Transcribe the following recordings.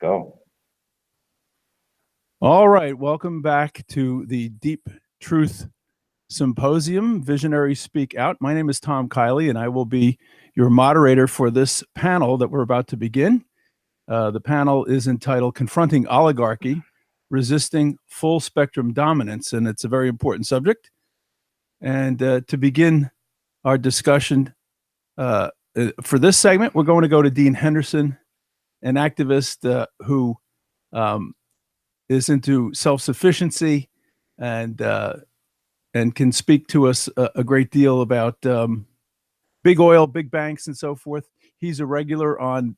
Go. All right, welcome back to the Deep Truth Symposium, Visionaries Speak Out. My name is Tom Kiley, and I will be your moderator for this panel that we're about to begin. The panel is entitled Confronting Oligarchy, Resisting Full Spectrum Dominance, and it's a very important subject. And to begin our discussion for this segment, we're going to go to Dean Henderson, an activist who is into self-sufficiency and can speak to us a great deal about big oil, big banks, and so forth. He's a regular on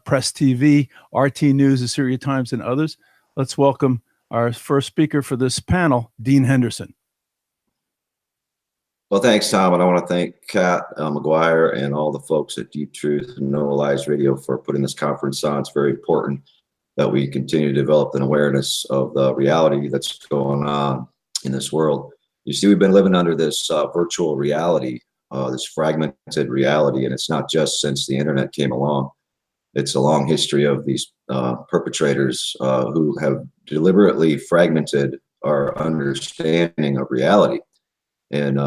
Press TV, RT News, Assyria Times, and others. Let's welcome our first speaker for this panel, Dean Henderson. Well, thanks, Tom, and I want to thank Kat McGuire and all the folks at Deep Truth and No Lies Radio for putting this conference on. It's very important that we continue to develop an awareness of the reality that's going on in this world. You see, we've been living under this virtual reality, this fragmented reality, and it's not just since the internet came along. It's a long history of these perpetrators who have deliberately fragmented our understanding of reality. And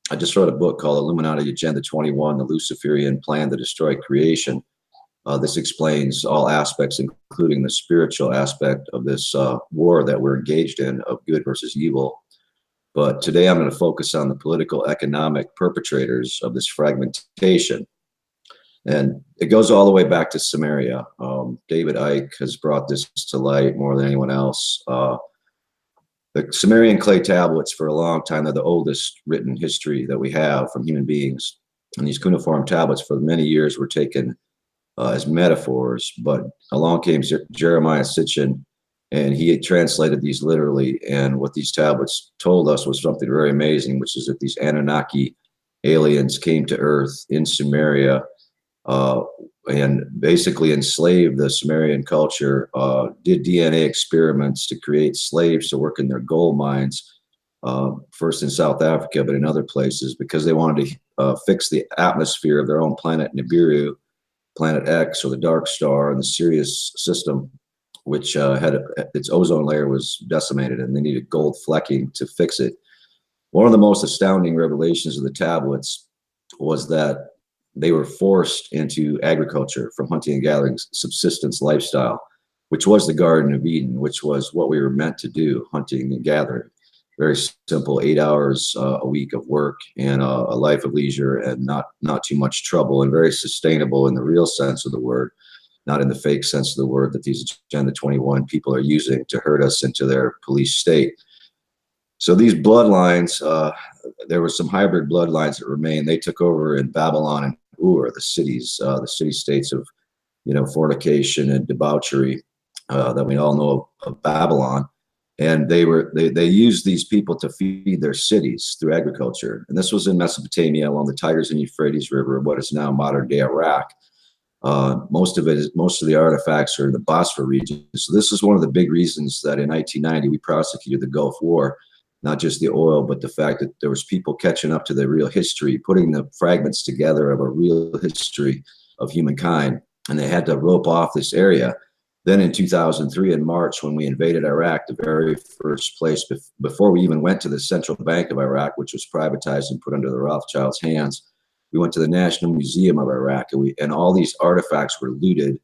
I just wrote a book called Illuminati Agenda 21, The Luciferian Plan to Destroy Creation. This explains all aspects, including the spiritual aspect of this war that we're engaged in of good versus evil. But today I'm going to focus on the political economic perpetrators of this fragmentation. And it goes all the way back to Samaria. David Icke has brought this to light more than anyone else. The Sumerian clay tablets for a long time, they're the oldest written history that we have from human beings. And these cuneiform tablets for many years were taken as metaphors, but along came Jeremiah Sitchin, and he had translated these literally. And what these tablets told us was something very amazing, which is that these Anunnaki aliens came to Earth in Sumeria and basically enslaved the Sumerian culture, did DNA experiments to create slaves to work in their gold mines, first in South Africa, but in other places, because they wanted to fix the atmosphere of their own planet, Nibiru, Planet X, or the Dark Star, and the Sirius system, which had its ozone layer was decimated, and they needed gold flecking to fix it. One of the most astounding revelations of the tablets was that they were forced into agriculture from hunting and gathering, subsistence lifestyle, which was the Garden of Eden, which was what we were meant to do, hunting and gathering. Very simple, 8 hours a week of work and a life of leisure and not too much trouble, and very sustainable in the real sense of the word, not in the fake sense of the word that these Agenda 21 people are using to herd us into their police state. So these bloodlines, there were some hybrid bloodlines that remained. They took over in Babylon and Ur, the cities, the city-states of, fornication and debauchery that we all know of Babylon. And they used these people to feed their cities through agriculture. And this was in Mesopotamia along the Tigris and Euphrates River, what is now modern day Iraq. Most of the artifacts are in the Bosphor region. So this is one of the big reasons that in 1990 we prosecuted the Gulf War, not just the oil, but the fact that there was people catching up to the real history, putting the fragments together of a real history of humankind, and they had to rope off this area. Then in 2003, in March, when we invaded Iraq, the very first place before we even went to the central bank of Iraq, which was privatized and put under the Rothschilds' hands, we went to the National Museum of Iraq, and all these artifacts were looted,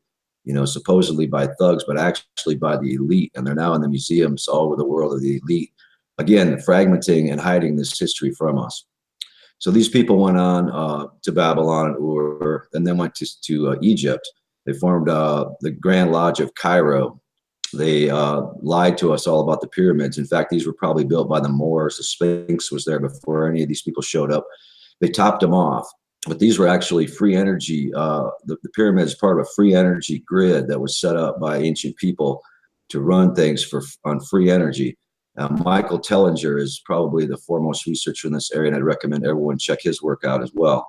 supposedly by thugs, but actually by the elite. And they're now in the museums all over the world of the elite. Again, fragmenting and hiding this history from us. So these people went on to Babylon and Ur, and then went to Egypt. They formed the Grand Lodge of Cairo. They lied to us all about the pyramids. In fact, these were probably built by the Moors. The Sphinx was there before any of these people showed up. They topped them off. But these were actually free energy. The pyramid is part of a free energy grid that was set up by ancient people to run things on free energy. Michael Tellinger is probably the foremost researcher in this area, and I'd recommend everyone check his work out as well.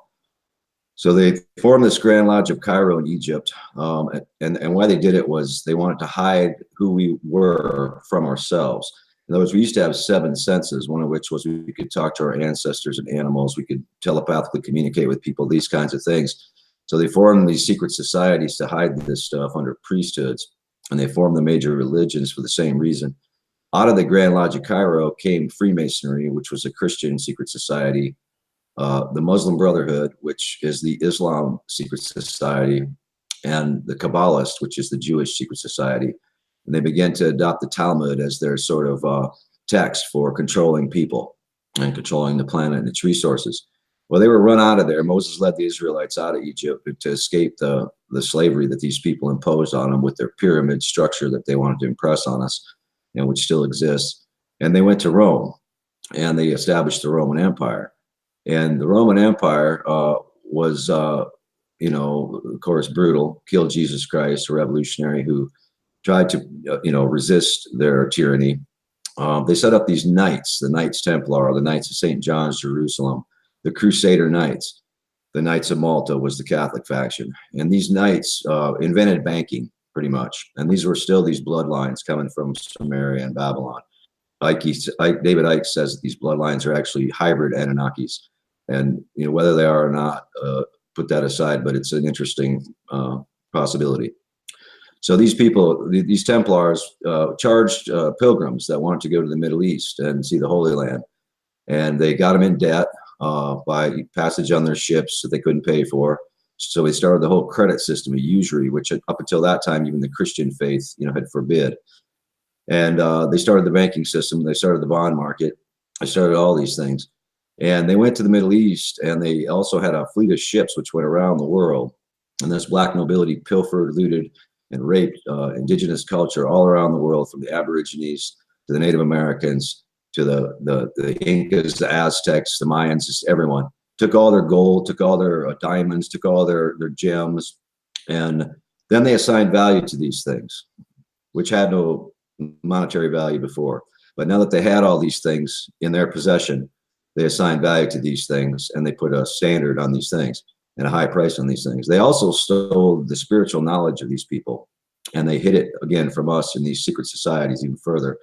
So they formed this Grand Lodge of Cairo in Egypt, and why they did it was they wanted to hide who we were from ourselves. In other words, we used to have 7 senses, one of which was we could talk to our ancestors and animals, we could telepathically communicate with people, these kinds of things. So they formed these secret societies to hide this stuff under priesthoods. and they formed the major religions for the same reason. Out of the Grand Lodge of Cairo came Freemasonry, which was a Christian secret society, the Muslim Brotherhood, which is the Islam secret society, and the Kabbalist, which is the Jewish secret society. And they began to adopt the Talmud as their sort of text for controlling people and controlling the planet and its resources. Well, they were run out of there. Moses led the Israelites out of Egypt to escape the slavery that these people imposed on them with their pyramid structure that they wanted to impress on us, and which still exists. And they went to Rome, and they established the Roman Empire. And the Roman Empire was, you know, of course, brutal, killed Jesus Christ, a revolutionary who tried to, you know, resist their tyranny. They set up these knights, the Knights Templar, the Knights of St. John's, Jerusalem, the Crusader Knights. The Knights of Malta was the Catholic faction. And these knights invented banking, pretty much. And these were still these bloodlines coming from Samaria and Babylon. David Icke says that these bloodlines are actually hybrid Anunnakis. And you know, whether they are or not, put that aside, but it's an interesting possibility. So these people, these Templars, charged pilgrims that wanted to go to the Middle East and see the Holy Land. And they got them in debt by passage on their ships that they couldn't pay for. So they started the whole credit system of usury, which up until that time, even the Christian faith, you know, had forbid. And they started the banking system. They started the bond market. They started all these things. And they went to the Middle East, and they also had a fleet of ships which went around the world. And this black nobility pilfered, looted, and raped indigenous culture all around the world, from the Aborigines to the Native Americans to the Incas, the Aztecs, the Mayans, just everyone. Took all their gold, took all their diamonds, took all their gems, and then they assigned value to these things, which had no monetary value before. But now that they had all these things in their possession, they assigned value to these things, and they put a standard on these things and a high price on these things. They also stole the spiritual knowledge of these people, and they hid it again from us in these secret societies even further.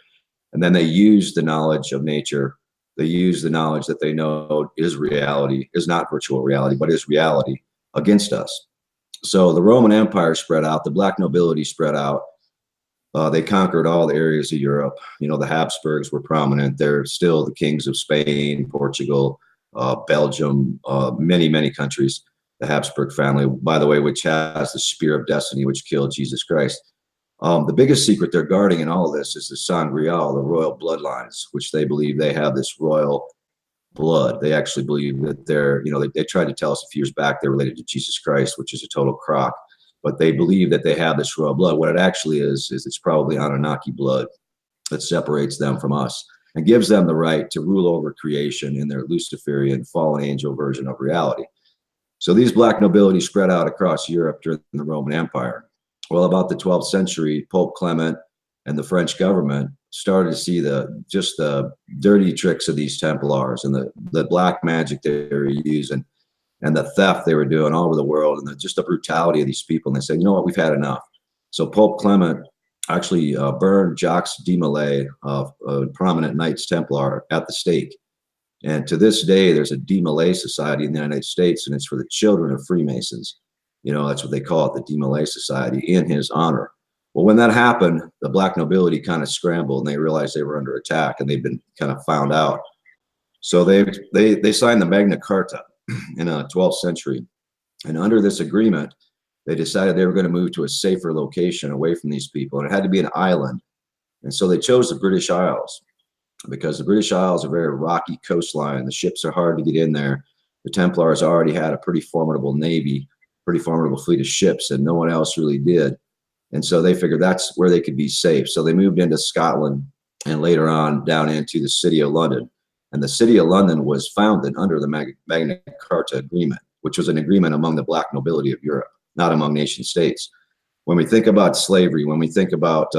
And then they used the knowledge of nature. They use the knowledge that they know is reality, is not virtual reality, but is reality, against us. So the Roman Empire spread out, the black nobility spread out. They conquered all the areas of Europe. You know, the Habsburgs were prominent. They're still the kings of Spain, Portugal, Belgium, many, many countries. The Habsburg family, by the way, which has the spear of destiny, which killed Jesus Christ. The biggest secret they're guarding in all of this is the Sangreal, the royal bloodlines, which they believe they have this royal blood. They actually believe that they're, you know, they tried to tell us a few years back they're related to Jesus Christ, which is a total crock. But they believe that they have this royal blood. What it actually is it's probably Anunnaki blood that separates them from us and gives them the right to rule over creation in their Luciferian fallen angel version of reality. So these black nobility spread out across Europe during the Roman Empire. Well, about the 12th century, Pope Clement and the French government started to see just the dirty tricks of these Templars and the black magic they were using and the theft they were doing all over the world, and just the brutality of these people. And they said, you know what, we've had enough. So Pope Clement actually burned Jacques de Molay, a prominent Knights Templar, at the stake. And to this day, there's a de Molay Society in the United States, and it's for the children of Freemasons. You know, that's what they call it, the de Molay Society, in his honor. Well, when that happened, the black nobility kind of scrambled, and they realized they were under attack, and they've been kind of found out. So they signed the Magna Carta in the 12th century. And under this agreement, they decided they were going to move to a safer location away from these people. And it had to be an island. And so they chose the British Isles, because the British Isles are a very rocky coastline. The ships are hard to get in there. The Templars already had a pretty formidable navy, pretty formidable fleet of ships, and no one else really did. And so they figured that's where they could be safe. So they moved into Scotland and later on down into the city of London. And the city of London was founded under the Magna Carta Agreement, which was an agreement among the black nobility of Europe, not among nation states. When we think about slavery, when we think about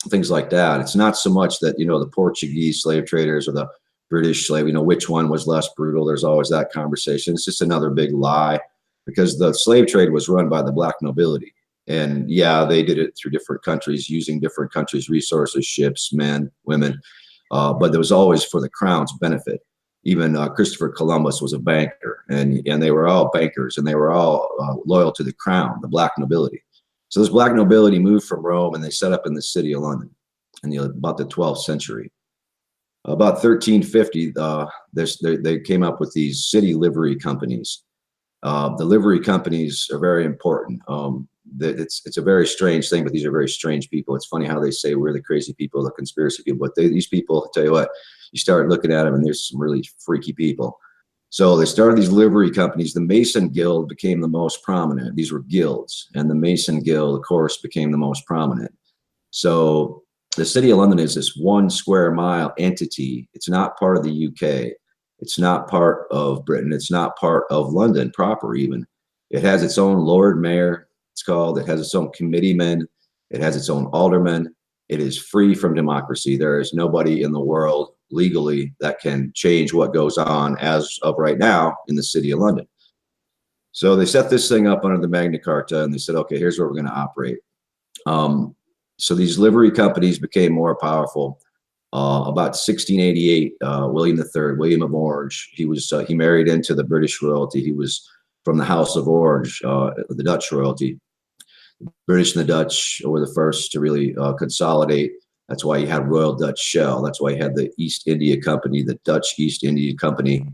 things like that, it's not so much that, you know, the Portuguese slave traders or the British slave, you know, which one was less brutal. There's always that conversation. It's just another big lie, because the slave trade was run by the black nobility. And yeah, they did it through different countries, using different countries' resources, ships, men, women. But it was always for the crown's benefit. Even Christopher Columbus was a banker, and they were all bankers, and they were all loyal to the crown, the black nobility. So this black nobility moved from Rome and they set up in the city of London in about the 12th century. About 1350, they came up with these city livery companies. The livery companies are very important. It's a very strange thing, but these are very strange people. It's funny how they say we're the crazy people, the conspiracy people, but these people, I'll tell you what, you start looking at them and there's some really freaky people. So they started these livery companies. The Mason Guild became the most prominent. These were guilds, and the Mason Guild, of course, became the most prominent. So the city of London is this 1 square mile entity. It's not part of the UK. It's not part of Britain. It's not part of London proper even. It has its own Lord Mayor, it's called. It has its own committeemen. It has its own aldermen. It is free from democracy. There is nobody in the world legally that can change what goes on as of right now in the city of London. So they set this thing up under the Magna Carta and they said, okay, here's where we're going to operate. So these livery companies became more powerful. About 1688, William III, William of Orange, he married into the British royalty. He was from the House of Orange, the Dutch royalty. The British and the Dutch were the first to really consolidate. That's why you had Royal Dutch Shell. That's why you had the East India Company, the Dutch East India Company,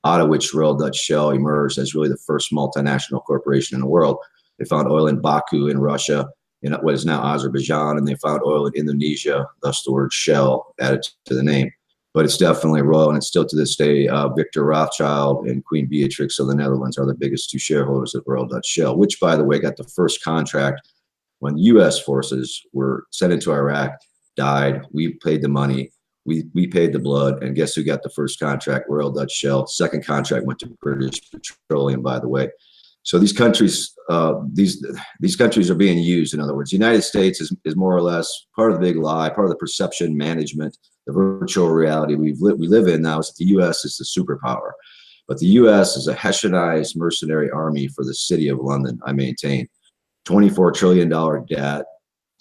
out of which Royal Dutch Shell emerged as really the first multinational corporation in the world. They found oil in Baku in Russia, in what is now Azerbaijan, and they found oil in Indonesia, thus the word Shell added to the name. But it's definitely royal, and it's still to this day. Victor Rothschild and Queen Beatrix of the Netherlands are the biggest 2 shareholders of Royal Dutch Shell, which, by the way, got the first contract when U.S. forces were sent into Iraq, died. We paid the money. We paid the blood, and guess who got the first contract? Royal Dutch Shell. Second contract went to British Petroleum, by the way. So these countries, these countries are being used. In other words, the United States is more or less part of the big lie, part of the perception management, the virtual reality we live in now is that the U.S. is the superpower. But the U.S. is a Hessianized mercenary army for the city of London, I maintain. $24 trillion debt,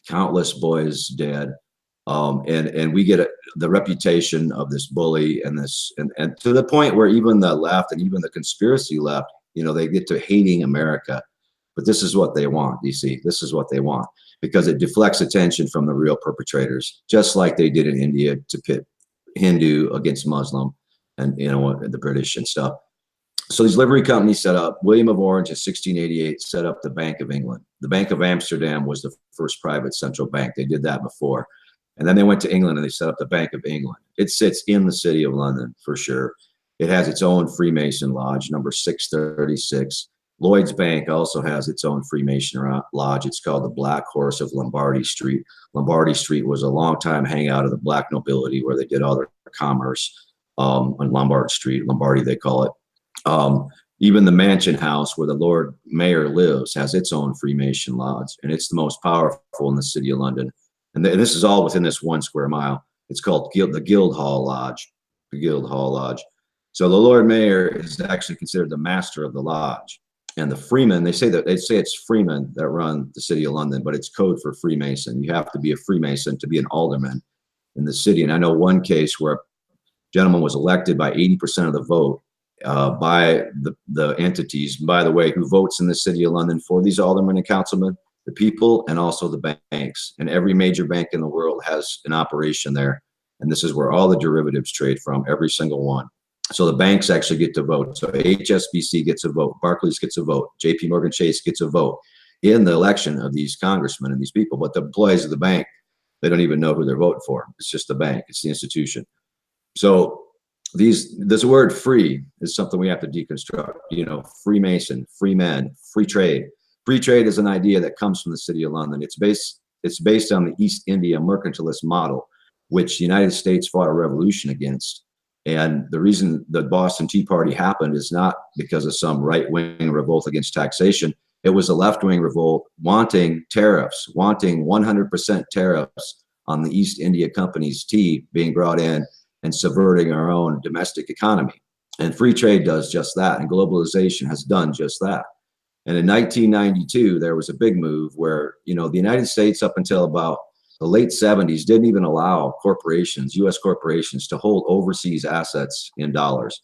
countless boys dead. And we get the reputation of this bully and to the point where even the left and even the conspiracy left, they get to hating America. But this is what they want, you see. This is what they want because it deflects attention from the real perpetrators, just like they did in India to pit Hindu against Muslim and, the British and stuff. So these livery companies set up. William of Orange in 1688 set up the Bank of England. The Bank of Amsterdam was the first private central bank. They did that before. And then they went to England and they set up the Bank of England. It sits in the city of London for sure. It has its own Freemason Lodge, number 636. Lloyd's Bank also has its own Freemason Lodge. It's called the Black Horse of Lombardy Street. Lombardy Street was a long-time hangout of the black nobility where they did all their commerce on Lombard Street. Lombardy, they call it. Even the Mansion House where the Lord Mayor lives has its own Freemason Lodge, and it's the most powerful in the city of London. And this is all within this 1 square mile. It's called the Guildhall Lodge. The Guildhall Lodge. So the Lord Mayor is actually considered the master of the lodge. And the freemen, they say it's freemen that run the city of London, but it's code for Freemason. You have to be a Freemason to be an alderman in the city. And I know one case where a gentleman was elected by 80% of the vote by the entities, by the way, who votes in the city of London for these aldermen and councilmen, the people, and also the banks. And every major bank in the world has an operation there. And this is where all the derivatives trade from, every single one. So the banks actually get to vote. So HSBC gets a vote, Barclays gets a vote, JP Morgan Chase gets a vote in the election of these congressmen and these people. But the employees of the bank, they don't even know who they're voting for. It's just the bank, it's the institution. So this word free is something we have to deconstruct. Freemason, free men, free trade. Free trade is an idea that comes from the city of London. It's based on the East India mercantilist model, which the United States fought a revolution against. And the reason the Boston Tea Party happened is not because of some right-wing revolt against taxation. It was a left-wing revolt wanting tariffs, wanting 100% tariffs on the East India Company's tea being brought in and subverting our own domestic economy. And free trade does just that, and globalization has done just that. And in 1992, there was a big move where, the United States up until about the late 70s didn't even allow corporations, U.S. corporations, to hold overseas assets in dollars.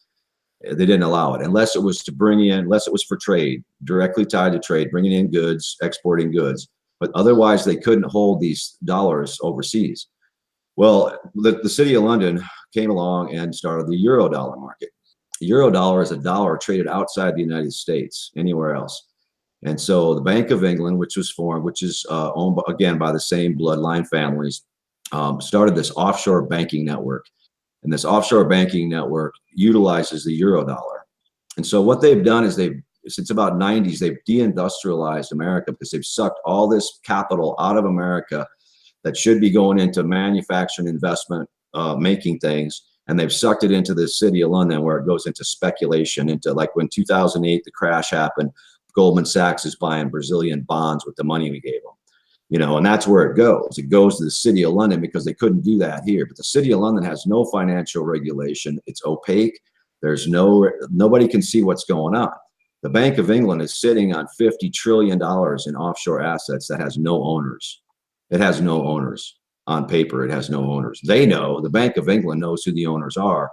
They didn't allow it unless it was for trade, directly tied to trade, bringing in goods, exporting goods. but otherwise they couldn't hold these dollars overseas. Well, the City of London came along and started the euro dollar market. Euro dollar is a dollar traded outside the United States, anywhere else. And so the Bank of England, which was formed, which is owned again by the same bloodline families, started this offshore banking network. And this offshore banking network utilizes the euro dollar. And so what they've done is since about 90s, they've deindustrialized America because they've sucked all this capital out of America that should be going into manufacturing, investment, making things. And they've sucked it into the City of London, where it goes into speculation, into like when 2008, the crash happened, Goldman Sachs is buying Brazilian bonds with the money we gave them. And that's where it goes. It goes to the City of London because they couldn't do that here. But the City of London has no financial regulation. It's opaque. There's nobody can see what's going on. The Bank of England is sitting on $50 trillion in offshore assets that has no owners. It has no owners. On paper, it has no owners. They know, the Bank of England knows who the owners are,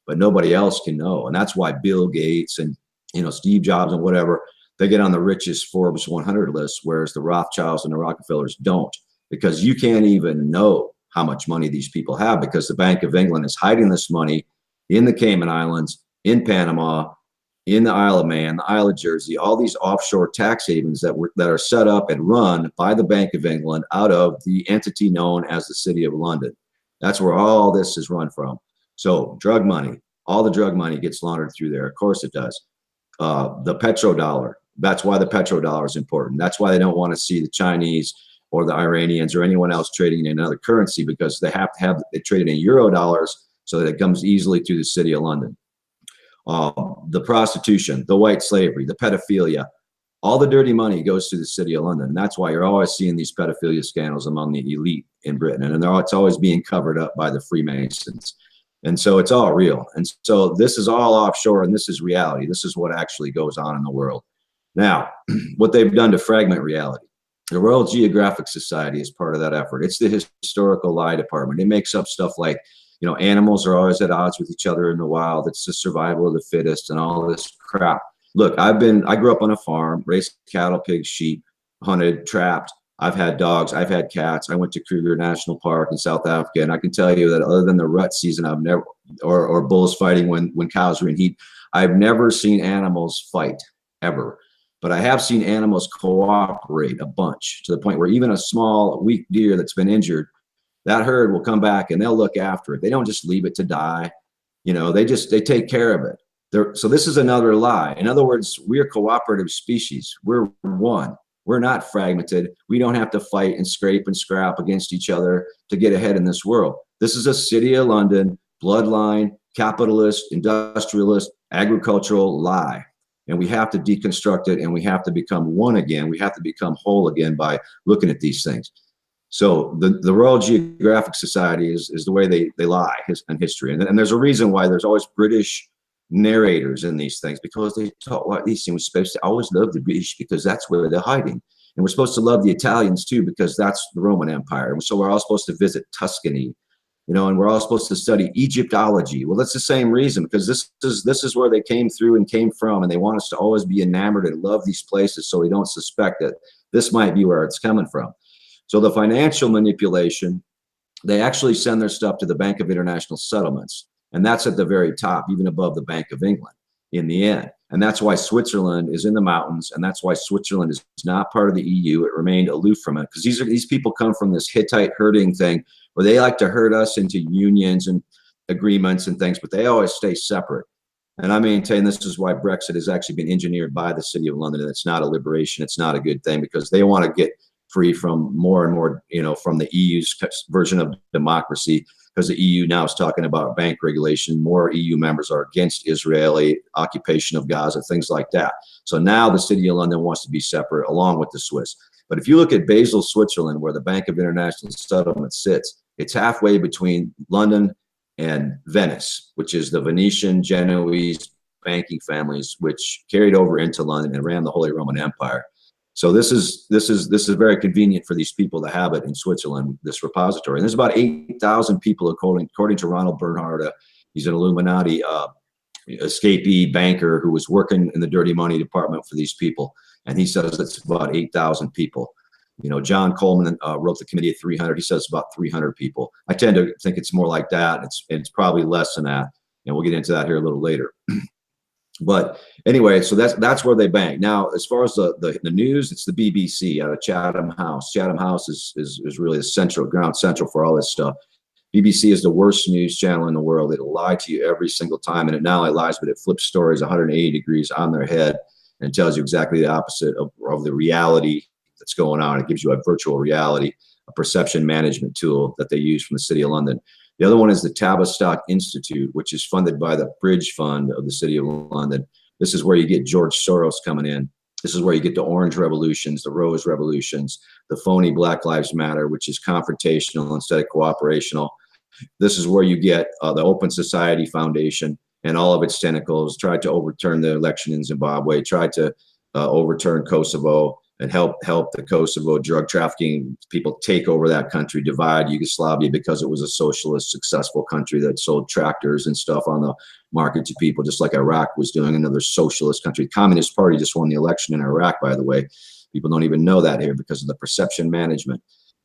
but nobody else can know. And that's why Bill Gates and Steve Jobs and whatever, they get on the richest Forbes 100 list, whereas the Rothschilds and the Rockefellers don't, because you can't even know how much money these people have, because the Bank of England is hiding this money in the Cayman Islands, in Panama, in the Isle of Man, the Isle of Jersey, all these offshore tax havens that are set up and run by the Bank of England out of the entity known as the City of London. That's where all this is run from. So drug money, all the drug money gets laundered through there. Of course it does. The petrodollar, that's why the petrodollar is important. That's why they don't want to see the Chinese or the Iranians or anyone else trading in another currency, because they have to have it traded in euro dollars so that it comes easily through the City of London. The prostitution, the white slavery, the pedophilia, all the dirty money goes to the City of London. And that's why you're always seeing these pedophilia scandals among the elite in Britain. And it's always being covered up by the Freemasons. And so it's all real. And so this is all offshore, and this is reality. This is what actually goes on in the world. Now, what they've done to fragment reality. The Royal Geographic Society is part of that effort. It's the historical lie department. It makes up stuff like, animals are always at odds with each other in the wild. It's the survival of the fittest and all this crap. Look, I grew up on a farm, raised cattle, pigs, sheep, hunted, trapped. I've had dogs. I've had cats. I went to Kruger National Park in South Africa. And I can tell you that other than the rut season, I've never, or bulls fighting when cows are in heat, I've never seen animals fight ever. But I have seen animals cooperate a bunch, to the point where even a small, weak deer that's been injured, that herd will come back and they'll look after it. They don't just leave it to die. They take care of it. So this is another lie. In other words, we're a cooperative species. We're one. We're not fragmented. We don't have to fight and scrape and scrap against each other to get ahead in this world. This is a City of London, bloodline, capitalist, industrialist, agricultural lie. And we have to deconstruct it, and we have to become one again. We have to become whole again by looking at these things. So the Royal Geographic Society is the way they lie in history. And there's a reason why there's always British narrators in these things, because they taught what these things. We're supposed to always love the British because that's where they're hiding. And we're supposed to love the Italians too, because that's the Roman Empire. And so we're all supposed to visit Tuscany, and we're all supposed to study Egyptology. Well, that's the same reason, because this is where they came through and came from. And they want us to always be enamored and love these places, so we don't suspect that this might be where it's coming from. So the financial manipulation, they actually send their stuff to the Bank of International Settlements. And that's at the very top, even above the Bank of England in the end. And that's why Switzerland is in the mountains. And that's why Switzerland is not part of the EU. It remained aloof from it, because these people come from this Hittite herding thing where they like to herd us into unions and agreements and things, but they always stay separate. And I maintain this is why Brexit has actually been engineered by the City of London. And it's not a liberation. It's not a good thing, because they want to get free from more and more, from the EU's version of democracy, because the EU now is talking about bank regulation. More EU members are against Israeli occupation of Gaza, things like that. So now the City of London wants to be separate, along with the Swiss. But if you look at Basel, Switzerland, where the Bank of International Settlement sits, it's halfway between London and Venice, which is the Venetian, Genoese banking families, which carried over into London and ran the Holy Roman Empire. So this is very convenient for these people to have it in Switzerland, this repository. And there's about 8,000 people, according to Ronald Bernhard. He's an Illuminati escapee banker who was working in the dirty money department for these people. And he says it's about 8,000 people. John Coleman wrote the Committee of 300. He says about 300 people. I tend to think it's more like that. It's probably less than that, and we'll get into that here a little later. But anyway, so that's where they bank. Now, as far as the news, it's the BBC out of Chatham House. Chatham House is really the ground central for all this stuff. BBC is the worst news channel in the world. It'll lie to you every single time, and it not only lies, but it flips stories 180 degrees on their head and tells you exactly the opposite of the reality that's going on. It gives you a virtual reality, a perception management tool that they use from the City of London. The other one is the Tavistock Institute, which is funded by the Bridge Fund of the City of London. This is where you get George Soros coming in. This is where you get the orange revolutions, the rose revolutions, the phony Black Lives Matter, which is confrontational instead of cooperational. This is where you get the Open Society Foundation and all of its tentacles tried to overturn the election in Zimbabwe, tried to overturn Kosovo, and help the Kosovo drug trafficking people take over that country, divide Yugoslavia because it was a socialist, successful country that sold tractors and stuff on the market to people, just like Iraq was doing, another socialist country. Communist Party just won the election in Iraq, by the way. People don't even know that here because of the perception management.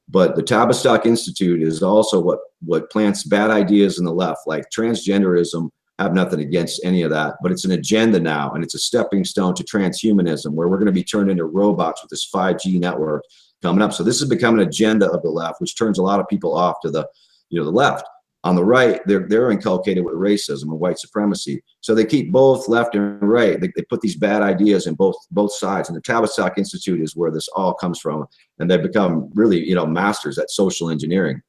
But the Tavistock Institute is also what plants bad ideas in the left, like transgenderism. Have nothing against any of that, but it's an agenda now, and it's a stepping stone to transhumanism, where we're going to be turned into robots with this 5G network coming up. So this has become an agenda of the left, which turns a lot of people off to the left. On the right, they're inculcated with racism and white supremacy. So they keep both left and right. They put these bad ideas in both sides. And the Tavistock Institute is where this all comes from, and they've become really masters at social engineering.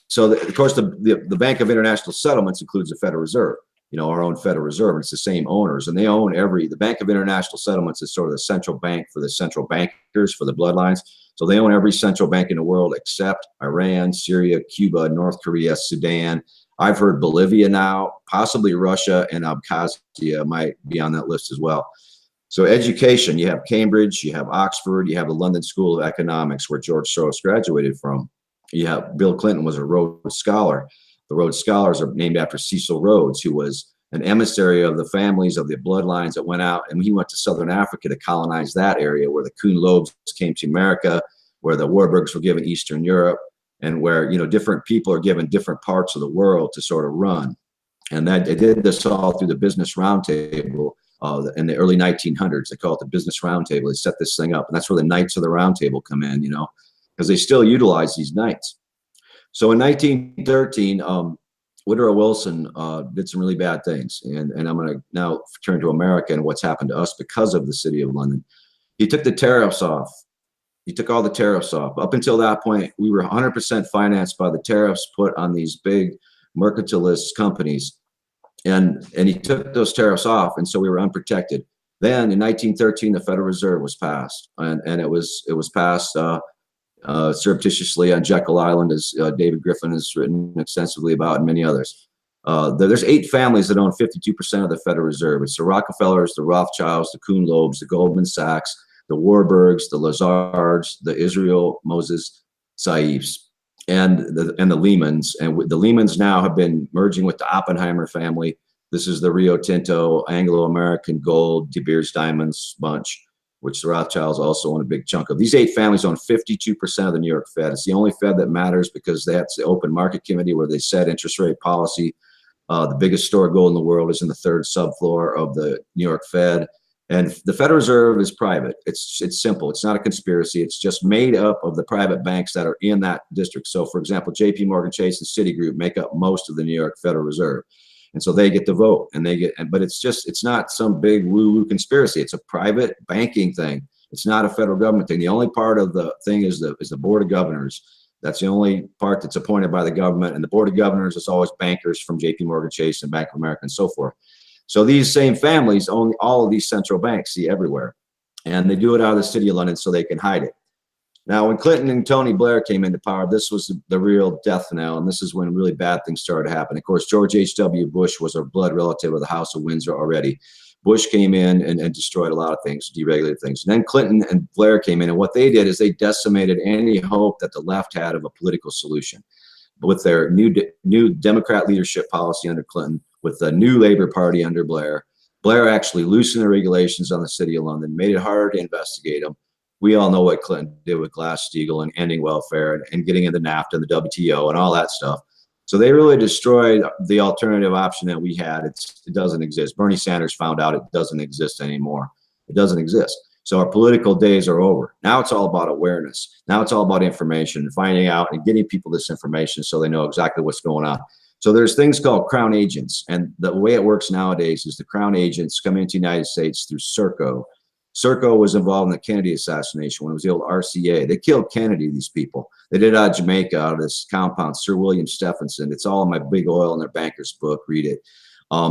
So of course, the Bank of International Settlements includes the Federal Reserve, our own Federal Reserve, and it's the same owners, and they own the Bank of International Settlements is sort of the central bank for the central bankers, for the bloodlines. So they own every central bank in the world except Iran, Syria, Cuba, North Korea, Sudan. I've heard Bolivia now, possibly Russia, and Abkhazia might be on that list as well. So education, you have Cambridge, you have Oxford, you have the London School of Economics, where George Soros graduated from. Bill Clinton was a Rhodes Scholar. The Rhodes Scholars are named after Cecil Rhodes, who was an emissary of the families of the bloodlines that went out, and he went to Southern Africa to colonize that area, where the Kuhn Loebs came to America, where the Warburgs were given Eastern Europe, and where different people are given different parts of the world to sort of run. And that they did this all through the Business Roundtable in the early 1900s. They call it the Business Roundtable. They set this thing up, and that's where the Knights of the Round Table come in, because they still utilize these knights. So in 1913, Woodrow Wilson did some really bad things. And I'm going to now turn to America and what's happened to us because of the City of London. He took the tariffs off. He took all the tariffs off. Up until that point, we were 100% financed by the tariffs put on these big mercantilist companies. And he took those tariffs off, and so we were unprotected. Then in 1913, the Federal Reserve was passed, and it was passed surreptitiously on Jekyll Island, as David Griffin has written extensively about, and many others. There's 8 families that own 52% of the Federal Reserve. It's the Rockefellers, the Rothschilds, the Kuhn Loebs, the Goldman Sachs, the Warburgs, the Lazards, the Israel Moses Saifs, and the Lehmans. And the Lehmans now have been merging with the Oppenheimer family. This is the Rio Tinto, Anglo-American Gold, De Beers Diamonds bunch, which the Rothschilds also own a big chunk of. These 8 families own 52% of the New York Fed. It's the only Fed that matters because that's the Open Market Committee where they set interest rate policy. The biggest store of gold in the world is in the 3rd subfloor of the New York Fed. And the Federal Reserve is private. It's simple. It's not a conspiracy. It's just made up of the private banks that are in that district. So, for example, J.P. Morgan Chase and Citigroup make up most of the New York Federal Reserve. And so they get the vote, but it's not some big woo-woo conspiracy. It's a private banking thing. It's not a federal government thing. The only part of the thing is the Board of Governors. That's the only part that's appointed by the government. And the Board of Governors is always bankers from J.P. Morgan Chase and Bank of America and so forth. So these same families own all of these central banks, everywhere. And they do it out of the City of London so they can hide it. Now, when Clinton and Tony Blair came into power, this was the real death knell, and this is when really bad things started to happen. Of course, George H.W. Bush was a blood relative of the House of Windsor already. Bush came in and destroyed a lot of things, deregulated things. And then Clinton and Blair came in, and what they did is they decimated any hope that the left had of a political solution. With their new Democrat leadership policy under Clinton, with the new Labor Party under Blair, Blair actually loosened the regulations on the City of London, made it harder to investigate them. We all know what Clinton did with Glass-Steagall and ending welfare and getting into NAFTA and the WTO and all that stuff. So they really destroyed the alternative option that we had. It doesn't exist. Bernie Sanders found out it doesn't exist anymore. It doesn't exist. So our political days are over. Now it's all about awareness. Now it's all about information, finding out and getting people this information so they know exactly what's going on. So there's things called crown agents. And the way it works nowadays is the crown agents come into the United States through Serco. Serco was involved in the Kennedy assassination when it was the old RCA. They killed Kennedy, these people. They did it out of Jamaica, out of this compound, Sir William Stephenson. It's all in my Big Oil and their banker's book. Read it.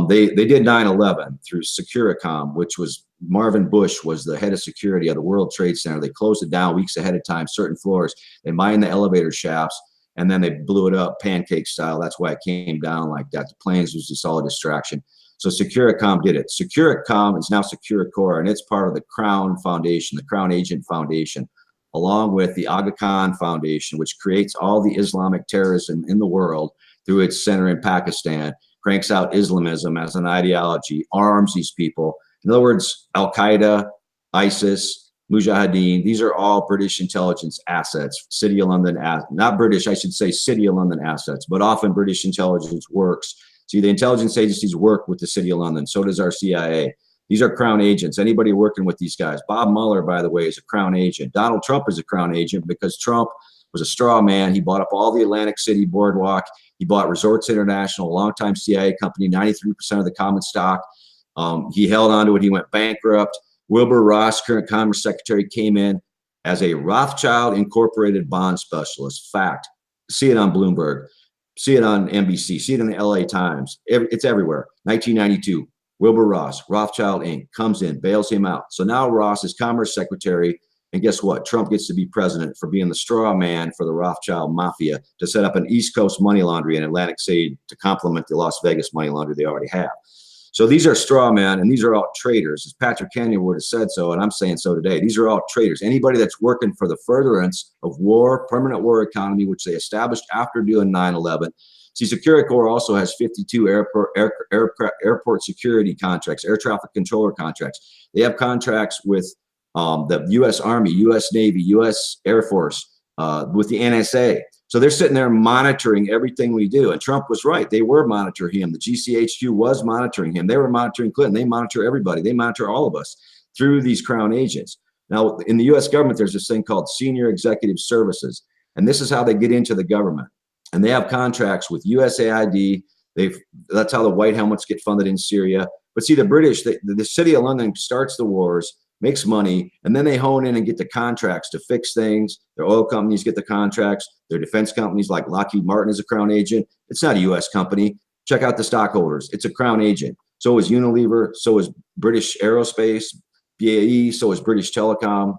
They did 9/11 through Securicom, which was Marvin Bush was the head of security of the World Trade Center. They closed it down weeks ahead of time, certain floors. They mined the elevator shafts, and then they blew it up pancake style. That's why it came down like that. The planes was just all a distraction. So Securicom did it. Securicom is now Securicor, and it's part of the Crown Foundation, the Crown Agent Foundation, along with the Aga Khan Foundation, which creates all the Islamic terrorism in the world through its center in Pakistan, cranks out Islamism as an ideology, arms these people. In other words, Al-Qaeda, ISIS, Mujahideen, these are all British intelligence assets, City of London, not British, I should say City of London assets, but often British intelligence works. See, the intelligence agencies work with the City of London. So does our CIA. These are crown agents. Anybody working with these guys. Bob Mueller, by the way, is a crown agent. Donald Trump is a crown agent because Trump was a straw man. He bought up all the Atlantic City boardwalk. He bought Resorts International, a longtime CIA company, 93% of the common stock. He held on to it. He went bankrupt. Wilbur Ross, current Commerce Secretary, came in as a Rothschild Incorporated bond specialist. Fact. See it on Bloomberg. See it on NBC. See it in the LA Times. It's everywhere. 1992. Wilbur Ross, Rothschild Inc., comes in, bails him out. So now Ross is Commerce Secretary, and guess what? Trump gets to be president for being the straw man for the Rothschild Mafia to set up an East Coast money laundry in Atlantic City to complement the Las Vegas money laundry they already have. So these are straw men, and these are all traitors. As Patrick Kenyon would have said so, and I'm saying so today. These are all traitors. Anybody that's working for the furtherance of war, permanent war economy, which they established after doing 9/11. See, Securicor also has 52 airport security contracts, air traffic controller contracts. They have contracts with the U.S. Army, U.S. Navy, U.S. Air Force, with the NSA. So they're sitting there monitoring everything we do. And Trump was right. They were monitoring him. The GCHQ was monitoring him. They were monitoring Clinton. They monitor everybody. They monitor all of us through these crown agents. Now, in the U.S. government, there's this thing called Senior Executive Services. And this is how they get into the government. And they have contracts with USAID. That's how the white helmets get funded in Syria. But see, the British, the City of London starts the wars, makes money, and then they hone in and get the contracts to fix things. Their oil companies get the contracts. Their defense companies like Lockheed Martin is a crown agent. It's not a U.S. company. Check out the stockholders. It's a crown agent. So is Unilever. So is British Aerospace, BAE. So is British Telecom.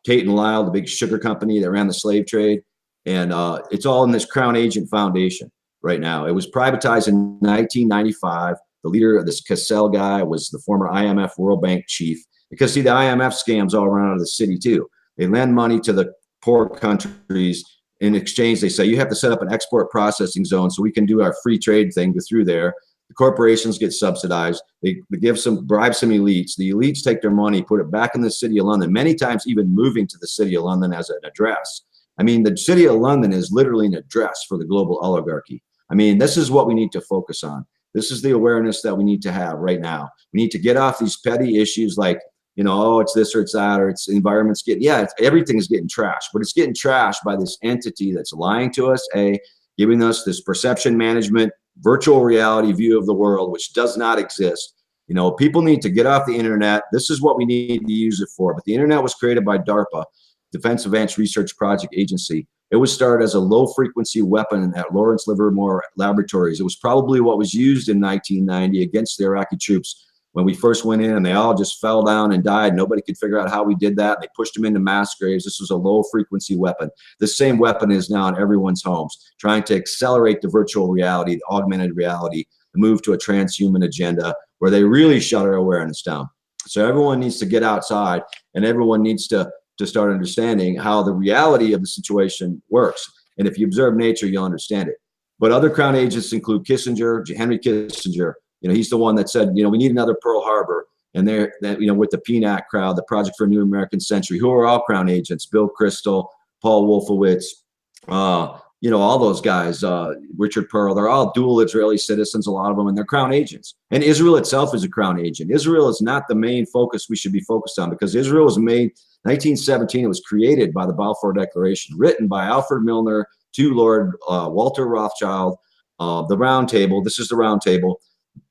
Tate and Lyle, the big sugar company that ran the slave trade. And it's all in this crown agent foundation right now. It was privatized in 1995. The leader of this Cassell guy was the former IMF World Bank chief. Because, see, the IMF scams all around the city, too. They lend money to the poor countries. In exchange, they say, you have to set up an export processing zone so we can do our free trade thing through there. The corporations get subsidized. They bribe some elites. The elites take their money, put it back in the City of London, many times even moving to the City of London as an address. I mean, the City of London is literally an address for the global oligarchy. I mean, this is what we need to focus on. This is the awareness that we need to have right now. We need to get off these petty issues like, you know, oh, it's this or it's that, or it's environment's getting, everything is getting trashed, but it's getting trashed by this entity that's lying to us, giving us this perception management, virtual reality view of the world, which does not exist. You know, people need to get off the internet. This is what we need to use it for. But the internet was created by DARPA, Defense Advanced Research Project Agency. It was started as a low-frequency weapon at Lawrence Livermore Laboratories. It was probably what was used in 1990 against the Iraqi troops when we first went in, and they all just fell down and died. Nobody could figure out how we did that. They pushed them into mass graves. This was a low-frequency weapon. The same weapon is now in everyone's homes, trying to accelerate the virtual reality, the augmented reality, the move to a transhuman agenda where they really shut our awareness down. So everyone needs to get outside, and everyone needs to start understanding how the reality of the situation works. And if you observe nature, you'll understand it. But other crown agents include Kissinger, Henry Kissinger. You know, he's the one that said, you know, we need another Pearl Harbor. and they're, with the PNAC crowd, the Project for a New American Century, who are all Crown agents, Bill Kristol, Paul Wolfowitz, all those guys, Richard Pearl, they're all dual Israeli citizens, a lot of them, and they're Crown agents. And Israel itself is a Crown agent. Israel is not the main focus we should be focused on, because Israel was made 1917. It was created by the Balfour Declaration, written by Alfred Milner to Lord Walter Rothschild, the Round Table. This is the Round Table.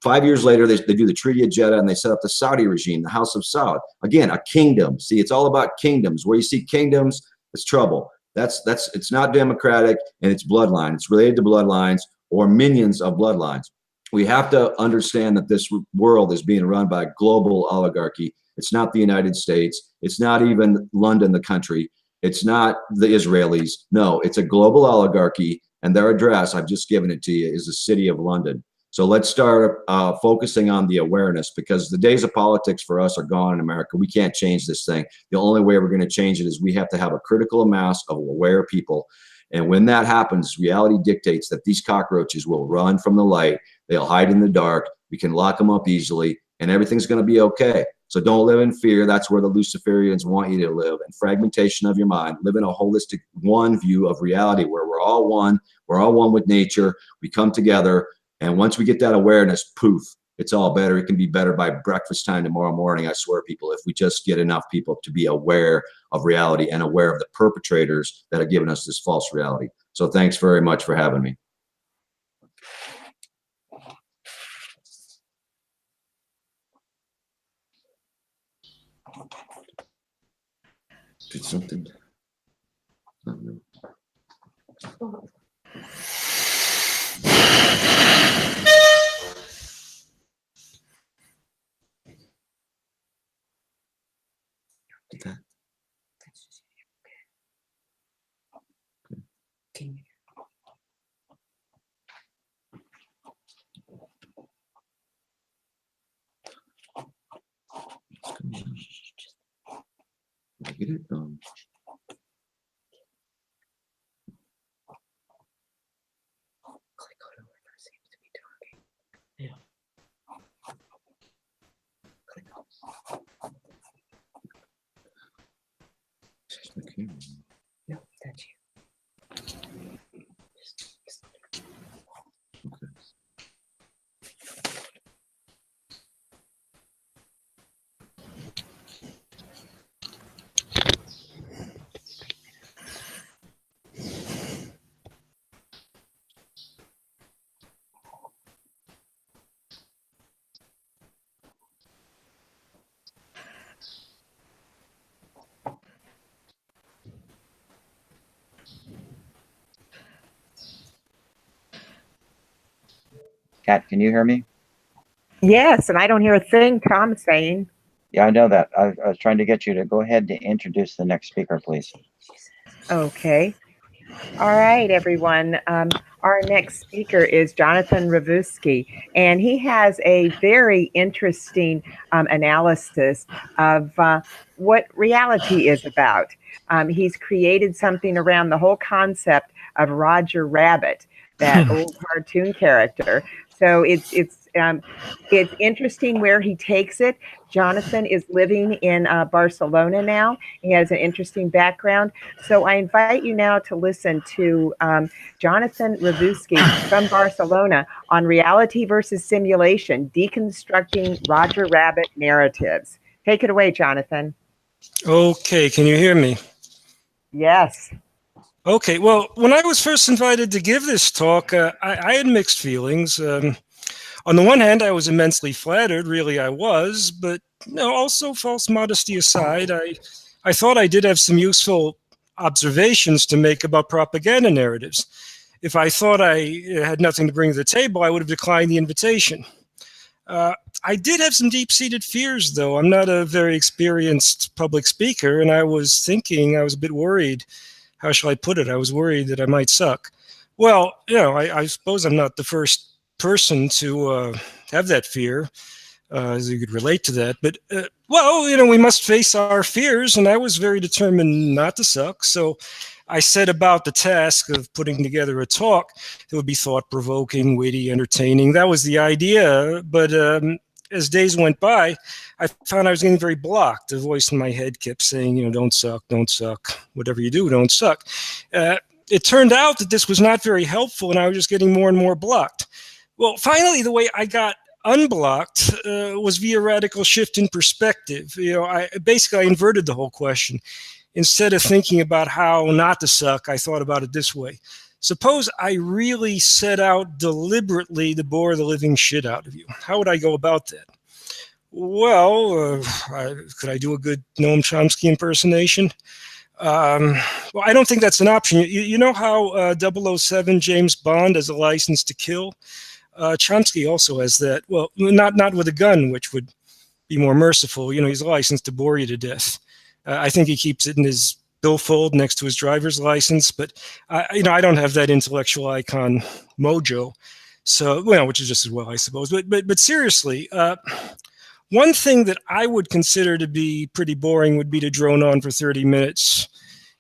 5 years later, they do the Treaty of Jeddah, and they set up the Saudi regime, the House of Saud. Again, a kingdom. See, it's all about kingdoms. Where you see kingdoms, it's trouble. It's not democratic, and it's bloodline. It's related to bloodlines or minions of bloodlines. We have to understand that this world is being run by a global oligarchy. It's not the United States. It's not even London, the country. It's not the Israelis. No, it's a global oligarchy, and their address, I've just given it to you, is the city of London. So let's start focusing on the awareness, because the days of politics for us are gone in America. We can't change this thing. The only way we're going to change it is we have to have a critical mass of aware people. And when that happens, reality dictates that these cockroaches will run from the light. They'll hide in the dark. We can lock them up easily, and everything's going to be okay. So don't live in fear. That's where the Luciferians want you to live. And fragmentation of your mind. Live in a holistic one view of reality, where we're all one. We're all one with nature. We come together. And once we get that awareness, poof, it's all better. It can be better by breakfast time tomorrow morning, I swear, people, if we just get enough people to be aware of reality and aware of the perpetrators that have given us this false reality. So thanks very much for having me. Did something? Oh, no. Did that? Okay. Get it done. Click on whoever seems to be talking. Yeah. Click on. There's the camera. No, that's you. Okay. Kat, can you hear me? Yes, and I don't hear a thing Tom's saying. Yeah, I know that. I was trying to get you to go ahead and introduce the next speaker, please. Okay. All right, everyone. Our next speaker is Jonathan Ravusky, and he has a very interesting analysis of what reality is about. He's created something around the whole concept of Roger Rabbit, that old cartoon character. So it's interesting where he takes it. Jonathan is living in Barcelona now. He has an interesting background. So I invite you now to listen to Jonathan Ravusky from Barcelona on reality versus simulation, deconstructing Roger Rabbit narratives. Take it away, Jonathan. Okay, can you hear me? Yes. Okay, well, when I was first invited to give this talk, I had mixed feelings. On the one hand, I was immensely flattered, really I was, but also false modesty aside, I thought I did have some useful observations to make about propaganda narratives. If I thought I had nothing to bring to the table, I would have declined the invitation. I did have some deep-seated fears, though. I'm not a very experienced public speaker, and I was thinking, I was a bit worried. How shall I put it? I was worried that I might suck. Well, I suppose I'm not the first person to have that fear, as you could relate to that. But, we must face our fears, and I was very determined not to suck. So I set about the task of putting together a talk that would be thought-provoking, witty, entertaining. That was the idea. But as days went by, I found I was getting very blocked. A voice in my head kept saying, don't suck, whatever you do, don't suck. It turned out that this was not very helpful, and I was just getting more and more blocked. Well, finally, the way I got unblocked was via radical shift in perspective. I inverted the whole question. Instead of thinking about how not to suck, I thought about it this way. Suppose I really set out deliberately to bore the living shit out of you. How would I go about that? Well, could I do a good Noam Chomsky impersonation? Well, I don't think that's an option. You know how 007 James Bond has a license to kill? Chomsky also has that. Well, not with a gun, which would be more merciful. He's licensed to bore you to death. I think he keeps it in his billfold next to his driver's license, but I don't have that intellectual icon mojo. So, which is just as well, I suppose. But seriously, one thing that I would consider to be pretty boring would be to drone on for 30 minutes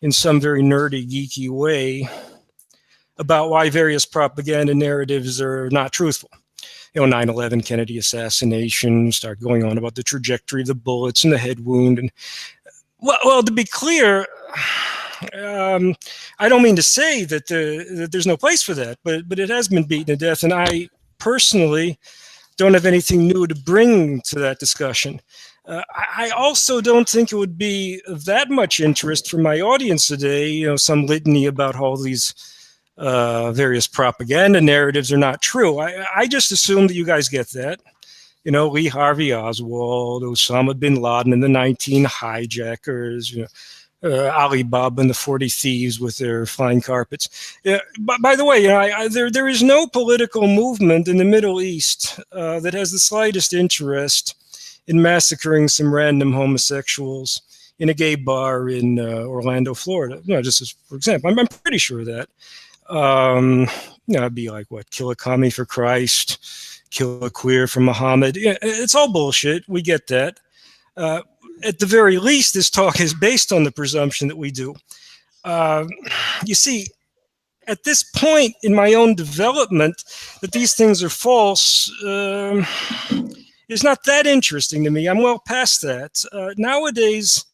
in some very nerdy, geeky way about why various propaganda narratives are not truthful. 9/11 Kennedy assassination, start going on about the trajectory of the bullets and the head wound. And well, to be clear, I don't mean to say that there's no place for that, but it has been beaten to death, and I personally don't have anything new to bring to that discussion. I also don't think it would be of that much interest for my audience today, some litany about all these various propaganda narratives are not true. I just assume that you guys get that. Lee Harvey Oswald, Osama bin Laden and the 19 hijackers, Alibaba and the 40 thieves with their flying carpets. By the way, there is no political movement in the Middle East that has the slightest interest in massacring some random homosexuals in a gay bar in Orlando, Florida. Just as, for example, I'm pretty sure of that. It'd be like, kill a commie for Christ, kill a queer for Muhammad. It's all bullshit. We get that. At the very least, this talk is based on the presumption that we do. You see, at this point in my own development, that these things are false is not that interesting to me. I'm well past that. Nowadays,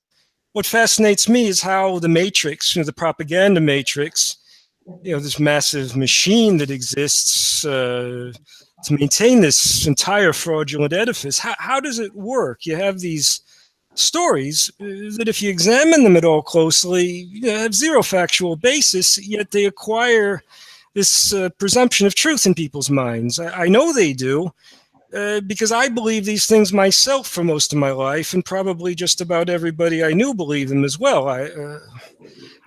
what fascinates me is how the matrix, the propaganda matrix, this massive machine that exists to maintain this entire fraudulent edifice, how does it work? You have these stories that if you examine them at all closely, have zero factual basis, yet they acquire this presumption of truth in people's minds. I know they do because I believe these things myself for most of my life, and probably just about everybody I knew believed them as well.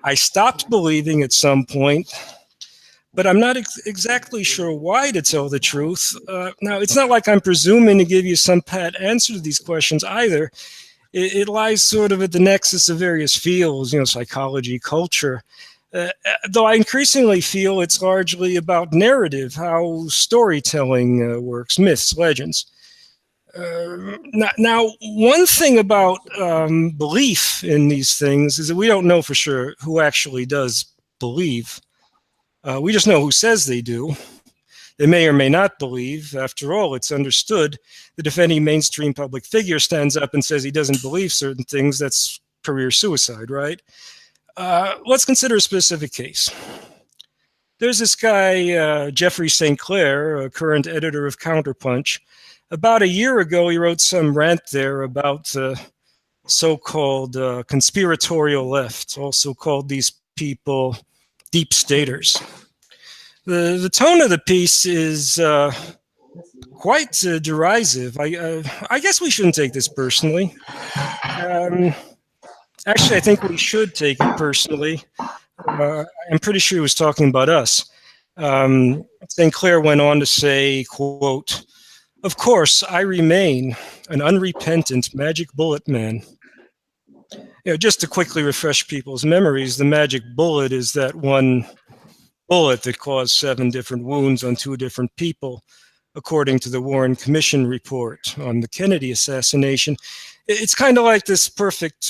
I stopped believing at some point, but I'm not exactly sure why, to tell the truth. Now, it's not like I'm presuming to give you some pat answer to these questions either. It lies sort of at the nexus of various fields, psychology, culture, though I increasingly feel it's largely about narrative, how storytelling works, myths, legends. Now, one thing about belief in these things is that we don't know for sure who actually does believe. We just know who says they do. They may or may not believe. After all, it's understood that if any mainstream public figure stands up and says he doesn't believe certain things, that's career suicide, right? Let's consider a specific case. There's this guy, Jeffrey St. Clair, a current editor of Counterpunch. About a year ago, he wrote some rant there about so-called conspiratorial left, also called these people deep staters. The tone of the piece is quite derisive. I guess we shouldn't take this personally. Actually, I think we should take it personally. I'm pretty sure he was talking about us. St. Clair went on to say, quote, "Of course, I remain an unrepentant magic bullet man." Just to quickly refresh people's memories, the magic bullet is that one bullet that caused 7 different wounds on 2 different people, according to the Warren Commission report on the Kennedy assassination. It's kind of like this perfect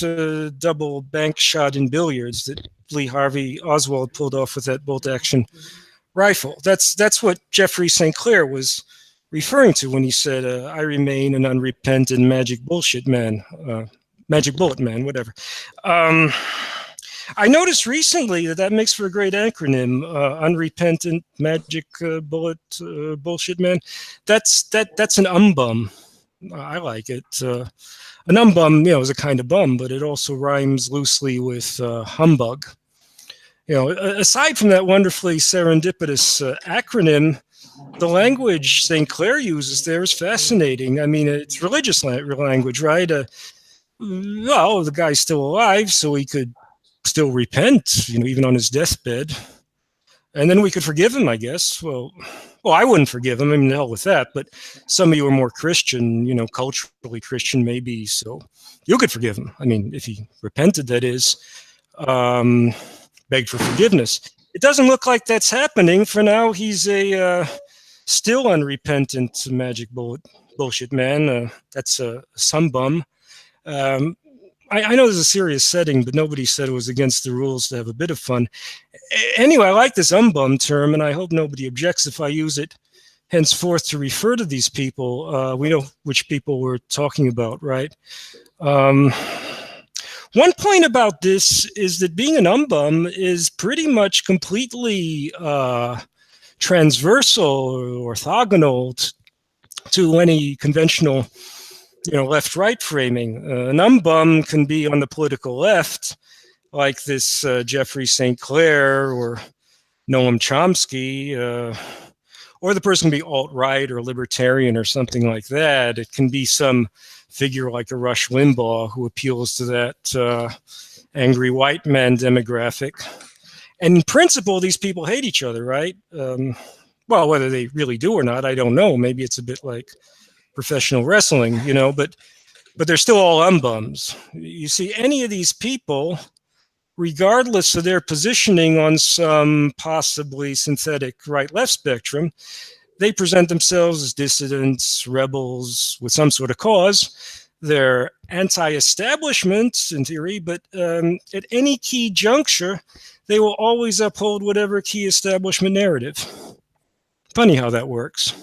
double bank shot in billiards that Lee Harvey Oswald pulled off with that bolt-action rifle. That's what Jeffrey St. Clair was referring to when he said, I remain an unrepentant magic bullshit man, magic bullet man, whatever. I noticed recently that makes for a great acronym, unrepentant magic bullet bullshit man. That's an umbum. I like it. An umbum, is a kind of bum, but it also rhymes loosely with humbug. Aside from that wonderfully serendipitous acronym, the language St. Clair uses there is fascinating. I mean, it's religious language, right? Well, the guy's still alive, so he could still repent, even on his deathbed. And then we could forgive him, I guess. Well, I wouldn't forgive him. I mean, the hell with that. But some of you are more Christian, culturally Christian, maybe. So you could forgive him. I mean, if he repented, that is, begged for forgiveness. It doesn't look like that's happening. For now, he's a still unrepentant magic bullshit man. That's some bum. I know there's a serious setting, but nobody said it was against the rules to have a bit of fun. Anyway, I like this umbum term, and I hope nobody objects if I use it henceforth to refer to these people. We know which people we're talking about, right? One point about this is that being an umbum is pretty much completely transversal or orthogonal to any conventional left-right framing. An umbum can be on the political left, like this Jeffrey St. Clair or Noam Chomsky, or the person can be alt-right or libertarian or something like that. It can be some figure like a Rush Limbaugh who appeals to that angry white man demographic. And in principle, these people hate each other, right? Well, whether they really do or not, I don't know. Maybe it's a bit like professional wrestling, but they're still all umbums. You see, any of these people, regardless of their positioning on some possibly synthetic right-left spectrum, they present themselves as dissidents, rebels with some sort of cause. They're anti-establishment in theory, but at any key juncture, they will always uphold whatever key establishment narrative. Funny how that works.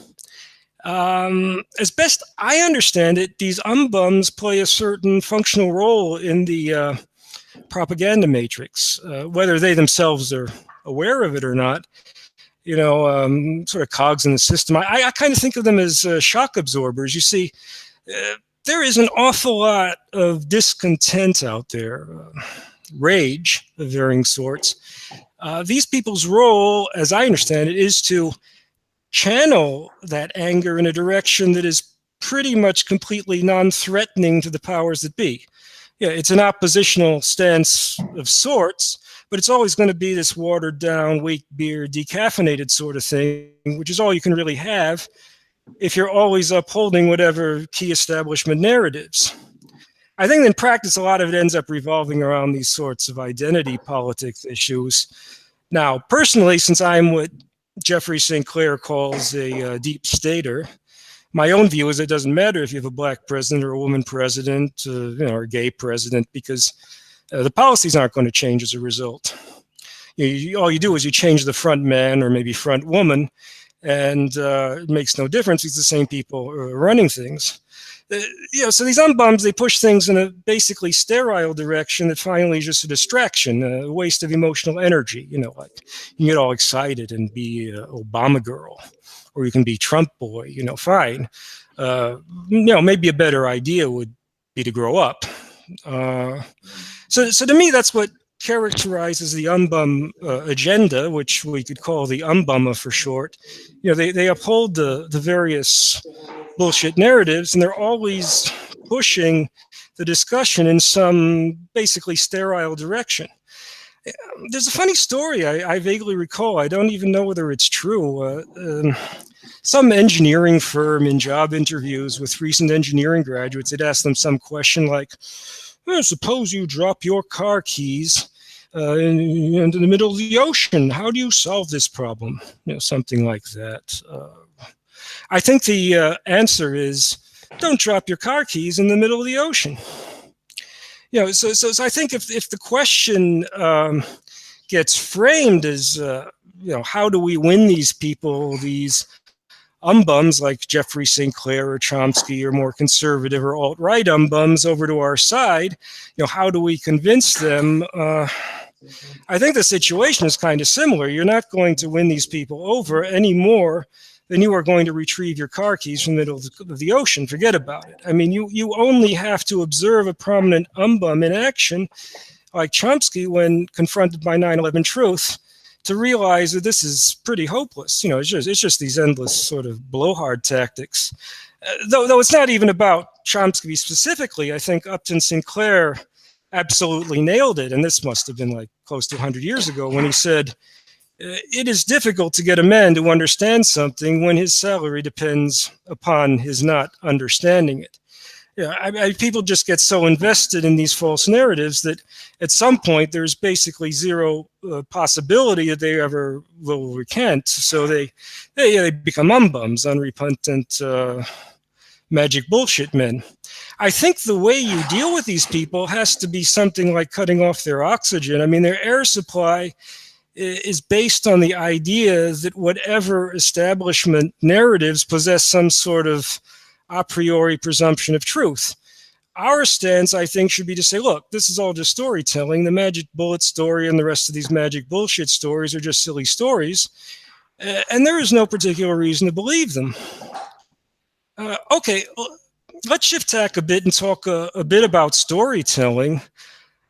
As best I understand it, these umbums play a certain functional role in the propaganda matrix, whether they themselves are aware of it or not. Sort of cogs in the system. I kind of think of them as shock absorbers. You see, there is an awful lot of discontent out there, rage of varying sorts. These people's role, as I understand it, is to channel that anger in a direction that is pretty much completely non-threatening to the powers that be. Yeah, it's an oppositional stance of sorts, but it's always going to be this watered down, weak beer, decaffeinated sort of thing, which is all you can really have if you're always upholding whatever key establishment narratives. I think in practice, a lot of it ends up revolving around these sorts of identity politics issues. Now, personally, since I'm what Jeffrey St. Clair calls a deep stater, my own view is it doesn't matter if you have a black president or a woman president, or a gay president, because the policies aren't going to change as a result. All you do is you change the front man or maybe front woman, and it makes no difference. It's the same people running things. So these umbums, they push things in a basically sterile direction that finally is just a distraction, a waste of emotional energy. Like you can get all excited and be Obama girl, or you can be Trump boy, fine. Maybe a better idea would be to grow up. So to me, that's what characterizes the umbum agenda, which we could call the umbumma for short. They uphold the various bullshit narratives, and they're always pushing the discussion in some basically sterile direction. There's a funny story I vaguely recall. I don't even know whether it's true. Some engineering firm in job interviews with recent engineering graduates had asked them some question like, suppose you drop your car keys into the middle of the ocean. How do you solve this problem? Something like that. I think the answer is don't drop your car keys in the middle of the ocean. So I think if the question gets framed as, how do we win these people, these umbums like Jeffrey St. Clair or Chomsky or more conservative or alt-right umbums over to our side, how do we convince them? I think the situation is kind of similar. You're not going to win these people over any more than you are going to retrieve your car keys from the middle of the ocean. Forget about it. I mean, you only have to observe a prominent umbum in action, like Chomsky when confronted by 9/11 truth, to realize that this is pretty hopeless. It's just these endless sort of blowhard tactics. Though it's not even about Chomsky specifically. I think Upton Sinclair absolutely nailed it, and this must have been like close to 100 years ago, when he said, it is difficult to get a man to understand something when his salary depends upon his not understanding it. People just get so invested in these false narratives that at some point there's basically zero possibility that they ever will recant. So they become umbums, unrepentant magic bullshit men. I think the way you deal with these people has to be something like cutting off their oxygen. I mean, their air supply is based on the idea that whatever establishment narratives possess some sort of a priori presumption of truth. Our stance, I think, should be to say, look, this is all just storytelling. The magic bullet story and the rest of these magic bullshit stories are just silly stories, and there is no particular reason to believe them. Okay, let's shift tack a bit and talk a bit about storytelling.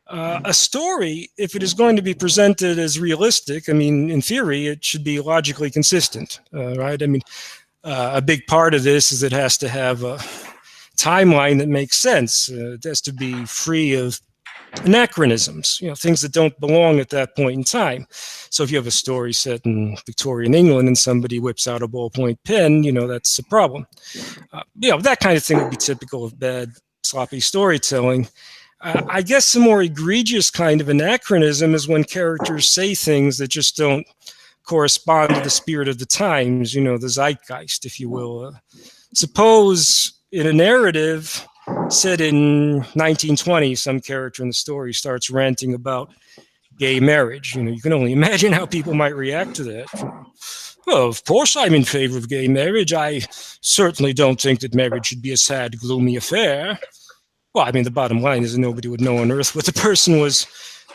A story, if it is going to be presented as realistic, I mean, in theory, it should be logically consistent, right? I mean, a big part of this is it has to have a timeline that makes sense. It has to be free of anachronisms, things that don't belong at that point in time. So if you have a story set in Victorian England and somebody whips out a ballpoint pen, that's a problem. That kind of thing would be typical of bad, sloppy storytelling. I guess a more egregious kind of anachronism is when characters say things that just don't correspond to the spirit of the times, the zeitgeist, if you will. Suppose in a narrative set in 1920, some character in the story starts ranting about gay marriage. You can only imagine how people might react to that. Well, of course I'm in favor of gay marriage. I certainly don't think that marriage should be a sad, gloomy affair. Well, I mean, the bottom line is that nobody would know on earth what the person was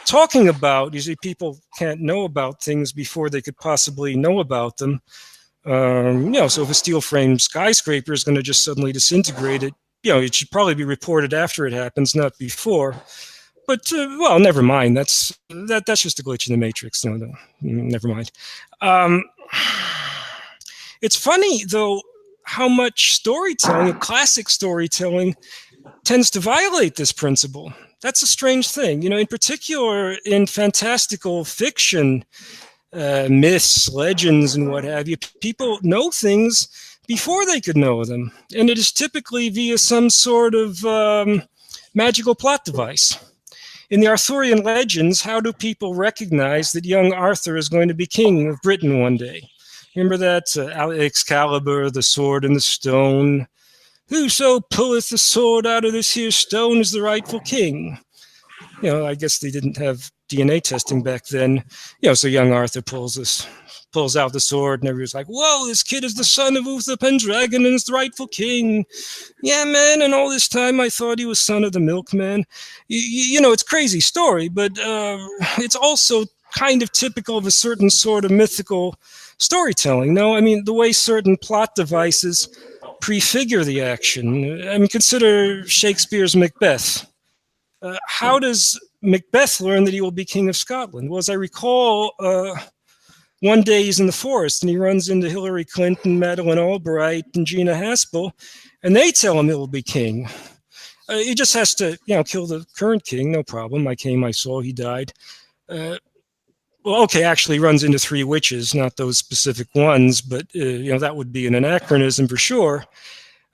talking about. Usually people can't know about things before they could possibly know about them. So if a steel frame skyscraper is going to just suddenly disintegrate, it should probably be reported after it happens, not before. But well, never mind. That's just a glitch in the matrix. No, never mind. It's funny though how much storytelling, classic storytelling, tends to violate this principle. That's a strange thing. In particular in fantastical fiction, myths, legends, and what have you, people know things before they could know them. And it is typically via some sort of magical plot device. In the Arthurian legends, how do people recognize that young Arthur is going to be king of Britain one day? Remember that? Excalibur, the sword and the stone. Whoso pulleth the sword out of this here stone is the rightful king. I guess they didn't have DNA testing back then. So young Arthur pulls out the sword, and everyone's like, whoa, this kid is the son of Uther Pendragon and is the rightful king. Yeah, man, and all this time I thought he was son of the milkman. It's a crazy story, but it's also kind of typical of a certain sort of mythical storytelling. No, I mean, the way certain plot devices prefigure the action. I mean, consider Shakespeare's Macbeth. How does Macbeth learn that he will be king of Scotland? Well, as I recall, one day he's in the forest and he runs into Hillary Clinton, Madeleine Albright, and Gina Haspel, and they tell him he'll be king. He just has to, kill the current king, no problem. I came, I saw, he died. Actually runs into three witches, not those specific ones, but that would be an anachronism for sure.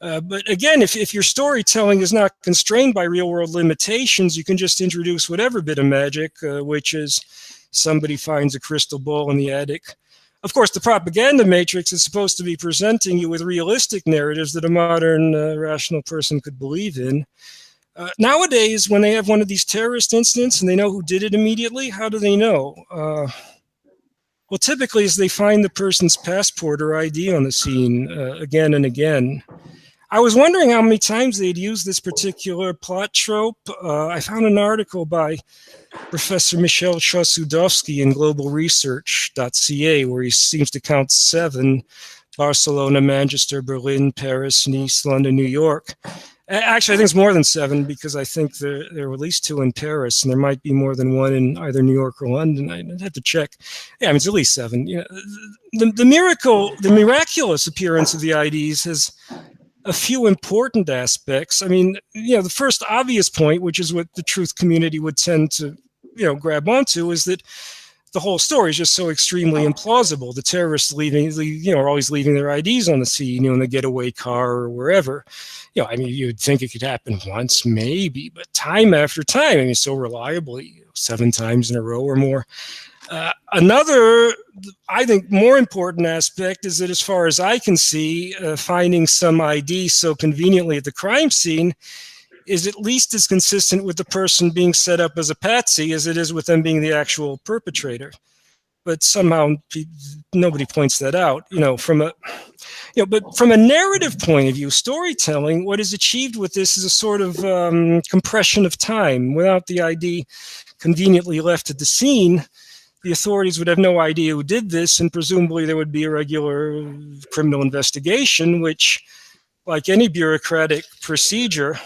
But again, if your storytelling is not constrained by real-world limitations, you can just introduce whatever bit of magic, which is somebody finds a crystal ball in the attic. Of course, the propaganda matrix is supposed to be presenting you with realistic narratives that a modern rational person could believe in. Nowadays, when they have one of these terrorist incidents and they know who did it immediately, how do they know? Well, typically is they find the person's passport or ID on the scene again and again. I was wondering how many times they'd use this particular plot trope. I found an article by Professor Michel Chosudovsky in globalresearch.ca where he seems to count 7: Barcelona, Manchester, Berlin, Paris, Nice, London, New York. Actually, I think it's more than 7 because I think there are at least 2 in Paris, and there might be more than 1 in either New York or London. I'd have to check. Yeah, I mean, it's at least 7. You know, the miraculous appearance of the IDs has a few important aspects. I mean, you know, the first obvious point, which is what the truth community would tend to, you know, grab onto, is that the whole story is just so extremely implausible. The terrorists are always leaving their IDs on the scene, in the getaway car or wherever. I mean, you'd think it could happen once, maybe, but time after time, I mean, so reliably, 7 times in a row or more. Another, I think, more important aspect is that, as far as I can see, finding some ID so conveniently at the crime scene is at least as consistent with the person being set up as a patsy as it is with them being the actual perpetrator. But somehow nobody points that out. But from a narrative point of view, storytelling, what is achieved with this is a sort of compression of time. Without the ID conveniently left at the scene, the authorities would have no idea who did this, and presumably there would be a regular criminal investigation, which, like any bureaucratic procedure,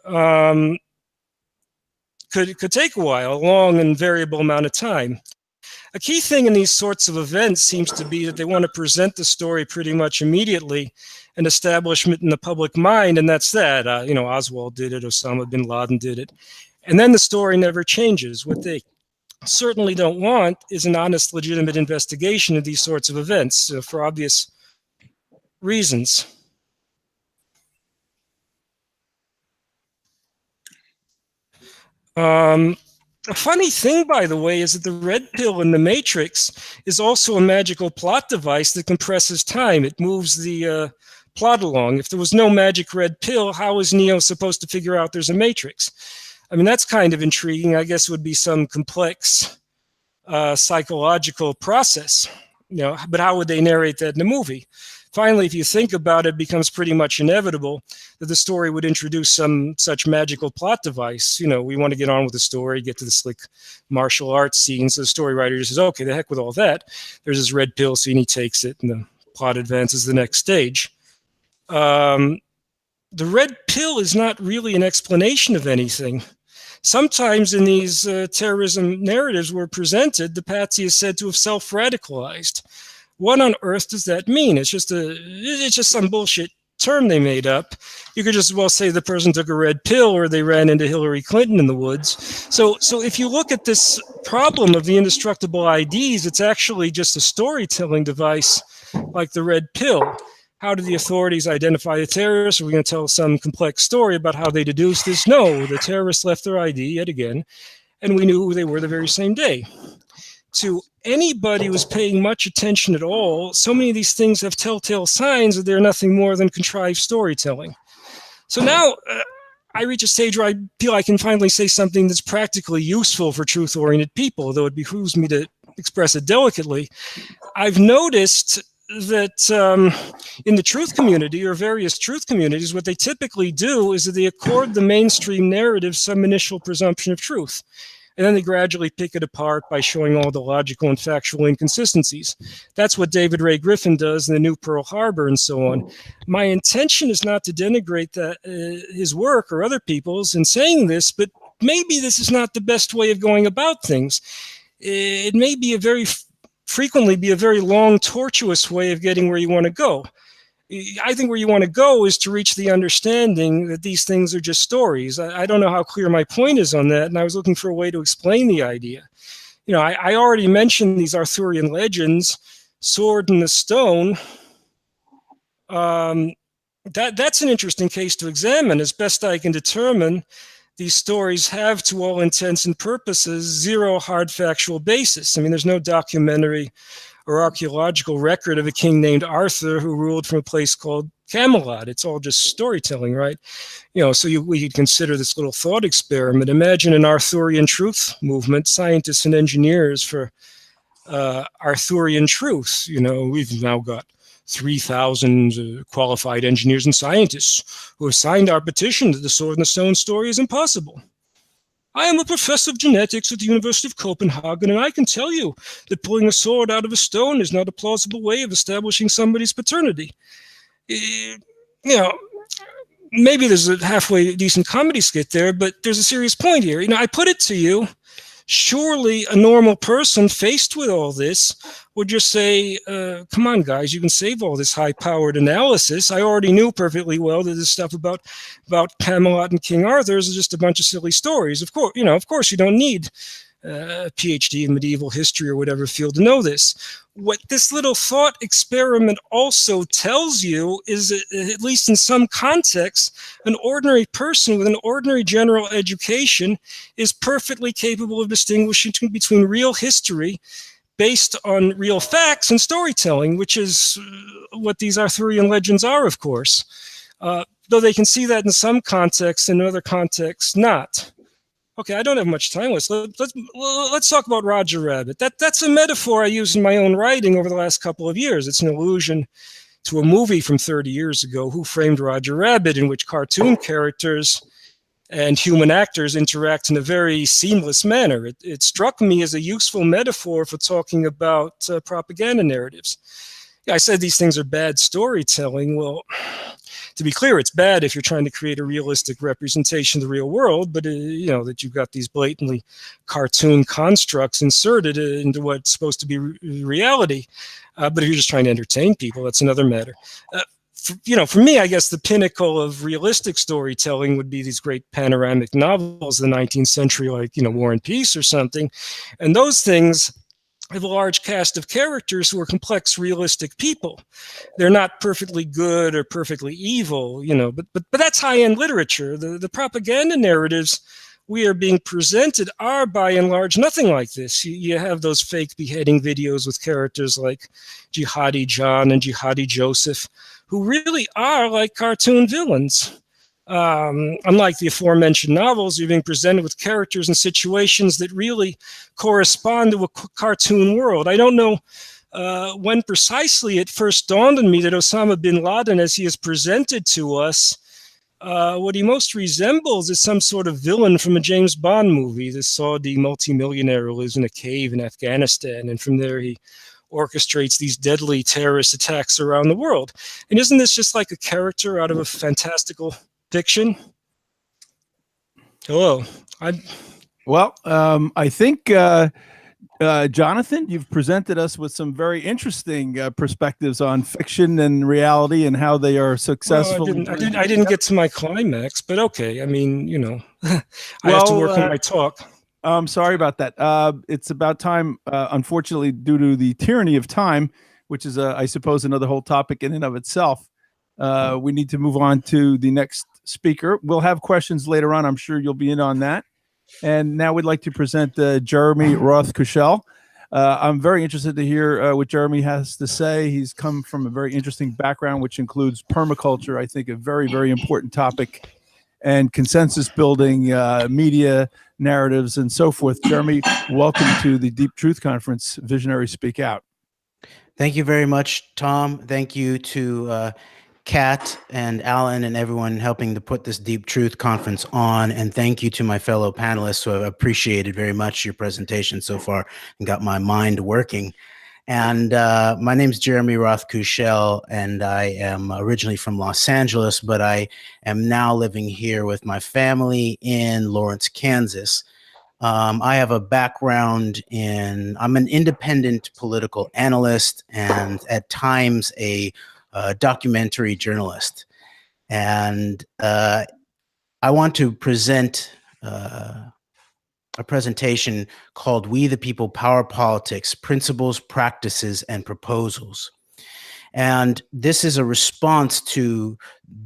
could take a while, a long and variable amount of time. A key thing in these sorts of events seems to be that they want to present the story pretty much immediately and establishment in the public mind, and that's that. Oswald did it, Osama bin Laden did it, and then the story never changes. What they certainly don't want is an honest, legitimate investigation of these sorts of events, for obvious reasons. A funny thing, by the way, is that the red pill in the Matrix is also a magical plot device that compresses time. It moves the plot along. If there was no magic red pill, how is Neo supposed to figure out there's a Matrix? I mean, that's kind of intriguing. I guess it would be some complex psychological process, but how would they narrate that in a movie? Finally, if you think about it, it becomes pretty much inevitable that the story would introduce some such magical plot device. We want to get on with the story, get to the slick martial arts scene. So the story writer just says, okay, the heck with all that. There's this red pill scene, he takes it, and the plot advances the next stage. The red pill is not really an explanation of anything. Sometimes in these terrorism narratives were presented, the patsy is said to have self-radicalized. What on earth does that mean? It's just some bullshit term they made up. You could just as well say the person took a red pill or they ran into Hillary Clinton in the woods. So if you look at this problem of the indestructible IDs, it's actually just a storytelling device like the red pill. How did the authorities identify the terrorists? Are we going to tell some complex story about how they deduced this? No, the terrorists left their ID yet again, and we knew who they were the very same day. To anybody who's paying much attention at all, so many of these things have telltale signs that they're nothing more than contrived storytelling. So now I reach a stage where I feel I can finally say something that's practically useful for truth-oriented people, though it behooves me to express it delicately. I've noticed that in the truth community or various truth communities, what they typically do is that they accord the mainstream narrative some initial presumption of truth. And then they gradually pick it apart by showing all the logical and factual inconsistencies. That's what David Ray Griffin does in The New Pearl Harbor and so on. My intention is not to denigrate his work or other people's in saying this, but maybe this is not the best way of going about things. It may be frequently be a very long, tortuous way of getting where you want to go. I think where you want to go is to reach the understanding that these things are just stories. I don't know how clear my point is on that, and I was looking for a way to explain the idea. I already mentioned these Arthurian legends, Sword in the Stone. That's an interesting case to examine. As best I can determine, these stories have, to all intents and purposes, zero hard factual basis. I mean, there's no documentary or archaeological record of a king named Arthur who ruled from a place called Camelot. It's all just storytelling, right? So we could consider this little thought experiment. Imagine an Arthurian truth movement, scientists and engineers for Arthurian truth. We've now got 3,000 qualified engineers and scientists who have signed our petition that the sword and the stone story is impossible. I am a professor of genetics at the University of Copenhagen, and I can tell you that pulling a sword out of a stone is not a plausible way of establishing somebody's paternity. Maybe there's a halfway decent comedy skit there, but there's a serious point here. I put it to you, surely a normal person faced with all this would just say, come on, guys, you can save all this high-powered analysis. I already knew perfectly well that this stuff about Camelot and King Arthur is just a bunch of silly stories. Of course, you don't need a PhD in medieval history or whatever field to know this. What this little thought experiment also tells you is that, at least in some contexts, an ordinary person with an ordinary general education is perfectly capable of distinguishing between real history based on real facts and storytelling, which is what these Arthurian legends are, of course. Though they can see that in some contexts, in other contexts, not. Okay, I don't have much time. Let's talk about Roger Rabbit. That's a metaphor I use in my own writing over the last couple of years. It's an allusion to a movie from 30 years ago, Who Framed Roger Rabbit, in which cartoon characters and human actors interact in a very seamless manner. It struck me as a useful metaphor for talking about propaganda narratives. Yeah, I said these things are bad storytelling. Well, to be clear, it's bad if you're trying to create a realistic representation of the real world, but that you've got these blatantly cartoon constructs inserted into what's supposed to be reality. But if you're just trying to entertain people, that's another matter. For me, I guess the pinnacle of realistic storytelling would be these great panoramic novels of the 19th century, like, War and Peace or something. And those things have a large cast of characters who are complex, realistic people. They're not perfectly good or perfectly evil, but that's high-end literature. The propaganda narratives we are being presented are, by and large, nothing like this. You have those fake beheading videos with characters like Jihadi John and Jihadi Joseph, who really are like cartoon villains. Unlike the aforementioned novels, you're being presented with characters and situations that really correspond to a cartoon world. I don't know when precisely it first dawned on me that Osama bin Laden, as he is presented to us, what he most resembles is some sort of villain from a James Bond movie. This Saudi multimillionaire who lives in a cave in Afghanistan, and from there he orchestrates these deadly terrorist attacks around the world. And isn't this just like a character out of a fantastical fiction? Hello. I think, Jonathan, you've presented us with some very interesting perspectives on fiction and reality and how they are successful. Well, I didn't get to my climax, but okay. I mean, I have to work on my talk. I'm sorry about that. It's about time, unfortunately, due to the tyranny of time, which is, I suppose, another whole topic in and of itself. We need to move on to the next speaker. We'll have questions later on. I'm sure you'll be in on that. And now we'd like to present Jeremy Roth-Kushel. I'm very interested to hear what Jeremy has to say. He's come from a very interesting background, which includes permaculture, I think a very, very important topic, and consensus building, media narratives, and so forth. Jeremy, welcome to the Deep Truth Conference, Visionaries Speak Out. Thank you very much, Tom. Thank you to Kat and Alan and everyone helping to put this Deep Truth Conference on. And thank you to my fellow panelists who have appreciated very much your presentation so far and got my mind working. And my name is Jeremy Roth-Kushel, and I am originally from Los Angeles, but I am now living here with my family in Lawrence, Kansas. I have a background I'm an independent political analyst and at times a documentary journalist. And I want to present a presentation called We the People, Power Politics, Principles, Practices, and Proposals. And this is a response to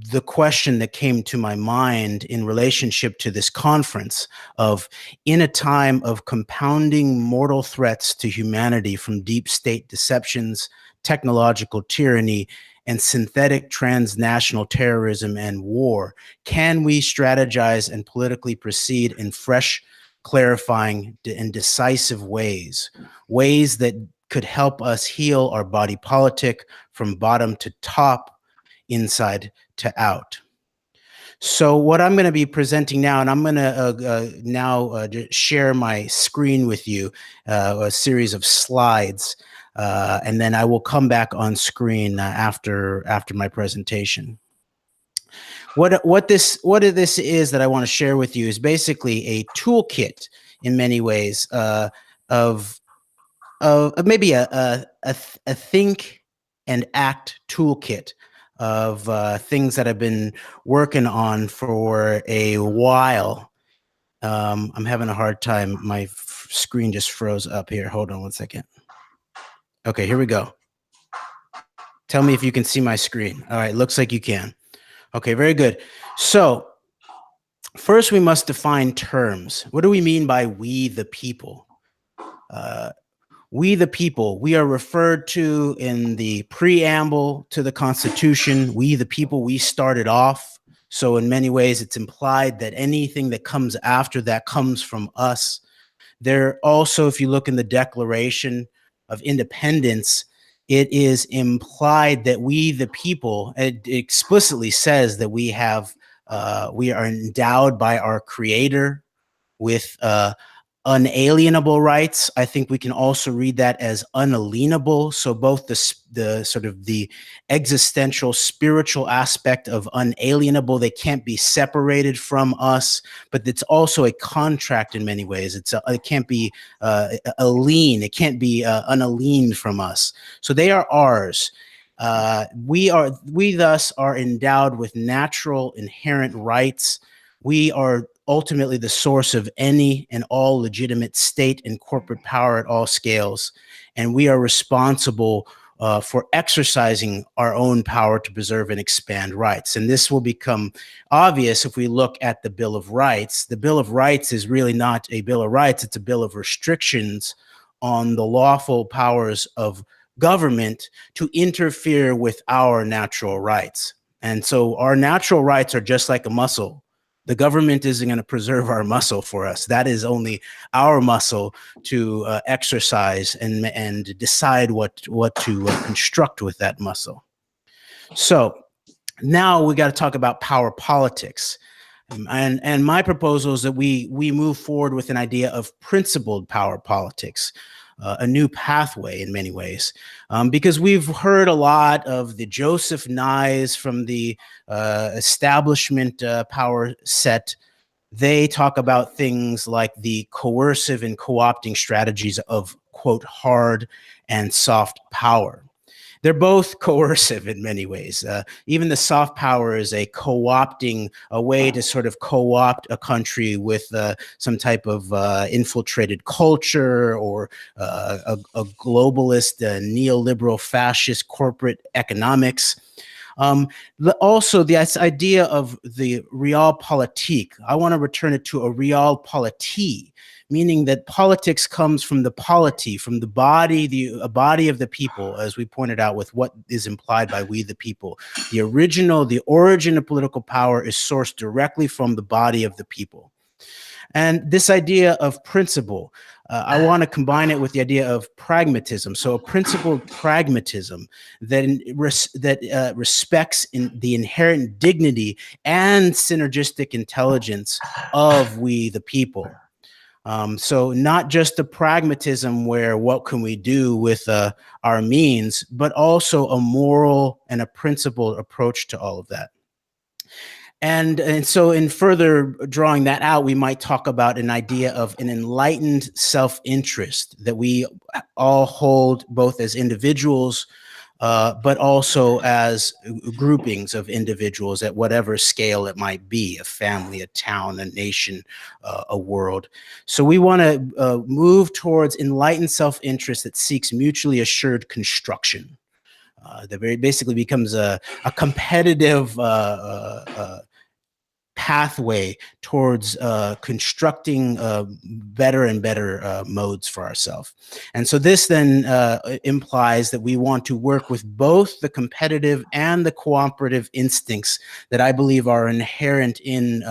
the question that came to my mind in relationship to this conference of, in a time of compounding mortal threats to humanity from deep state deceptions, technological tyranny, and synthetic transnational terrorism and war, can we strategize and politically proceed in fresh clarifying and decisive ways that could help us heal our body politic from bottom to top, inside to out. So what I'm going to be presenting now, and I'm going to share my screen with you, a series of slides, and then I will come back on screen after my presentation. What this is that I want to share with you is basically a toolkit in many ways of maybe a think and act toolkit of things that I've been working on for a while. I'm having a hard time. My screen just froze up here. Hold on one second. Okay, here we go. Tell me if you can see my screen. All right, looks like you can. Okay, very good. So first we must define terms. What do we mean by we the people? We the people, we are referred to in the preamble to the Constitution. We the people, we started off. So in many ways, it's implied that anything that comes after that comes from us. There also, if you look in the Declaration of Independence, it is implied that we the people, it explicitly says that we are endowed by our Creator with unalienable rights. I think we can also read that as unalienable. So both the sort of the existential spiritual aspect of unalienable, they can't be separated from us, but it's also a contract in many ways. It can't be a lien. It can't be unaliened from us. So they are ours. We thus are endowed with natural inherent rights. We are ultimately the source of any and all legitimate state and corporate power at all scales. And we are responsible for exercising our own power to preserve and expand rights. And this will become obvious if we look at the Bill of Rights. The Bill of Rights is really not a Bill of Rights, it's a bill of restrictions on the lawful powers of government to interfere with our natural rights. And so our natural rights are just like a muscle. The government isn't going to preserve our muscle for us. That is only our muscle to exercise and decide what to construct with that muscle. So now we got to talk about power politics. And my proposal is that we move forward with an idea of principled power politics. A new pathway in many ways, because we've heard a lot of the Joseph Nyes from the establishment power set. They talk about things like the coercive and co-opting strategies of, quote, hard and soft power. They're both coercive in many ways. Even the soft power is a co-opting, a way to sort of co-opt a country with some type of infiltrated culture or a globalist, neoliberal, fascist corporate economics. Also, this idea of the realpolitik, I want to return it to a realpolitik, meaning that politics comes from the polity, from the body, a body of the people, as we pointed out with what is implied by we the people. The origin of political power is sourced directly from the body of the people. And this idea of principle, I want to combine it with the idea of pragmatism. So a principled pragmatism that respects the inherent dignity and synergistic intelligence of we the people. So not just a pragmatism where what can we do with our means, but also a moral and a principled approach to all of that. And so in further drawing that out, we might talk about an idea of an enlightened self-interest that we all hold both as individuals, but also as groupings of individuals at whatever scale it might be, a family, a town, a nation, a world. So we want to move towards enlightened self-interest that seeks mutually assured construction. That very basically becomes a competitive pathway towards constructing better and better modes for ourselves. And so this then implies that we want to work with both the competitive and the cooperative instincts that I believe are inherent in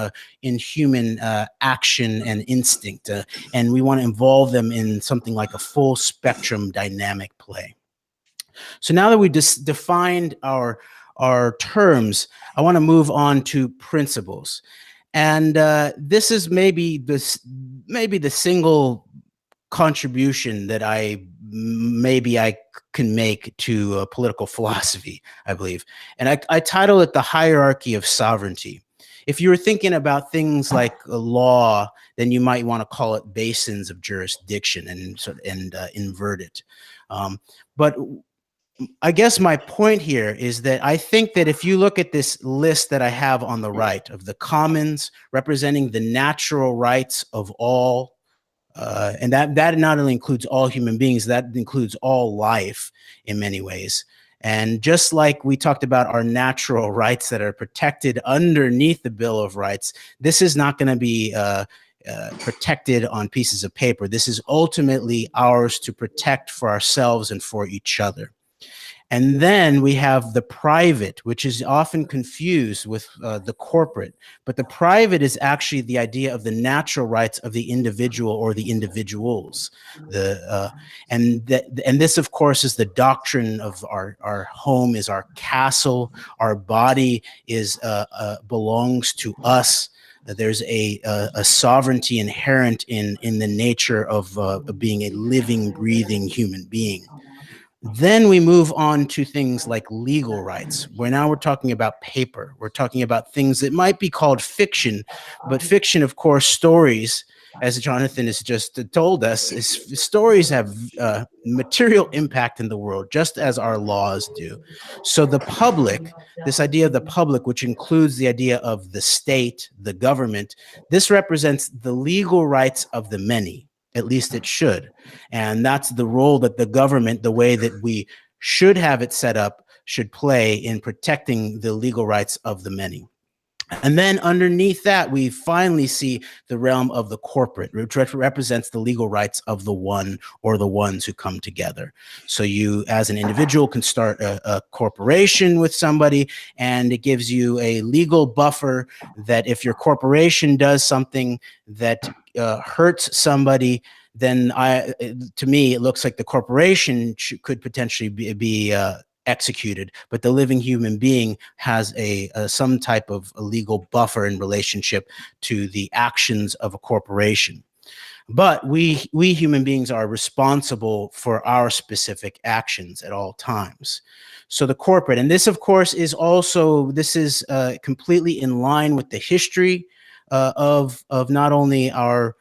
human action and instinct. And we want to involve them in something like a full spectrum dynamic play. So now that we defined our terms, I want to move on to principles. And this is maybe the single contribution that I can make to political philosophy, I believe. And I title it The Hierarchy of Sovereignty. If you were thinking about things like law, then you might want to call it basins of jurisdiction and invert it. But I guess my point here is that I think that if you look at this list that I have on the right of the commons representing the natural rights of all, and that not only includes all human beings, that includes all life in many ways. And just like we talked about our natural rights that are protected underneath the Bill of Rights, this is not going to be protected on pieces of paper. This is ultimately ours to protect for ourselves and for each other. And then we have the private, which is often confused with the corporate. But the private is actually the idea of the natural rights of the individual or the individuals. And this, of course, is the doctrine of our home is our castle. Our body is belongs to us. There's a sovereignty inherent in the nature of being a living, breathing human being. Then we move on to things like legal rights, where now we're talking about paper. We're talking about things that might be called fiction, but fiction, of course, stories, as Jonathan has just told us, stories have material impact in the world, just as our laws do. So the public, this idea of the public, which includes the idea of the state, the government, this represents the legal rights of the many. At least it should. And that's the role that the government, the way that we should have it set up, should play in protecting the legal rights of the many. And then underneath that, we finally see the realm of the corporate, which represents the legal rights of the one or the ones who come together. So you, as an individual, can start a corporation with somebody, and it gives you a legal buffer that if your corporation does something that hurts somebody, then to me, it looks like the corporation could potentially be executed, but the living human being has some type of a legal buffer in relationship to the actions of a corporation. But we human beings are responsible for our specific actions at all times. So the corporate, and this of course is also, this is completely in line with the history of not only our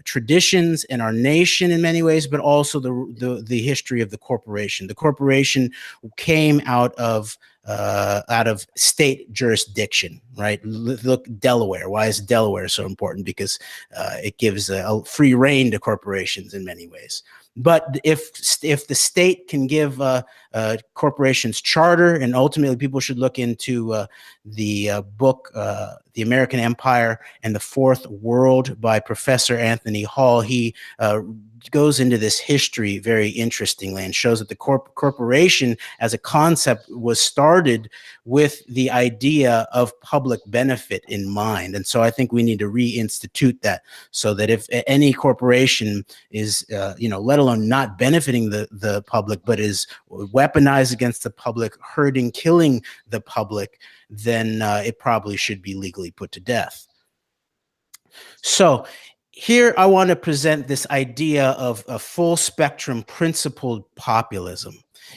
traditions in our nation in many ways, but also the history of the corporation. The corporation came out of state jurisdiction, right? Look, Delaware. Why is Delaware so important? Because it gives a free rein to corporations in many ways. But if the state can give corporations charter, and ultimately people should look into the book, The American Empire and the Fourth World by Professor Anthony Hall. He goes into this history very interestingly and shows that the corporation as a concept was started with the idea of public benefit in mind. And so I think we need to reinstitute that, so that if any corporation is, let alone not benefiting the public, but is weaponized against the public, hurting, killing the public, then it probably should be legally put to death. So here I want to present this idea of a full spectrum principled populism,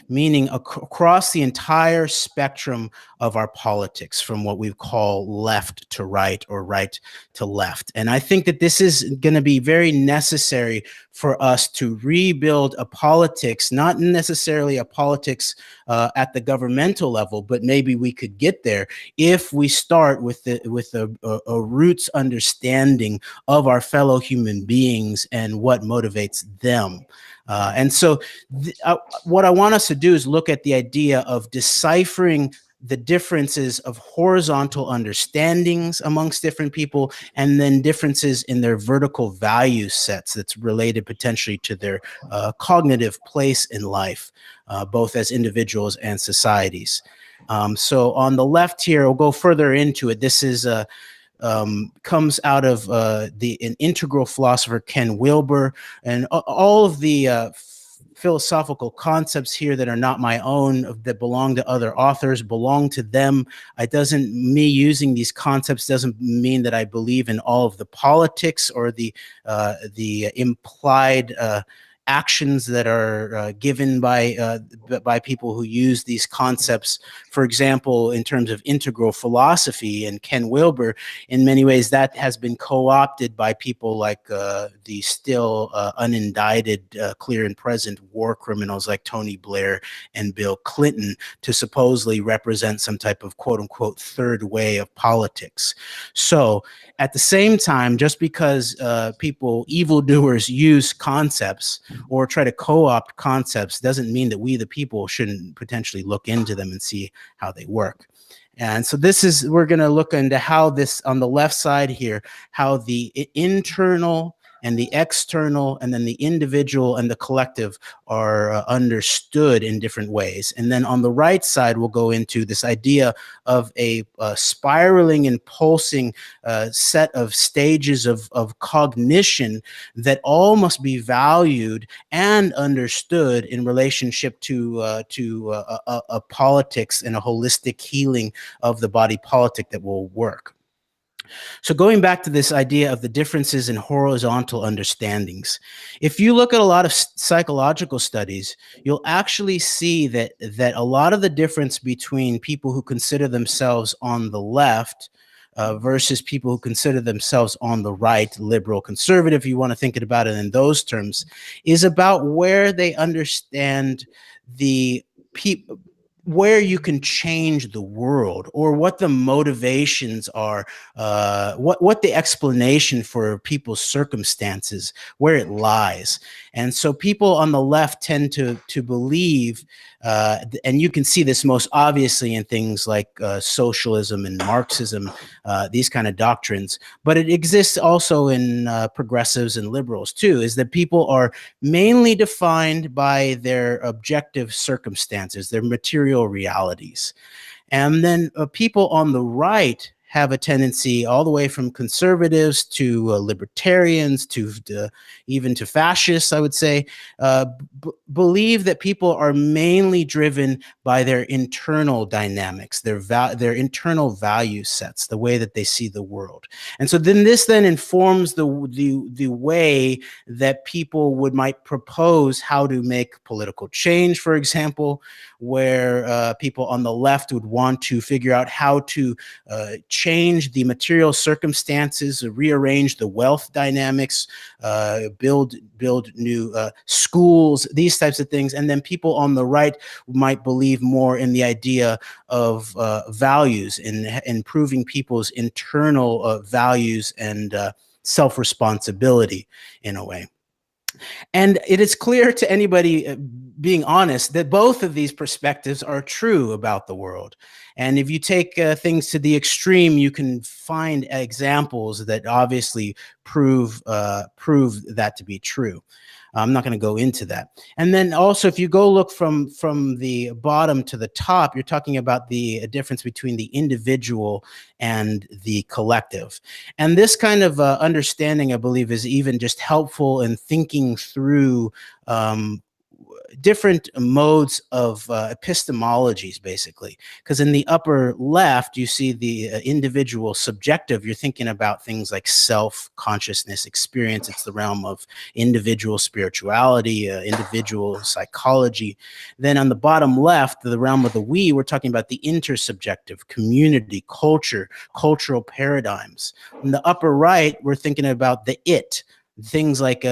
meaning across the entire spectrum of our politics, from what we call left to right or right to left. And I think that this is going to be very necessary for us to rebuild a politics, not necessarily a politics at the governmental level, but maybe we could get there if we start with a roots understanding of our fellow human beings and what motivates them. And so what I want us to do is look at the idea of deciphering the differences of horizontal understandings amongst different people, and then differences in their vertical value sets that's related potentially to their cognitive place in life, both as individuals and societies. So on the left here, we'll go further into it. This is comes out of an integral philosopher, Ken Wilber, and all of the philosophical concepts here that are not my own, that belong to other authors, belong to them. Me using these concepts doesn't mean that I believe in all of the politics or the implied actions that are given by people who use these concepts. For example, in terms of integral philosophy and Ken Wilber, in many ways that has been co-opted by people like the still unindicted, clear and present war criminals like Tony Blair and Bill Clinton, to supposedly represent some type of quote unquote third way of politics. So at the same time, just because evildoers use concepts or try to co-opt concepts doesn't mean that we, the people, shouldn't potentially look into them and see how they work. And so we're going to look into how this, on the left side here, how the internal and the external and then the individual and the collective are understood in different ways. And then on the right side, we'll go into this idea of a spiraling and pulsing set of stages of cognition that all must be valued and understood in relationship to a politics and a holistic healing of the body politic that will work. So going back to this idea of the differences in horizontal understandings, if you look at a lot of psychological studies, you'll actually see that a lot of the difference between people who consider themselves on the left versus people who consider themselves on the right, liberal, conservative, if you want to think about it in those terms, is about where they understand the people, where you can change the world, or what the motivations are, what the explanation for people's circumstances, where it lies. And so people on the left tend to believe, and you can see this most obviously in things like socialism and Marxism, these kind of doctrines, but it exists also in progressives and liberals too, is that people are mainly defined by their objective circumstances, their material realities. And then people on the right have a tendency, all the way from conservatives to libertarians to even to fascists, I would say, believe that people are mainly driven by their internal dynamics, their internal value sets, the way that they see the world. And so then this informs the way that people might propose how to make political change, for example, where people on the left would want to figure out how to change the material circumstances, rearrange the wealth dynamics, build new schools, these types of things. And then people on the right might believe more in the idea of values, in improving people's internal values and self-responsibility in a way. And it is clear to anybody being honest that both of these perspectives are true about the world. And if you take things to the extreme, you can find examples that obviously prove that to be true. I'm not going to go into that. And then also, if you go look from the bottom to the top, you're talking about the difference between the individual and the collective. And this kind of understanding, I believe, is even just helpful in thinking through different modes of epistemologies, basically. Because in the upper left, you see the individual subjective. You're thinking about things like self-consciousness, experience. It's the realm of individual spirituality, individual psychology. Then on the bottom left, the realm of the we, we're talking about the intersubjective, community, culture, cultural paradigms. In the upper right, we're thinking about the it, things like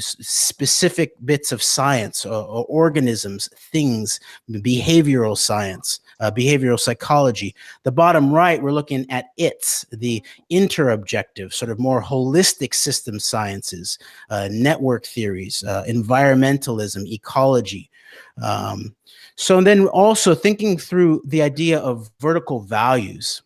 specific bits of science or organisms, things, behavioral science, behavioral psychology. The bottom right, we're looking at the interobjective, sort of more holistic system sciences, network theories, environmentalism, ecology. So then also thinking through the idea of vertical values.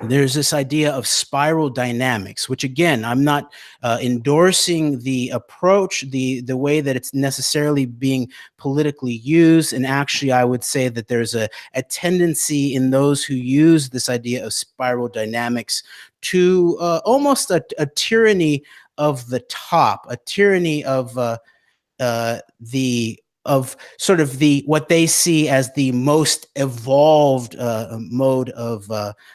There's this idea of spiral dynamics, which again, I'm not endorsing the approach, the way that it's necessarily being politically used. And actually, I would say that there's a tendency in those who use this idea of spiral dynamics to almost a tyranny of the top, a tyranny of sort of what they see as the most evolved mode of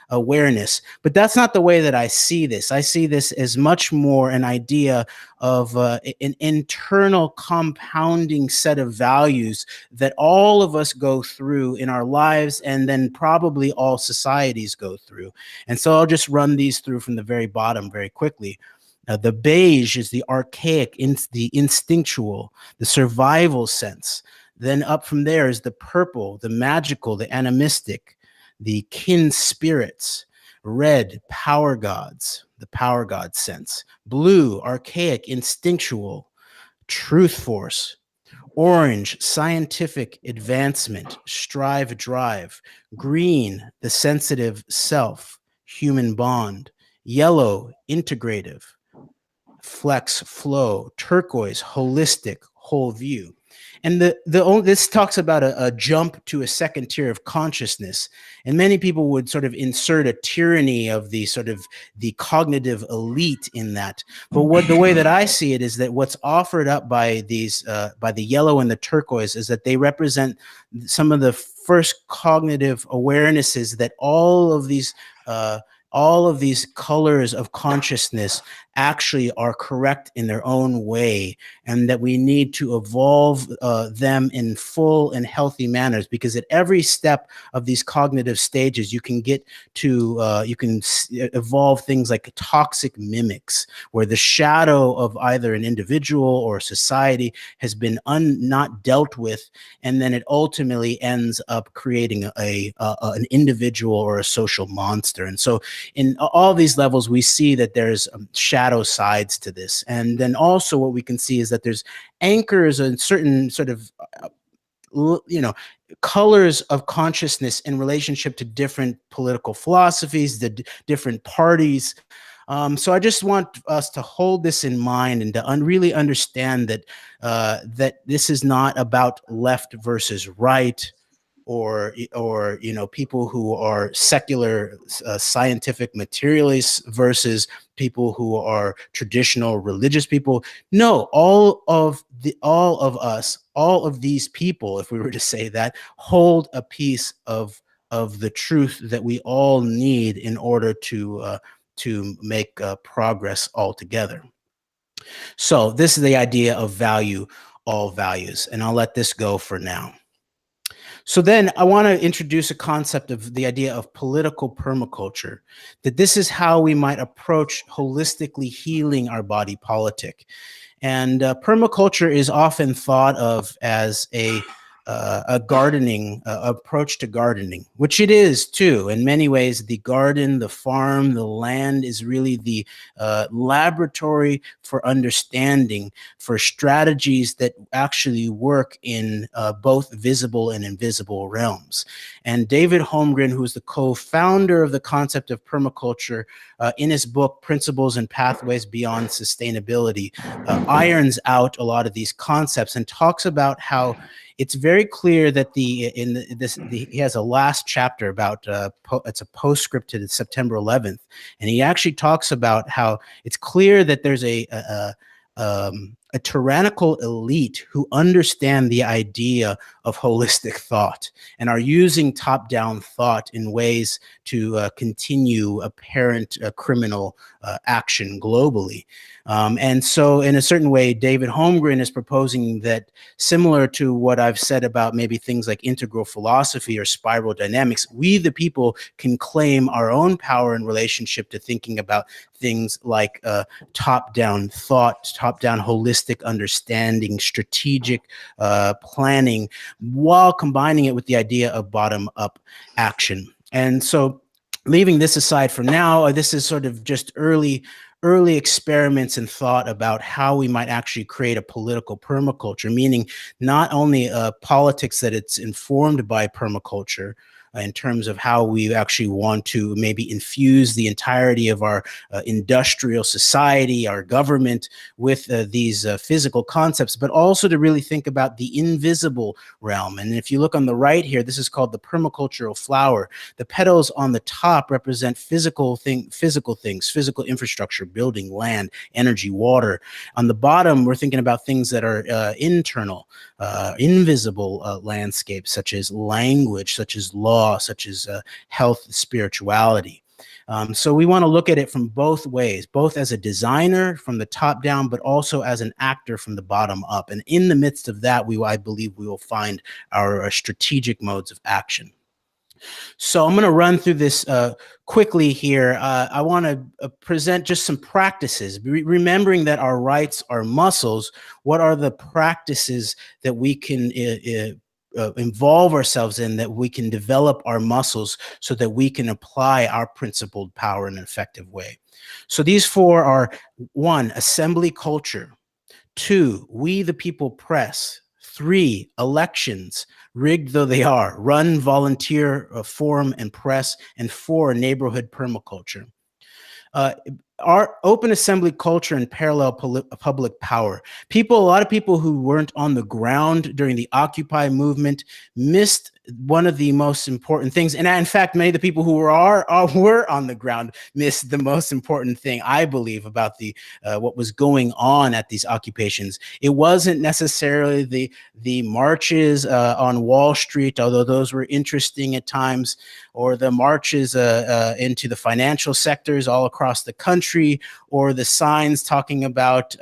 awareness. But that's not the way that I see this. I see this as much more an idea of an internal compounding set of values that all of us go through in our lives, and then probably all societies go through. And so I'll just run these through from the very bottom very quickly. The beige is the archaic, the instinctual, the survival sense. Then up from there is the purple, the magical, the animistic, the kin spirits. Red, power gods, the power god sense. Blue, archaic, instinctual, truth force. Orange, scientific advancement, strive, drive. Green, the sensitive self, human bond. Yellow, integrative. Flex, flow. Turquoise, holistic, whole view. And this talks about a jump to a second tier of consciousness. And many people would sort of insert a tyranny of the sort of the cognitive elite in that. But the way that I see it is that what's offered up by these, by the yellow and the turquoise, is that they represent some of the first cognitive awarenesses that all of these colors of consciousness actually are correct in their own way, and that we need to evolve them in full and healthy manners, because at every step of these cognitive stages, you can get to, you can evolve things like toxic mimics, where the shadow of either an individual or society has been not dealt with, and then it ultimately ends up creating an individual or a social monster. And so in all these levels, we see that there's shadow sides to this. And then also what we can see is that there's anchors and certain sort of, colors of consciousness in relationship to different political philosophies, the different parties. So I just want us to hold this in mind and to really understand that that this is not about left versus right, or people who are secular scientific materialists versus people who are traditional religious people. No, all of us, all of these people, if we were to say that, hold a piece of the truth that we all need in order to make progress altogether. So this is the idea of value all values, and I'll let this go for now. So then I want to introduce a concept of the idea of political permaculture, that this is how we might approach holistically healing our body politic. And permaculture is often thought of as a gardening approach to gardening, which it is too. In many ways, the garden, the farm, the land is really the laboratory for understanding, for strategies that actually work in both visible and invisible realms. And David Holmgren, who's the co-founder of the concept of permaculture, in his book, Principles and Pathways Beyond Sustainability, irons out a lot of these concepts and talks about how it's very clear that he has a last chapter about it's a postscript to September 11th, and he actually talks about how it's clear that there's a tyrannical elite who understand the idea of holistic thought and are using top-down thought in ways to continue apparent criminal action globally. And so in a certain way, David Holmgren is proposing that, similar to what I've said about maybe things like integral philosophy or spiral dynamics, we the people can claim our own power in relationship to thinking about things like top-down thought, top-down holistic understanding, strategic planning, while combining it with the idea of bottom-up action. And so, leaving this aside for now, this is sort of just early experiments and thought about how we might actually create a political permaculture, meaning not only politics that it's informed by permaculture, in terms of how we actually want to maybe infuse the entirety of our industrial society, our government, with these physical concepts, but also to really think about the invisible realm. And if you look on the right here, this is called the permacultural flower. The petals on the top represent physical things, physical infrastructure, building, land, energy, water. On the bottom, we're thinking about things that are internal, invisible landscapes, such as language, such as law, such as health, spirituality. So we want to look at it from both ways, both as a designer from the top down, but also as an actor from the bottom up. And in the midst of that, I believe we will find our strategic modes of action. So I'm going to run through this quickly here. I want to present just some practices, remembering that our rights are muscles. What are the practices that we can involve ourselves in, that we can develop our muscles so that we can apply our principled power in an effective way? So these four are: 1, assembly culture; 2, we the people press; 3, elections, rigged though they are; run, volunteer, forum, and press; and 4, neighborhood permaculture. Our open assembly culture and parallel public power. A lot of people who weren't on the ground during the Occupy movement missed one of the most important things. And in fact, many of the people who were on the ground missed the most important thing, I believe, about what was going on at these occupations. It wasn't necessarily the marches on Wall Street, although those were interesting at times, or the marches into the financial sectors all across the country, or the signs talking about,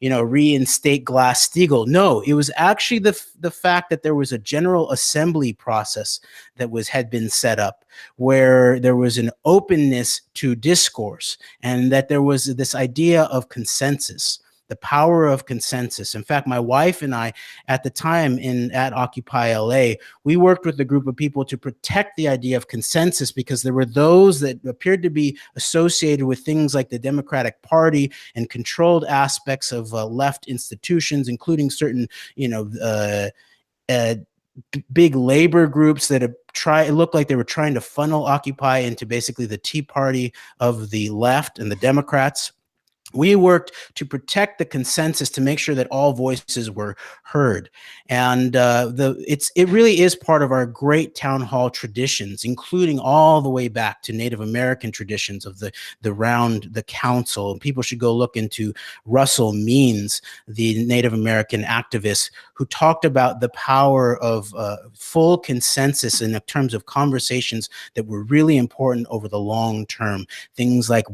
reinstate Glass-Steagall. No, it was actually the fact that there was a general assembly process that had been set up, where there was an openness to discourse, and that there was this idea of consensus, the power of consensus. In fact, my wife and I, at the time at Occupy LA, we worked with a group of people to protect the idea of consensus, because there were those that appeared to be associated with things like the Democratic Party and controlled aspects of left institutions, including certain, big labor groups that it looked like they were trying to funnel Occupy into basically the Tea Party of the left and the Democrats. We worked to protect the consensus, to make sure that all voices were heard. And it really is part of our great town hall traditions, including all the way back to Native American traditions of the council. And people should go look into Russell Means, the Native American activist, who talked about the power of full consensus in terms of conversations that were really important over the long term. Things like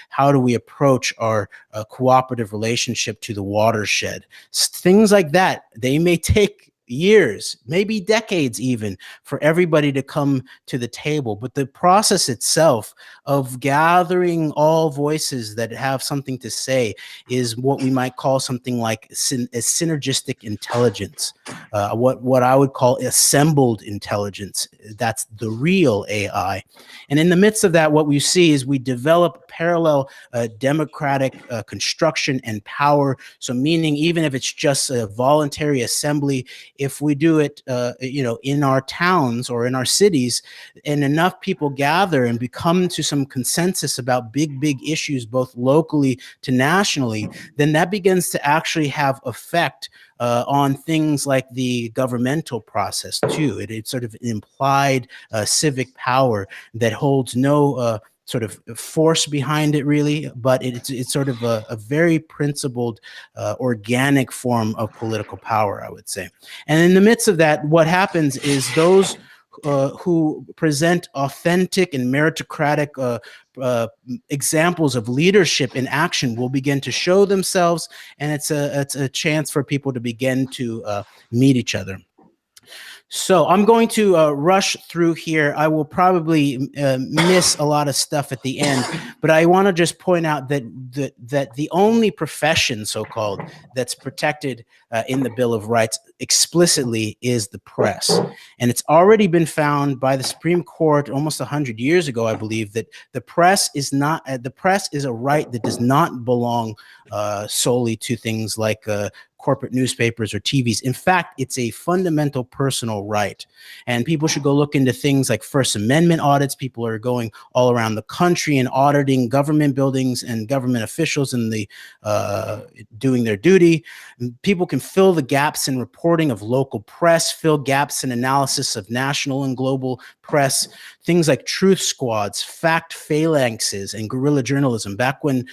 how do we approach our cooperative relationship to the watershed? Things like that. They may take years, maybe decades even, for everybody to come to the table. But the process itself of gathering all voices that have something to say is what we might call something like a synergistic intelligence, what I would call assembled intelligence. That's the real AI. And in the midst of that, what we see is we develop parallel democratic construction and power. So meaning, even if it's just a voluntary assembly, if we do it, in our towns or in our cities, and enough people gather and become to some consensus about big issues, both locally to nationally, then that begins to actually have effect on things like the governmental process too. It's sort of an implied civic power that holds no sort of force behind it, really, but it's sort of a very principled, organic form of political power, I would say. And in the midst of that, what happens is those who present authentic and meritocratic examples of leadership in action will begin to show themselves, and it's a chance for people to begin to meet each other. So I'm going to rush through here. I will probably miss a lot of stuff at the end, but I want to just point out that the only profession, so-called, that's protected in the Bill of Rights explicitly is the press. And it's already been found by the Supreme Court almost 100 years ago, I believe, that the press is not the press is a right that does not belong solely to things like corporate newspapers or TVs. In fact, it's a fundamental personal right. And people should go look into things like First Amendment audits. People are going all around the country and auditing government buildings and government officials and doing their duty. People can fill the gaps in reporting of local press, fill gaps in analysis of national and global press, things like truth squads, fact phalanxes, and guerrilla journalism. Back when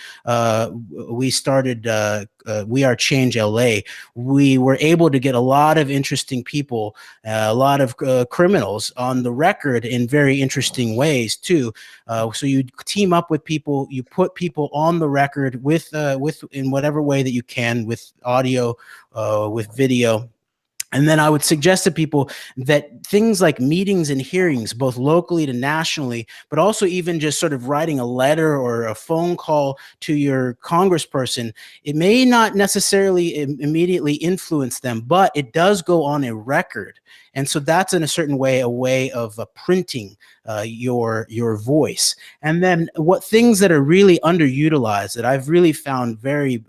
we started We Are Change LA, we were able to get a lot of interesting people, a lot of criminals on the record in very interesting ways too. So you team up with people, you put people on the record with in whatever way that you can, with audio, with video. And then I would suggest to people that things like meetings and hearings, both locally to nationally, but also even just sort of writing a letter or a phone call to your congressperson, it may not necessarily immediately influence them, but it does go on a record. And so that's in a certain way, a way of printing your voice. And then what things that are really underutilized that I've really found very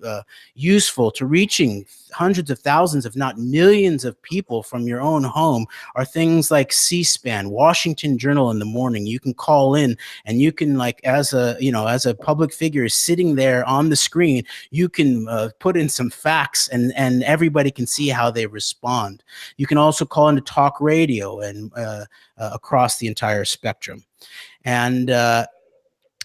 useful to reaching hundreds of thousands, if not millions of people from your own home are things like C-SPAN, Washington Journal in the morning. You can call in and you can, like, as a public figure sitting there on the screen, you can put in some facts and everybody can see how they respond. You can also call into talk radio and across the entire spectrum. And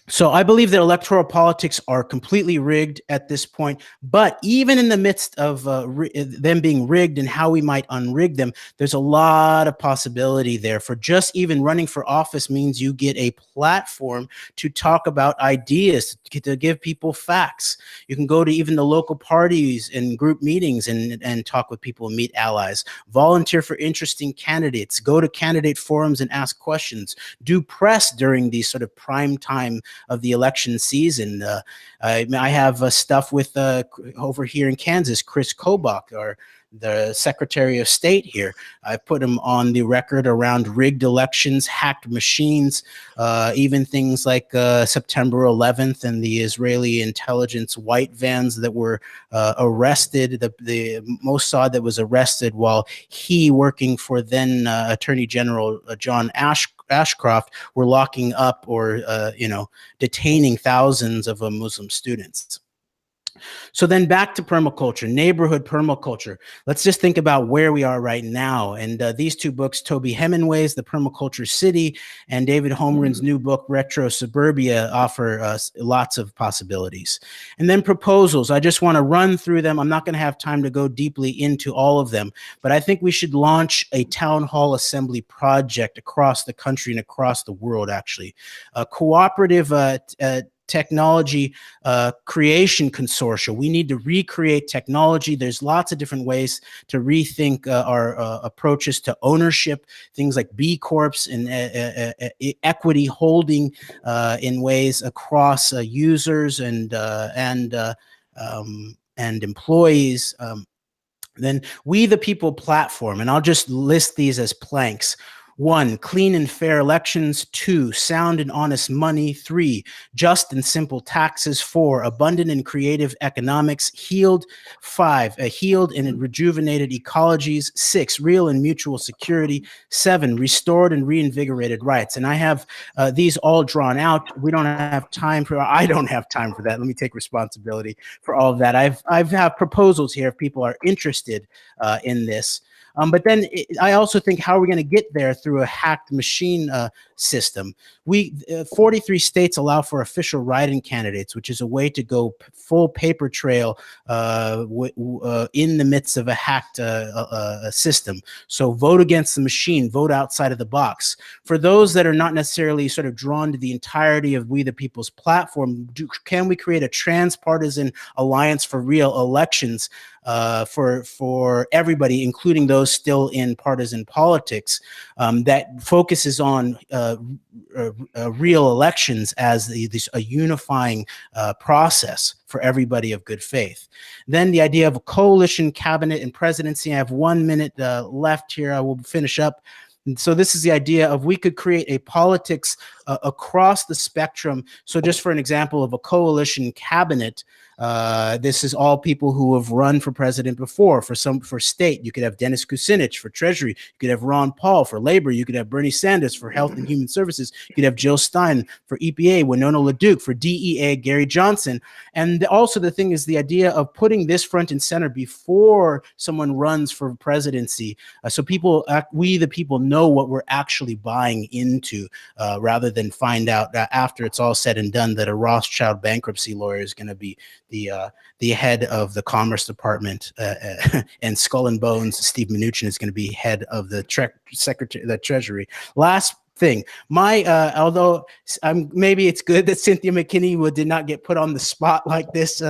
so I believe that electoral politics are completely rigged at this point, but even in the midst of them being rigged and how we might unrig them, there's a lot of possibility there. For just even running for office means you get a platform to talk about ideas, to give people facts. You can go to even the local parties and group meetings and talk with people and meet allies. Volunteer for interesting candidates. Go to candidate forums and ask questions. Do press during these sort of prime time of the election season. I have stuff with over here in Kansas, Chris Kobach, or the Secretary of State here. I put him on the record around rigged elections, hacked machines, even things like September 11th and the Israeli intelligence white vans that were arrested, the Mossad that was arrested while he, working for then Attorney General John Ashcroft, were locking up or detaining thousands of Muslim students. So then back to permaculture, neighborhood permaculture. Let's just think about where we are right now. And these two books, Toby Hemingway's The Permaculture City and David Holmgren's new book, Retro Suburbia, offer lots of possibilities. And then proposals. I just want to run through them. I'm not going to have time to go deeply into all of them, but I think we should launch a town hall assembly project across the country and across the world, actually. A cooperative technology creation consortia. We need to recreate technology. There's lots of different ways to rethink our approaches to ownership, things like B Corps and equity holding in ways across users and employees. Then We the People platform, and I'll just list these as planks. 1, clean and fair elections. 2, sound and honest money. 3, just and simple taxes. 4, abundant and creative economics. 5, healed and rejuvenated ecologies. 6, real and mutual security. 7, restored and reinvigorated rights. And I have these all drawn out. I don't have time for that. Let me take responsibility for all of that. I have proposals here if people are interested in this. But then I also think, how are we going to get there through a hacked machine system? 43 states allow for official write-in candidates, which is a way to go full paper trail in the midst of a hacked system. So vote against the machine, vote outside of the box. For those that are not necessarily sort of drawn to the entirety of We the People's platform, can we create a transpartisan alliance for real elections for everybody, including those still in partisan politics, that focuses on real elections as a unifying process for everybody of good faith. Then the idea of a coalition, cabinet, and presidency. I have 1 minute left here. I will finish up. And so this is the idea of we could create a politics across the spectrum. So just for an example of a coalition cabinet, this is all people who have run for president before. For state, you could have Dennis Kucinich. For Treasury, you could have Ron Paul. For labor, you could have Bernie Sanders. For Health and Human Services, you could have Jill Stein. For EPA, Winona LaDuke. For DEA, Gary Johnson. And also the thing is the idea of putting this front and center before someone runs for presidency, so people, we the people, know what we're actually buying into, rather than find out after it's all said and done that a Rothschild bankruptcy lawyer is going to be the head of the Commerce Department, and Skull and Bones Steve Mnuchin is going to be head of the Treasury. Last thing, although maybe it's good that Cynthia McKinney did not get put on the spot like this,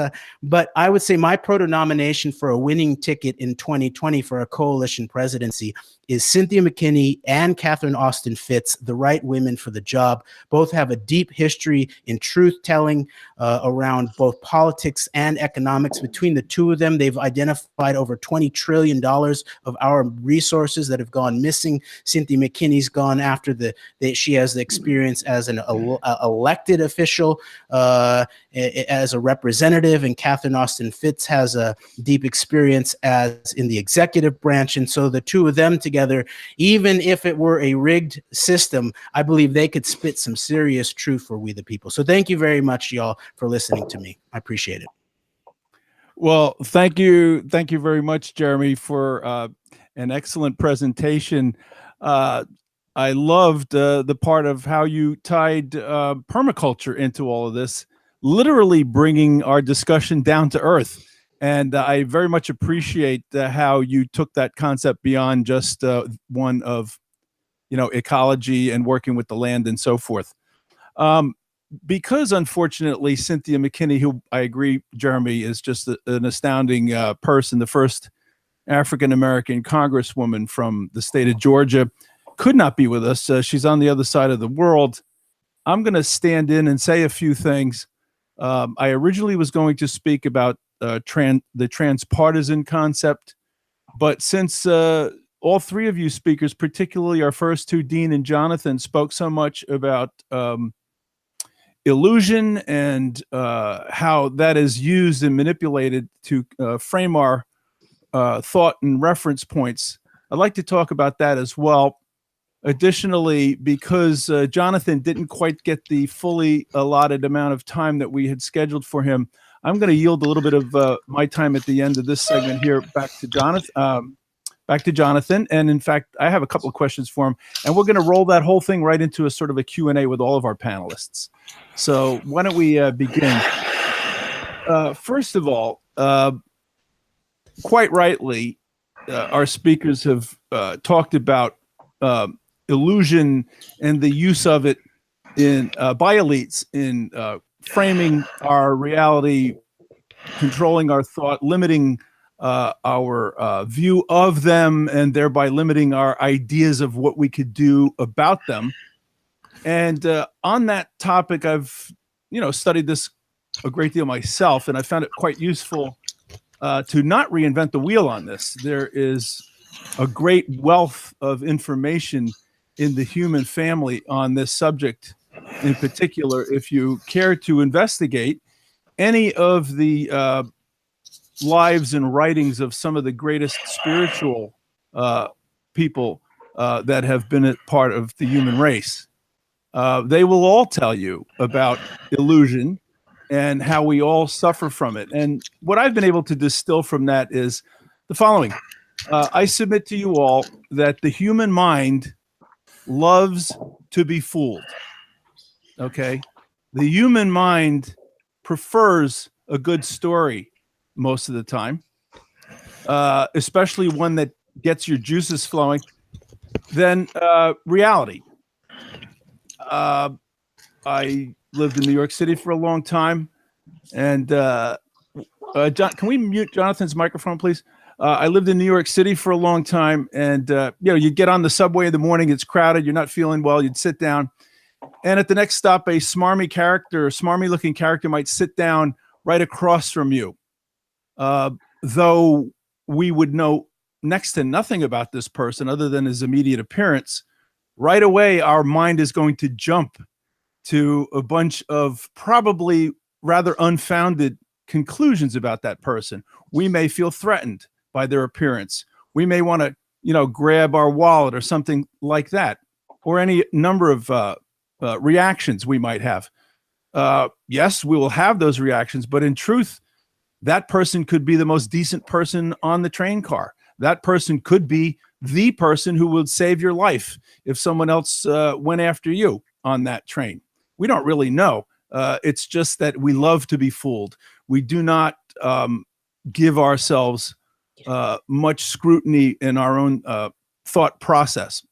but I would say my proto nomination for a winning ticket in 2020 for a coalition presidency is Cynthia McKinney and Catherine Austin Fitts, the right women for the job. Both have a deep history in truth-telling around both politics and economics. Between the two of them, they've identified over $20 trillion of our resources that have gone missing. Cynthia McKinney's gone after she has the experience as an elected official, as a representative, and Catherine Austin Fitts has a deep experience as in the executive branch. And so the two of them together, even if it were a rigged system, I believe they could spit some serious truth for we the people. So thank you very much, y'all, for listening to me. I appreciate it. Well, thank you very much, Jeremy, for an excellent presentation. I loved the part of how you tied permaculture into all of this, literally bringing our discussion down to earth. And I very much appreciate how you took that concept beyond just one of, ecology and working with the land and so forth. Because unfortunately, Cynthia McKinney, who I agree, Jeremy, is just an astounding person, the first African-American congresswoman from the state of Georgia, could not be with us. She's on the other side of the world. I'm going to stand in and say a few things. I originally was going to speak about the transpartisan concept, but since all three of you speakers, particularly our first two, Dean and Jonathan, spoke so much about illusion and how that is used and manipulated to frame our thought and reference points, I'd like to talk about that as well. Additionally, because Jonathan didn't quite get the fully allotted amount of time that we had scheduled for him, I'm going to yield a little bit of my time at the end of this segment here back to Jonathan. And in fact, I have a couple of questions for him, and we're going to roll that whole thing right into a sort of a Q&A with all of our panelists. So why don't we begin? First of all, quite rightly, our speakers have talked about illusion and the use of it by elites in framing our reality, controlling our thought, limiting our view of them, and thereby limiting our ideas of what we could do about them. And on that topic, I've studied this a great deal myself, and I found it quite useful to not reinvent the wheel on this. There is a great wealth of information in the human family on this subject. In particular, if you care to investigate any of the lives and writings of some of the greatest spiritual people that have been a part of the human race, they will all tell you about illusion and how we all suffer from it. And what I've been able to distill from that is the following. I submit to you all that the human mind loves to be fooled. Okay? The human mind prefers a good story most of the time, especially one that gets your juices flowing, than reality. I lived in New York City for a long time, and John, can we mute Jonathan's microphone, please? I lived in New York City for a long time, and you'd get on the subway in the morning, it's crowded, you're not feeling well, you'd sit down, and at the next stop, a smarmy-looking character might sit down right across from you. Though we would know next to nothing about this person other than his immediate appearance, right away our mind is going to jump to a bunch of probably rather unfounded conclusions about that person. We may feel threatened by their appearance. We may want to, grab our wallet or something like that, or any number of reactions we might have. Yes, we will have those reactions, but in truth, that person could be the most decent person on the train car. That person could be the person who would save your life if someone else went after you on that train. We don't really know. It's just that we love to be fooled. We do not give ourselves much scrutiny in our own thought process.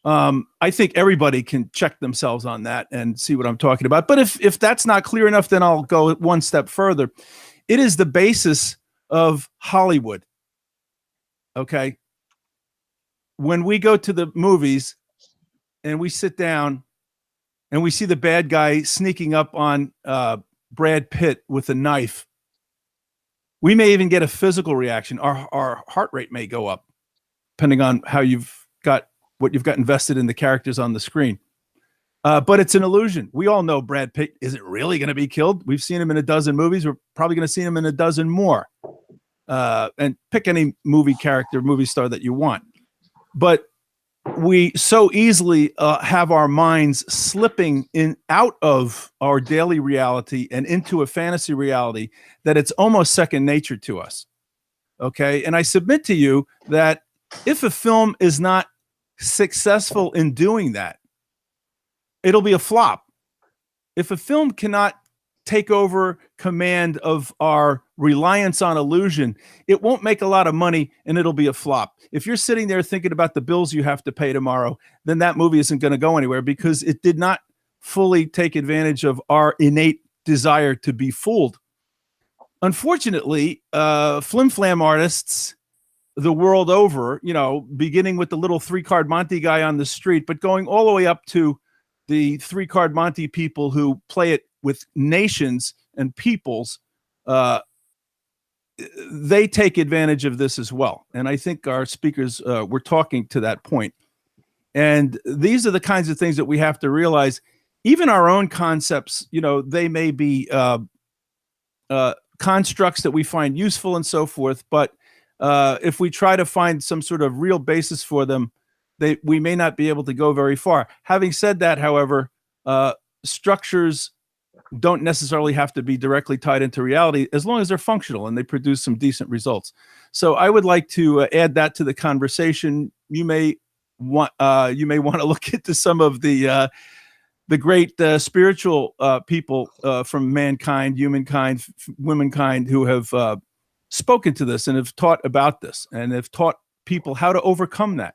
I think everybody can check themselves on that and see what I'm talking about. But if that's not clear enough, then I'll go one step further. It is the basis of Hollywood. Okay. When we go to the movies and we sit down and we see the bad guy sneaking up on Brad Pitt with a knife, we may even get a physical reaction. Our heart rate may go up, depending on how what you've got invested in the characters on the screen. But it's an illusion. We all know Brad Pitt isn't really going to be killed. We've seen him in a dozen movies. We're probably going to see him in a dozen more. And pick any movie character, movie star that you want. But we so easily have our minds slipping out of our daily reality and into a fantasy reality that it's almost second nature to us. Okay. And I submit to you that if a film is not successful in doing that, it'll be a flop. If a film cannot take over command of our reliance on illusion, it won't make a lot of money and it'll be a flop. If you're sitting there thinking about the bills you have to pay tomorrow, then that movie isn't going to go anywhere because it did not fully take advantage of our innate desire to be fooled. Unfortunately, flim-flam artists the world over, beginning with the little 3-card Monte guy on the street, but going all the way up to the 3-card Monte people who play it with nations and peoples, they take advantage of this as well. And I think our speakers were talking to that point. And these are the kinds of things that we have to realize. Even our own concepts, they may be constructs that we find useful and so forth. But if we try to find some sort of real basis for them, we may not be able to go very far. Having said that, however, structures don't necessarily have to be directly tied into reality as long as they're functional and they produce some decent results. So I would like to add that to the conversation. You may want to look into some of the great spiritual people from mankind, humankind, womankind who have spoken to this and have taught about this and have taught people how to overcome that.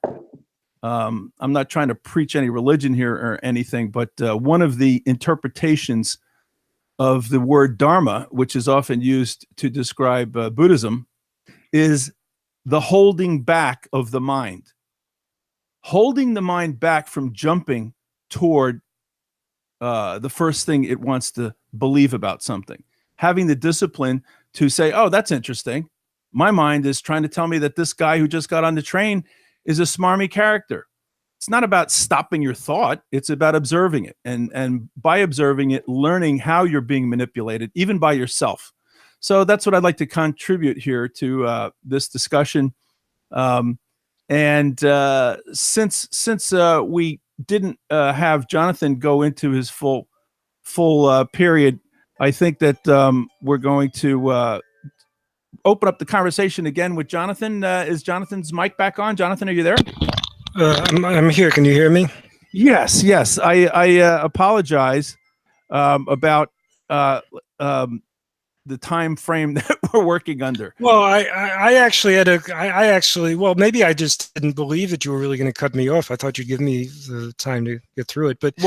I'm not trying to preach any religion here or anything, but one of the interpretations of the word dharma, which is often used to describe Buddhism, is the holding back of the mind. Holding the mind back from jumping toward the first thing it wants to believe about something. Having the discipline to say, oh, that's interesting. My mind is trying to tell me that this guy who just got on the train is a smarmy character. It's not about stopping your thought. It's about observing it. And by observing it, learning how you're being manipulated, even by yourself. So that's what I'd like to contribute here to this discussion. And since we didn't have Jonathan go into his full period, I think that we're going to open up the conversation again with Jonathan. Is Jonathan's mic back on? Jonathan, are you there? I'm here. Can you hear me? Yes. I apologize about the time frame that we're working under. Well, I actually well, maybe I just didn't believe that you were really going to cut me off. I thought you'd give me the time to get through it. But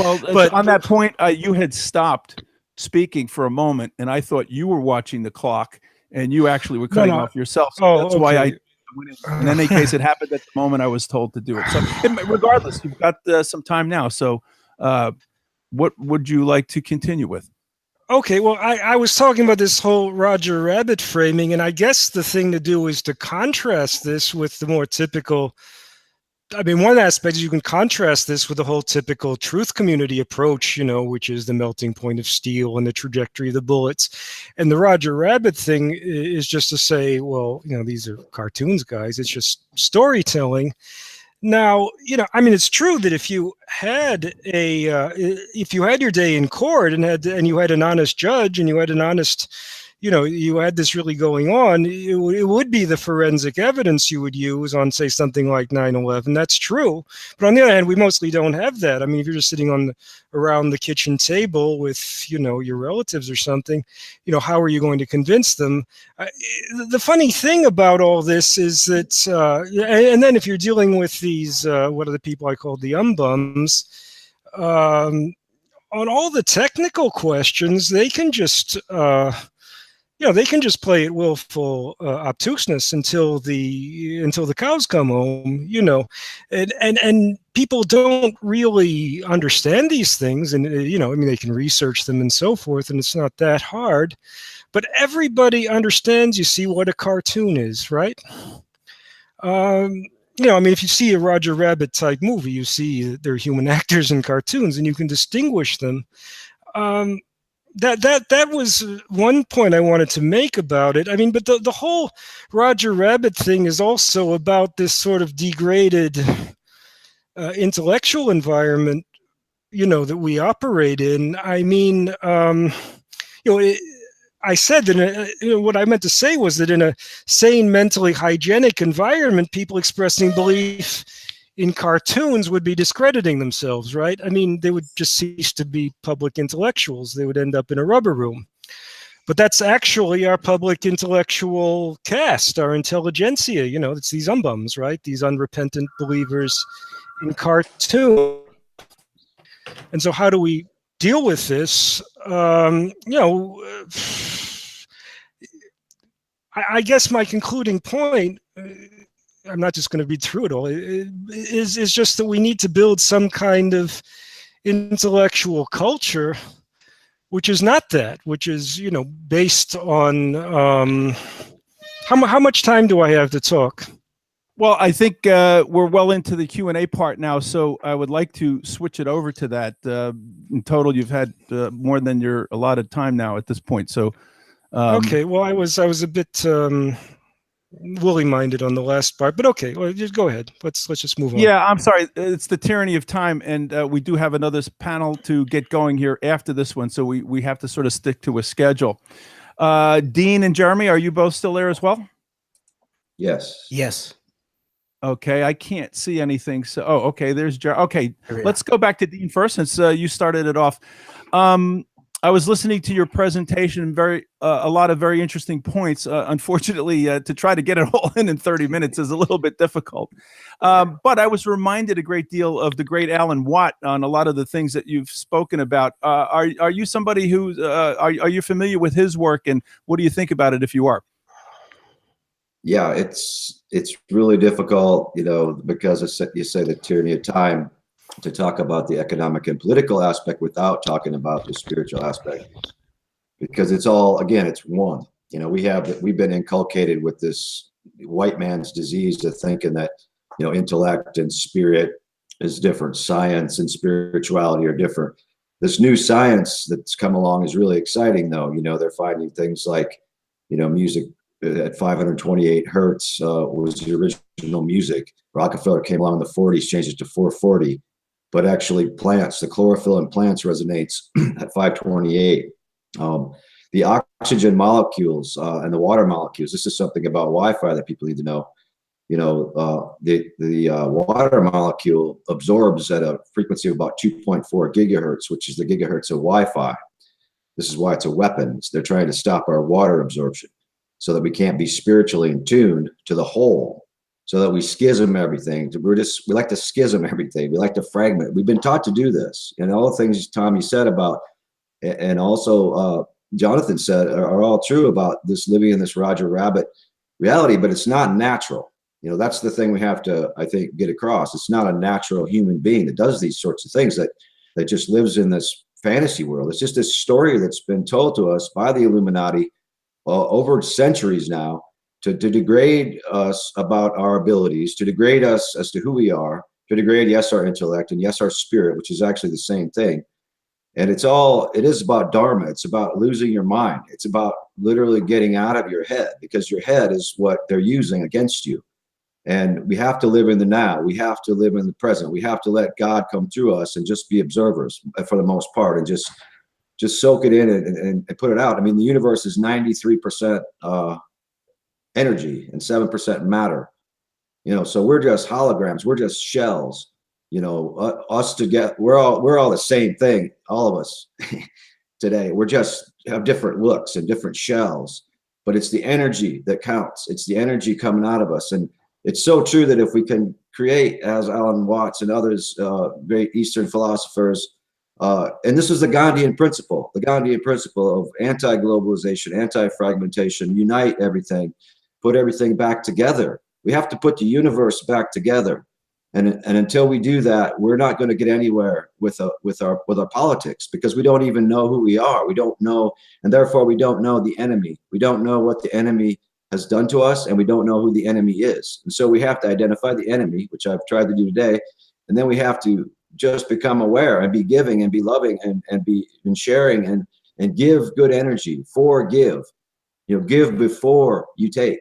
on that point, you had stopped speaking for a moment, and I thought you were watching the clock and you actually were No, cutting no. off yourself. So Oh, that's why okay. in any case, it happened at the moment I was told to do it. So regardless, you've got some time now. So what would you like to continue with? Okay, well, I was talking about this whole Roger Rabbit framing, and I guess the thing to do is to contrast this with the more typical. I mean, one aspect is you can contrast this with the whole typical truth community approach, which is the melting point of steel and the trajectory of the bullets. And the Roger Rabbit thing is just to say, well, these are cartoons, guys. It's just storytelling. Now, I mean, it's true that if you had your day in court and you had an honest judge and you had an honest, you had this really going on, it would be the forensic evidence you would use on, say, something like 9/11. That's true. But on the other hand, we mostly don't have that. I mean, if you're just sitting around the kitchen table with, your relatives or something, how are you going to convince them? The funny thing about all this is that, and then if you're dealing with these, what are the people I call the umbums, on all the technical questions, they can just play at willful obtuseness until the cows come home, and people don't really understand these things, and I mean, they can research them and so forth, and it's not that hard, but everybody understands, you see, what a cartoon is, right? I mean, if you see a Roger Rabbit type movie, you see they're human actors in cartoons, and you can distinguish them. That was one point I wanted to make about it. I mean, but the whole Roger Rabbit thing is also about this sort of degraded intellectual environment, that we operate in. I mean, I said that what I meant to say was that in a sane, mentally hygienic environment, people expressing belief in cartoons would be discrediting themselves, right? I mean, they would just cease to be public intellectuals. They would end up in a rubber room. But that's actually our public intellectual caste, our intelligentsia. It's these umbums, right? These unrepentant believers in cartoon. And so how do we deal with this? I guess my concluding point, I'm not just going to read through it all, is just that we need to build some kind of intellectual culture, which is not that, which is, based on, how much time do I have to talk? Well, I think we're well into the Q&A part now, so I would like to switch it over to that. In total, you've had more than your allotted time now at this point. So, okay, well, I was a bit woolly-minded on the last part, but okay, well, just go ahead. Let's just move on. Yeah, I'm sorry. It's the tyranny of time, and we do have another panel to get going here after this one, so we have to sort of stick to a schedule. Dean and Jeremy, are you both still there as well? Yes. Yes. Okay, I can't see anything. So, okay, there's Jeremy. Okay, let's go back to Dean first, since you started it off. I was listening to your presentation, a lot of very interesting points. Unfortunately, to try to get it all in 30 minutes is a little bit difficult. But I was reminded a great deal of the great Alan Watt on a lot of the things that you've spoken about. Are you somebody who are you familiar with his work, and what do you think about it if you are? Yeah, it's really difficult, because you say the tyranny of time, to talk about the economic and political aspect without talking about the spiritual aspect, because it's all, again, it's one. We've been inculcated with this white man's disease of thinking that intellect and spirit is different, science and spirituality are different. This new science that's come along is really exciting, though. They're finding things like music at 528 hertz was the original music. Rockefeller came along in the 40s, changed it to 440. But actually plants, the chlorophyll in plants resonates at 528. The oxygen molecules and the water molecules, this is something about Wi-Fi that people need to know. The water molecule absorbs at a frequency of about 2.4 gigahertz, which is the gigahertz of Wi-Fi. This is why it's a weapon. They're trying to stop our water absorption so that we can't be spiritually in tune to the whole, so that we schism everything. We like to schism everything. We like to fragment. We've been taught to do this. And all the things, Tom, you said about, and also Jonathan said are all true about this living in this Roger Rabbit reality, but it's not natural. That's the thing we have to, I think, get across. It's not a natural human being that does these sorts of things, that just lives in this fantasy world. It's just this story that's been told to us by the Illuminati over centuries now to degrade us about our abilities, to degrade us as to who we are, to degrade, yes, our intellect, and yes, our spirit, which is actually the same thing. And it is about dharma. It's about losing your mind. It's about literally getting out of your head, because your head is what they're using against you. And we have to live in the now. We have to live in the present. We have to let God come through us and just be observers for the most part, and just soak it in and put it out. I mean, the universe is 93% energy and 7% matter. So we're just holograms. We're just shells. Us together, we're all the same thing, all of us today. We're just have different looks and different shells, but it's the energy that counts. It's the energy coming out of us. And it's so true that if we can create, as Alan Watts and others, great Eastern philosophers, and this was the Gandhian principle of anti-globalization, anti-fragmentation, unite everything, put everything back together. We have to put the universe back together. And until we do that, we're not going to get anywhere with our politics, because we don't even know who we are. We don't know, and therefore we don't know the enemy. We don't know what the enemy has done to us, and we don't know who the enemy is. And so we have to identify the enemy, which I've tried to do today, and then we have to just become aware and be giving and be loving and be sharing and give good energy. Forgive, give before you take.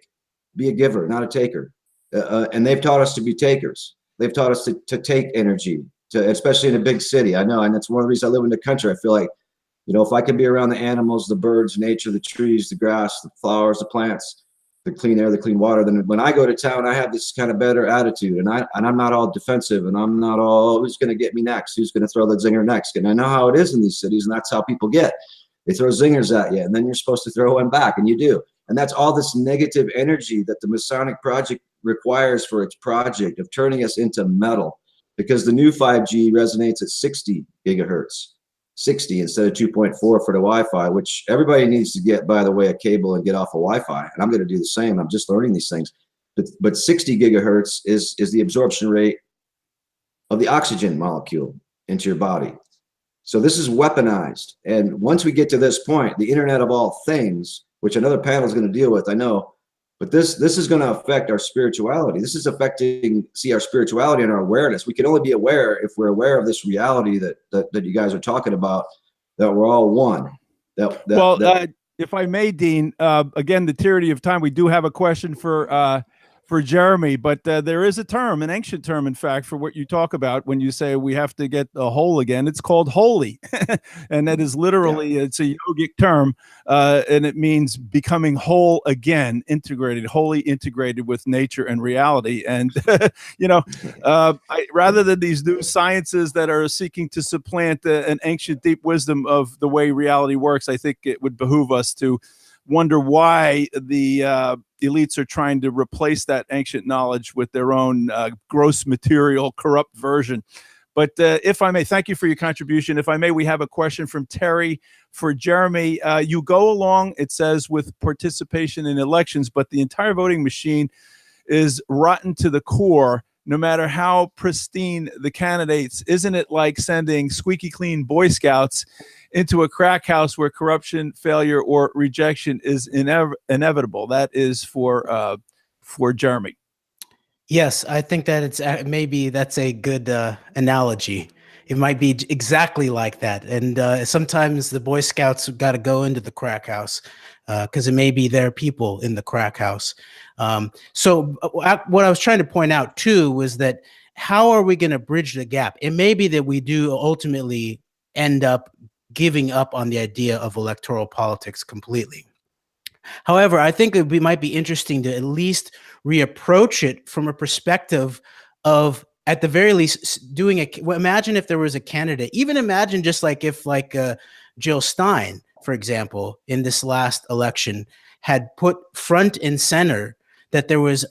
Be a giver, not a taker. And they've taught us to be takers. They've taught us to take energy, especially in a big city. I know, and that's one of the reasons I live in the country. I feel like, if I can be around the animals, the birds, nature, the trees, the grass, the flowers, the plants, the clean air, the clean water, then when I go to town, I have this kind of better attitude, and I'm not all defensive, and I'm not all, who's going to get me next? Who's going to throw the zinger next? And I know how it is in these cities, and that's how people get. They throw zingers at you, and then you're supposed to throw one back, and you do. And that's all this negative energy that the Masonic Project requires for its project of turning us into metal, because the new 5G resonates at 60 gigahertz, 60 instead of 2.4 for the Wi-Fi, which everybody needs to get, by the way, a cable and get off of Wi-Fi. And I'm going to do the same. I'm just learning these things. But 60 gigahertz is the absorption rate of the oxygen molecule into your body. So this is weaponized. And once we get to this point, the Internet of all things, which another panel is going to deal with, I know, but this is going to affect our spirituality. This is affecting, our spirituality and our awareness. We can only be aware if we're aware of this reality that you guys are talking about, that we're all one. If I may, Dean, again, the tyranny of time, we do have a question for Jeremy, but there is a term, an ancient term, in fact, for what you talk about when you say we have to get the whole again. It's called holy, and that is literally, it's a yogic term, and it means becoming whole again, wholly integrated with nature and reality. And, rather than these new sciences that are seeking to supplant an ancient deep wisdom of the way reality works, I think it would behoove us to wonder why the elites are trying to replace that ancient knowledge with their own gross material, corrupt version. But if I may, thank you for your contribution. If I may, we have a question from Terry for Jeremy. You go along, it says, with participation in elections, but the entire voting machine is rotten to the core, no matter how pristine the candidates. Isn't it like sending squeaky clean Boy Scouts into a crack house where corruption, failure, or rejection is inevitable? That is for Jeremy. Yes, I think that it's maybe that's a good analogy. It might be exactly like that. And sometimes the Boy Scouts have got to go into the crack house because it may be their people in the crack house. So what I was trying to point out, too, was that how are we going to bridge the gap? It may be that we do ultimately end up giving up on the idea of electoral politics completely. However, I think it might be interesting to at least reapproach it from a perspective of, at the very least, imagine if there was a candidate, even imagine just like if Jill Stein, for example, in this last election had put front and center that there was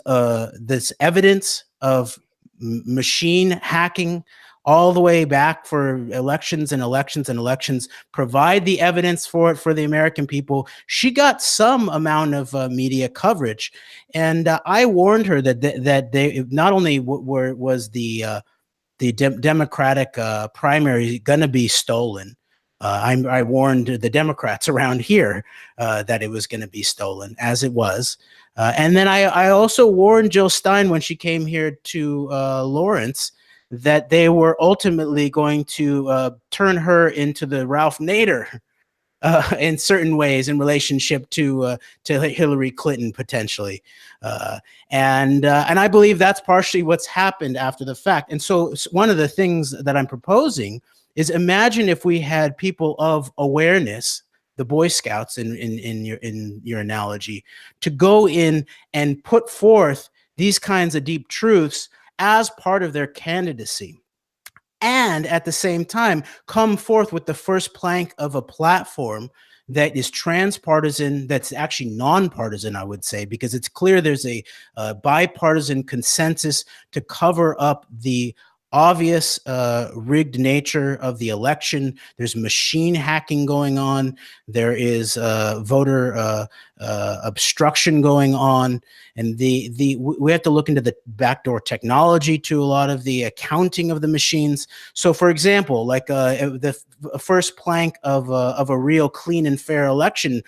this evidence of machine hacking all the way back for elections and elections and elections, provide the evidence for it for the American people. She got some amount of media coverage, and I warned her that they not only was the Democratic primary going to be stolen. I warned the Democrats around here that it was going to be stolen, as it was. And then I also warned Jill Stein when she came here to Lawrence that they were ultimately going to turn her into the Ralph Nader in certain ways in relationship to Hillary Clinton potentially, and I believe that's partially what's happened after the fact. And so one of the things that I'm proposing is, imagine if we had people of awareness, the Boy Scouts in your analogy, to go in and put forth these kinds of deep truths as part of their candidacy, and at the same time come forth with the first plank of a platform that is transpartisan, that's actually nonpartisan, I would say, because it's clear there's a bipartisan consensus to cover up the obvious rigged nature of the election. There's machine hacking going on. There is voter obstruction going on. And we have to look into the backdoor technology to a lot of the accounting of the machines. So, for example, like the first plank of a real clean and fair election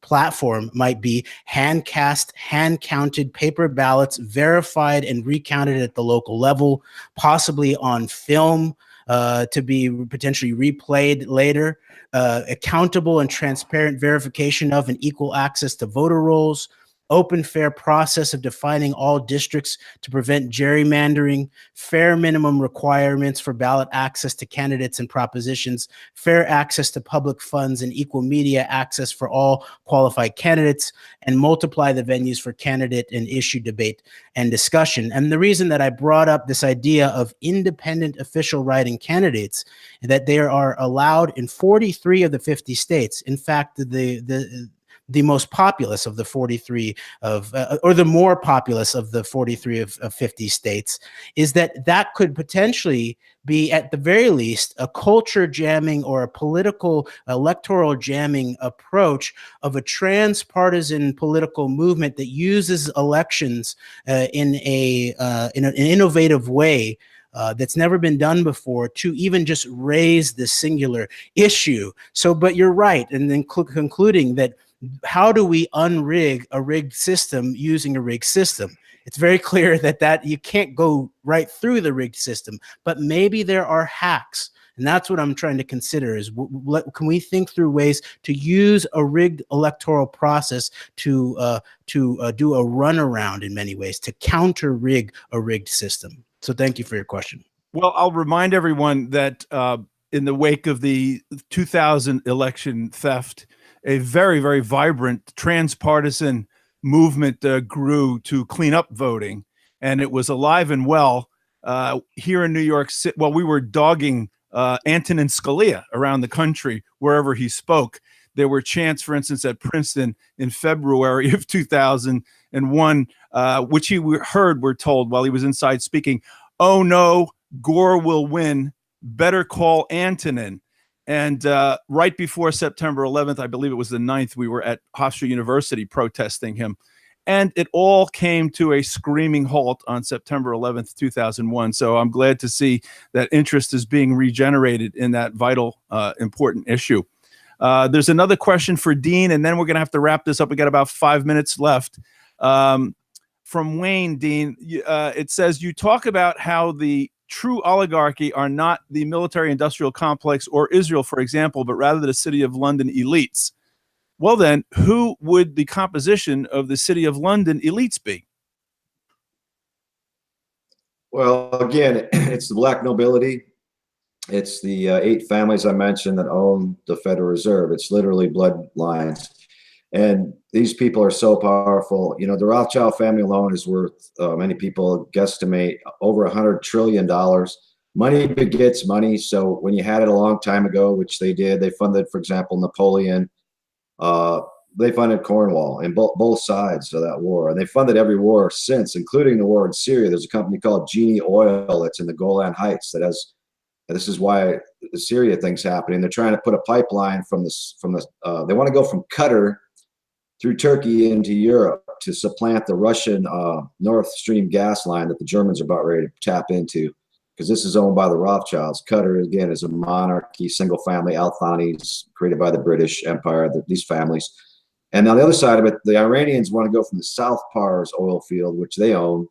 platform might be hand-cast, hand-counted paper ballots, verified and recounted at the local level, possibly on film to be potentially replayed later, accountable and transparent verification of and equal access to voter rolls, open, fair process of defining all districts to prevent gerrymandering, fair minimum requirements for ballot access to candidates and propositions, fair access to public funds and equal media access for all qualified candidates, and multiply the venues for candidate and issue debate and discussion. And the reason that I brought up this idea of independent official writing candidates, that they are allowed in 43 of the 50 states. In fact, the most populous of the 43 of, or the more populous of the 43 of 50 states, is that could potentially be, at the very least, a culture jamming or a political electoral jamming approach of a transpartisan political movement that uses elections in an innovative way that's never been done before, to even just raise the singular issue. So, but you're right, and then concluding that, how do we unrig a rigged system using a rigged system? It's very clear that you can't go right through the rigged system, but maybe there are hacks. And that's what I'm trying to consider, is can we think through ways to use a rigged electoral process to do a runaround in many ways, to counter rig a rigged system? So thank you for your question. Well, I'll remind everyone that in the wake of the 2000 election theft, a very, very vibrant transpartisan movement grew to clean up voting, and it was alive and well here in New York City. Well, we were dogging Antonin Scalia around the country wherever he spoke. There were chants, for instance, at Princeton in February of 2001, which he heard, we're told, while he was inside speaking, "Oh no, Gore will win. Better call Antonin." And right before September 11th, I believe it was the 9th, we were at Hofstra University protesting him. And it all came to a screaming halt on September 11th, 2001. So I'm glad to see that interest is being regenerated in that vital, important issue. There's another question for Dean, and then we're going to have to wrap this up. We got about 5 minutes left. From Wayne, Dean, it says, you talk about how the true oligarchy are not the military-industrial complex or Israel, for example, but rather the City of London elites. Well, then, who would the composition of the City of London elites be? Well, again, it's the black nobility. It's the 8 families I mentioned that own the Federal Reserve. It's literally bloodlines. And these people are so powerful. You know, the Rothschild family alone is worth, many people guesstimate, over $100 trillion. Money begets money. So when you had it a long time ago, which they did, they funded, for example, Napoleon. they funded Cornwall and both sides of that war, and they funded every war since, including the war in Syria. There's a company called Genie Oil that's in the Golan Heights that has. This is why the Syria thing's happening. They're trying to put a pipeline from the. They want to go from Qatar through Turkey into Europe to supplant the Russian Nord Stream gas line that the Germans are about ready to tap into, because this is owned by the Rothschilds. Qatar, again, is a monarchy, single family, Al Thani's created by the British Empire, these families. And on the other side of it, the Iranians want to go from the South Pars oil field, which they own,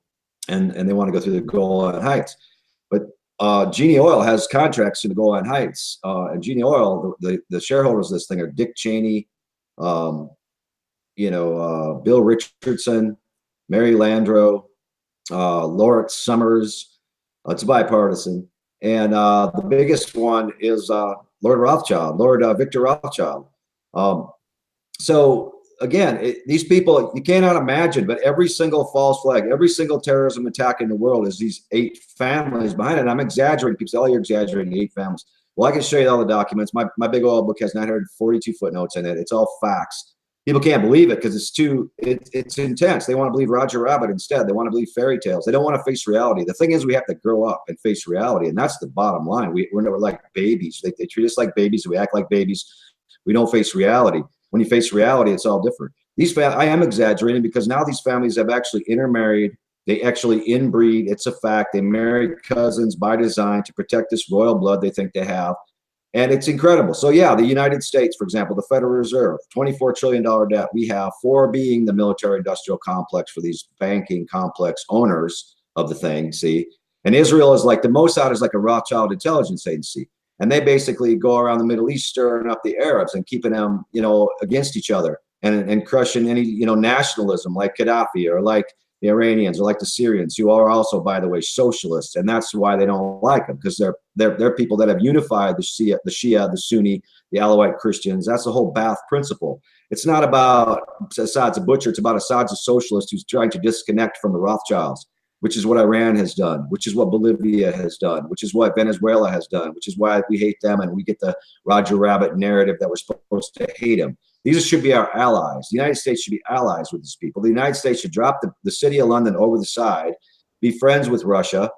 and they want to go through the Golan Heights. But Genie Oil has contracts in the Golan Heights. And Genie Oil, the shareholders of this thing are Dick Cheney, Bill Richardson, Mary Landrieu, Lawrence Summers. It's bipartisan. And the biggest one is Lord Victor Rothschild. So again, these people, you cannot imagine, but every single false flag, every single terrorism attack in the world is these 8 families behind it. And I'm exaggerating. People say, oh, you're exaggerating, 8 families. Well, I can show you all the documents. My big oil book has 942 footnotes in it. It's all facts. People can't believe it because it's intense. They want to believe Roger Rabbit instead. They want to believe fairy tales. They don't want to face reality. The thing is, we have to grow up and face reality, and that's the bottom line. We're never like babies. They treat us like babies. We act like babies. We don't face reality. When you face reality, it's all different. I am exaggerating because now these families have actually intermarried. They actually inbreed. It's a fact. They married cousins by design to protect this royal blood they think they have. And it's incredible. So yeah, the United States, for example, the Federal Reserve, $24 trillion debt we have, 4 being the military industrial complex for these banking complex owners of the thing, see? And Israel is like, the Mossad is like a Rothschild intelligence agency. And they basically go around the Middle East stirring up the Arabs and keeping them, against each other and crushing any, nationalism like Gaddafi or like the Iranians or like the Syrians, who are also, by the way, socialists. And that's why they don't like them, because they're people that have unified the Shia, the Sunni, the Alawite Christians. That's the whole Ba'ath principle. It's not about Assad's a butcher. It's about Assad's a socialist who's trying to disconnect from the Rothschilds, which is what Iran has done, which is what Bolivia has done, which is what Venezuela has done, which is why we hate them and we get the Roger Rabbit narrative that we're supposed to hate them. These should be our allies. The United States should be allies with these people. The United States should drop the city of London over the side, be friends with Russia.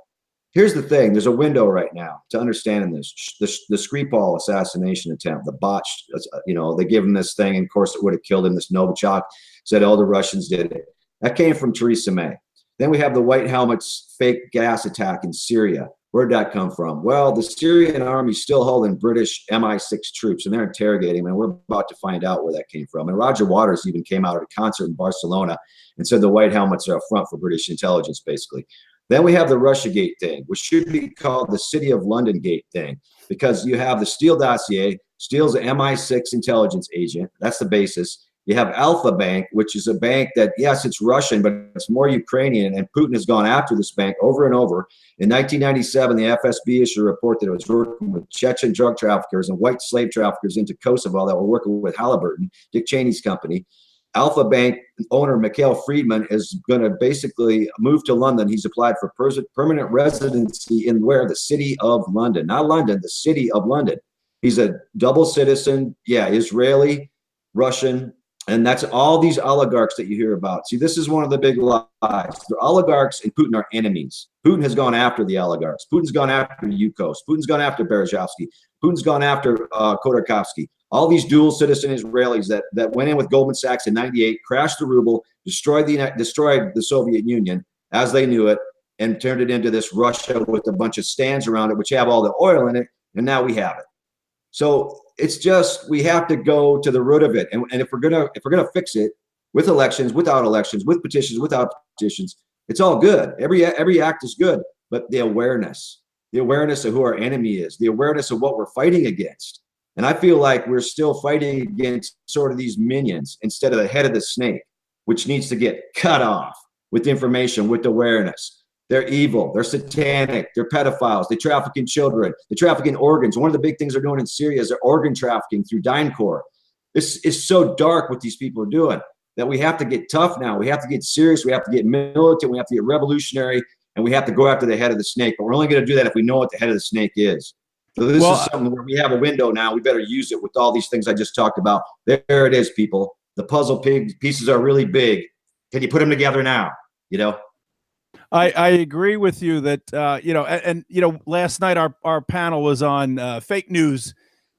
Here's the thing. There's a window right now to understanding this. The Skripal assassination attempt, the botched, they give him this thing, and of course it would have killed him. This Novichok said, oh, the Russians did it. That came from Theresa May. Then we have the White Helmets fake gas attack in Syria. Where'd that come from? Well, the Syrian army's still holding British MI6 troops, and they're interrogating them, and we're about to find out where that came from. And Roger Waters even came out at a concert in Barcelona and said the White Helmets are a front for British intelligence, basically. Then we have the Russiagate thing, which should be called the City of London Gate thing, because you have the Steele dossier. Steele's an MI6 intelligence agent. That's the basis. You have Alpha Bank, which is a bank that, yes, it's Russian, but it's more Ukrainian, and Putin has gone after this bank over and over. In 1997, the FSB issued a report that it was working with Chechen drug traffickers and white slave traffickers into Kosovo that were working with Halliburton, Dick Cheney's company. Alpha Bank owner Mikhail Friedman is going to basically move to London. He's applied for permanent residency in where? The City of London. Not London, the City of London. He's a double citizen, Israeli, Russian, and that's all these oligarchs that you hear about. See, this is one of the big lies. The oligarchs and Putin are enemies. Putin has gone after the oligarchs. Putin's gone after Yukos. Putin's gone after Berezovsky. Putin's gone after Khodorkovsky. All these dual citizen Israelis that went in with Goldman Sachs in '98, crashed the ruble, destroyed the Soviet Union as they knew it, and turned it into this Russia with a bunch of stands around it, which have all the oil in it, and now we have it. So it's just, we have to go to the root of it, and if we're gonna fix it with elections, without elections, with petitions, without petitions, it's all good. Every act is good, but the awareness of who our enemy is, the awareness of what we're fighting against. And I feel like we're still fighting against sort of these minions instead of the head of the snake, which needs to get cut off with information, with awareness. They're evil. They're satanic. They're pedophiles. They traffic in children. They traffic in organs. One of the big things they're doing in Syria is they're organ trafficking through DynCorp. This is so dark what these people are doing that we have to get tough now. We have to get serious. We have to get militant. We have to get revolutionary. And we have to go after the head of the snake. But we're only going to do that if we know what the head of the snake is. So this is something where we have a window now. We better use it with all these things I just talked about. There it is, people. the puzzle pieces are really big. Can you put them together now? You know? I agree with you that you know, and you know, last night our panel was on fake news,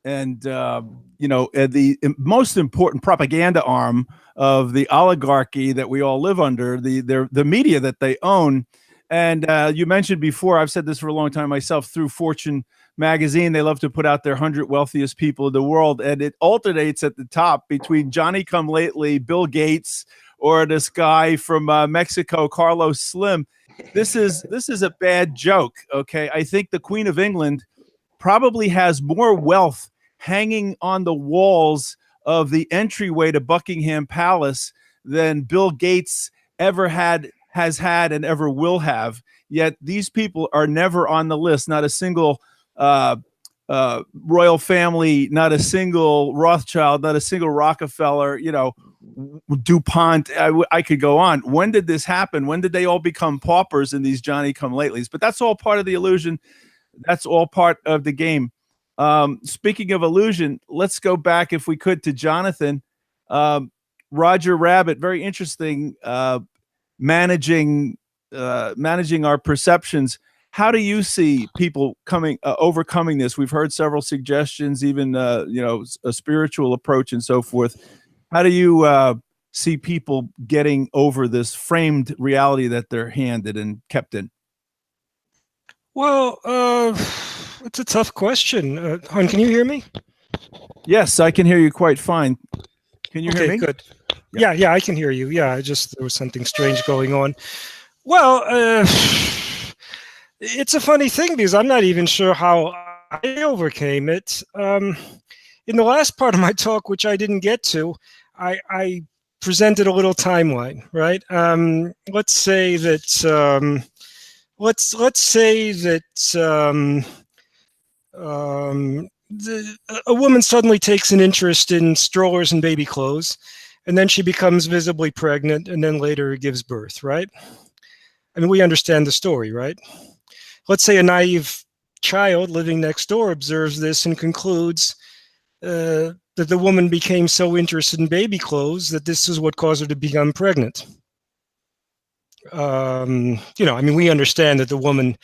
and you know, the most important propaganda arm of the oligarchy that we all live under, the media that they own. And you mentioned before, I've said this for a long time myself, through Fortune magazine, they love to put out their 100 wealthiest people in the world, and it alternates at the top between Johnny Come Lately, Bill Gates, or this guy from Mexico, Carlos Slim. This is a bad joke. Okay, I think the Queen of England probably has more wealth hanging on the walls of the entryway to Buckingham Palace than Bill Gates has had, and ever will have. Yet these people are never on the list. Not a single royal family, not a single Rothschild, not a single Rockefeller, you know, DuPont. I could go on. When did this happen? When did they all become paupers in these Johnny come latelys? But that's all part of the illusion. That's all part of the game. Speaking of illusion, let's go back, if we could, to Jonathan. Roger Rabbit, very interesting, managing our perceptions. How do you see people overcoming this? We've heard several suggestions, even you know, a spiritual approach and so forth. How do you see people getting over this framed reality that they're handed and kept in? Well, it's a tough question. Hon, can you hear me? Yes, I can hear you quite fine. Can you hear me? Good. Yeah, I can hear you. Yeah, there was something strange going on. Well, it's a funny thing because I'm not even sure how I overcame it. In the last part of my talk, which I didn't get to, I presented a little timeline, right? Let's say that a woman suddenly takes an interest in strollers and baby clothes, and then she becomes visibly pregnant, and then later gives birth, right? I mean, we understand the story, right? Let's say a naive child living next door observes this and concludes that the woman became so interested in baby clothes that this is what caused her to become pregnant. You know, I mean, we understand that the woman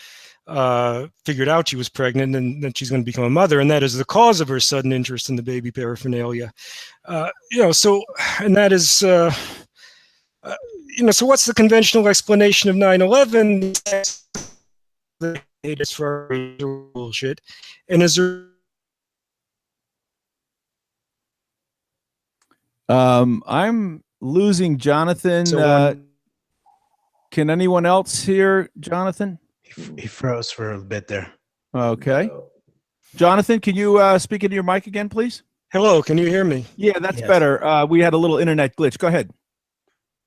figured out she was pregnant and that she's going to become a mother, and that is the cause of her sudden interest in the baby paraphernalia. You know, so, and that is, you know, so what's the conventional explanation of 9/11? It's for bullshit, and as a I'm losing Jonathan. Can anyone else hear Jonathan? He froze for a bit there. Okay. Jonathan, can you speak into your mic again, please? hello, can you hear me? Yeah, that's Yes. better. We had a little internet glitch. Go ahead.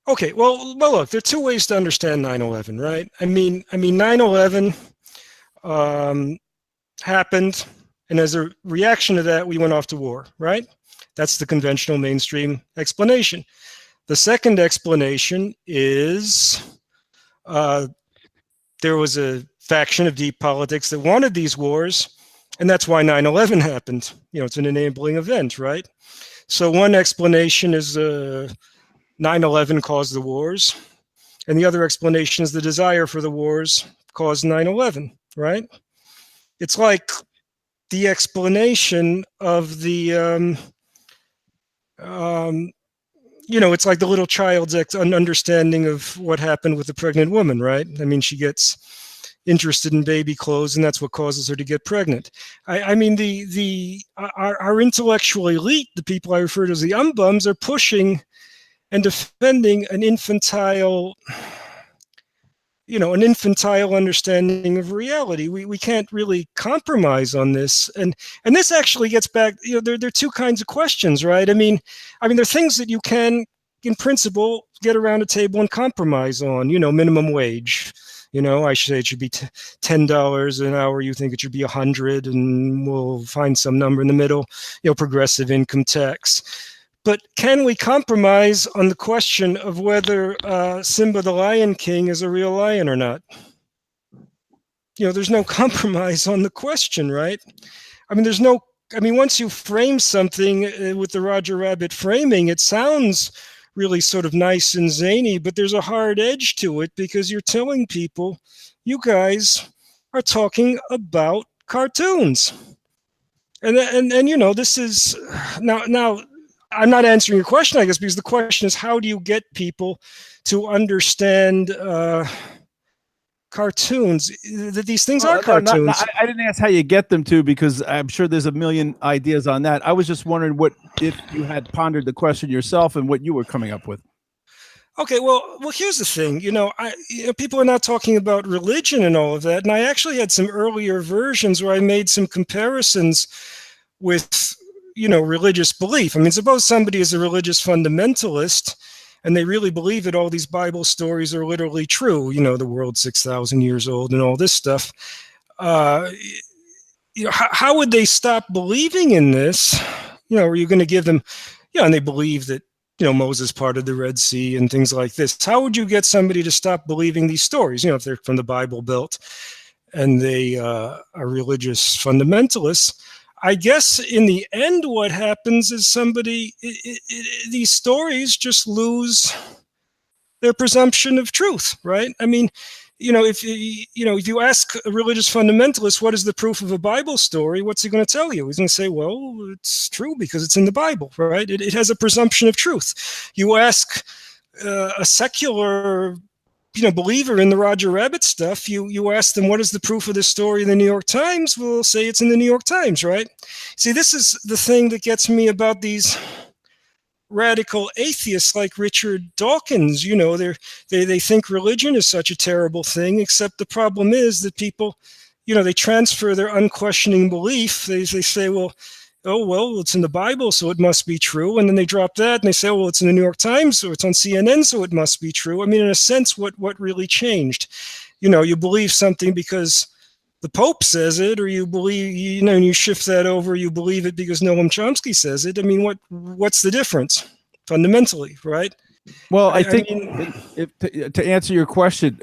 Okay, well, look, there are two ways to understand 9/11, right? I mean, 9/11 happened, and as a reaction to that, we went off to war, right? That's the conventional mainstream explanation. The second explanation is there was a faction of deep politics that wanted these wars, and that's why 9/11 happened. You know, it's an enabling event, right? So one explanation is 9/11 caused the wars, and the other explanation is the desire for the wars caused 9/11, right? It's like the explanation of the, you know, it's like the little child's understanding of what happened with the pregnant woman, right? I mean, she gets interested in baby clothes, and that's what causes her to get pregnant. I mean, our intellectual elite, the people I refer to as the umbums, are pushing and defending an infantile, you know, an infantile understanding of reality. We can't really compromise on this, and this actually gets back. You know, there are two kinds of questions, right? I mean, there are things that you can, in principle, get around a table and compromise on. You know, minimum wage. You know, I say it should be $10 an hour. You think it should be 100, and we'll find some number in the middle. You know, progressive income tax. But can we compromise on the question of whether Simba the Lion King is a real lion or not? You know, there's no compromise on the question, right? I mean, there's no I mean, once you frame something with the Roger Rabbit framing, it sounds really sort of nice and zany, but there's a hard edge to it because you're telling people, you guys are talking about cartoons. And you know, this is now I'm not answering your question, I guess, because the question is, how do you get people to understand cartoons, that these things are cartoons? I didn't ask how you get them to, because I'm sure there's a million ideas on that. I was just wondering what, if you had pondered the question yourself and what you were coming up with. Okay, well, here's the thing. You know, people are not talking about religion and all of that, and I actually had some earlier versions where I made some comparisons with, you know, religious belief. I mean, suppose somebody is a religious fundamentalist and they really believe that all these Bible stories are literally true, you know, the world's 6,000 years old and all this stuff. You know, how would they stop believing in this? You know, are you going to give them, you know, and they believe that, you know, Moses parted the Red Sea and things like this. How would you get somebody to stop believing these stories? You know, if they're from the Bible Belt and they are religious fundamentalists. I guess in the end, what happens is these stories just lose their presumption of truth, right? I mean, you know, if you ask a religious fundamentalist, what is the proof of a Bible story? What's he going to tell you? He's going to say, well, it's true because it's in the Bible, right? It has a presumption of truth. You ask a secular, you know, believer in the Roger Rabbit stuff, you ask them, what is the proof of this story in the New York Times? Well, they'll say it's in the New York Times, right? See, this is the thing that gets me about these radical atheists like Richard Dawkins. You know, they think religion is such a terrible thing, except the problem is that people, you know, they transfer their unquestioning belief. They say, well, oh, well, it's in the Bible, so it must be true. And then they drop that and they say, oh, well, it's in the New York Times, or it's on CNN, so it must be true. I mean, in a sense, what really changed? You know, you believe something because the Pope says it, or you believe, you know, and you shift that over, you believe it because Noam Chomsky says it. I mean, what's the difference fundamentally, right? Well, I think to answer your question,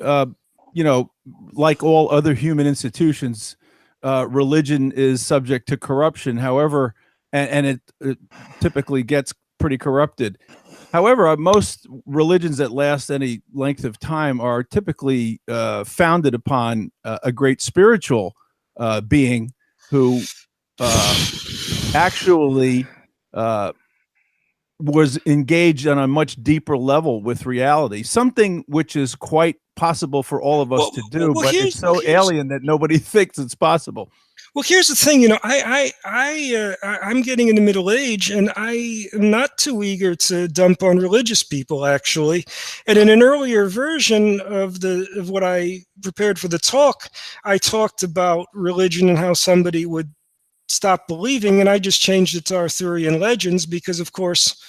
you know, like all other human institutions, religion is subject to corruption. However, and it typically gets pretty corrupted. However, most religions that last any length of time are typically founded upon a great spiritual being who actually was engaged on a much deeper level with reality, something which is quite possible for all of us to do, but it's so alien that nobody thinks it's possible. Well, here's the thing, you know, I'm getting into middle age, and I am not too eager to dump on religious people, actually. And in an earlier version of what I prepared for the talk, I talked about religion and how somebody would stop believing, and I just changed it to Arthurian legends because, of course,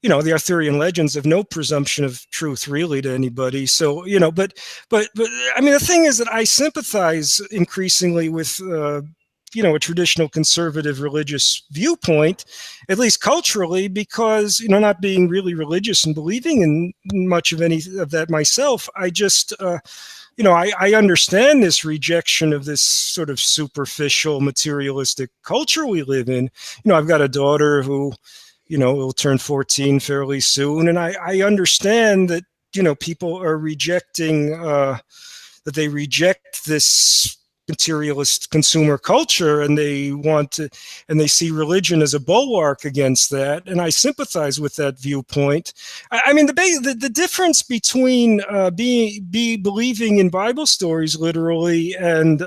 you know, the Arthurian legends have no presumption of truth really to anybody. So, you know, but I mean, the thing is that I sympathize increasingly with, you know, a traditional conservative religious viewpoint, at least culturally, because, you know, not being really religious and believing in much of any of that myself, I just, you know, I understand this rejection of this sort of superficial materialistic culture we live in. You know, I've got a daughter who, you know, will turn 14 fairly soon. And I understand that, you know, people are rejecting, that they reject this materialist consumer culture, and they want to, and they see religion as a bulwark against that. And I sympathize with that viewpoint. I mean, the difference between believing in Bible stories literally and,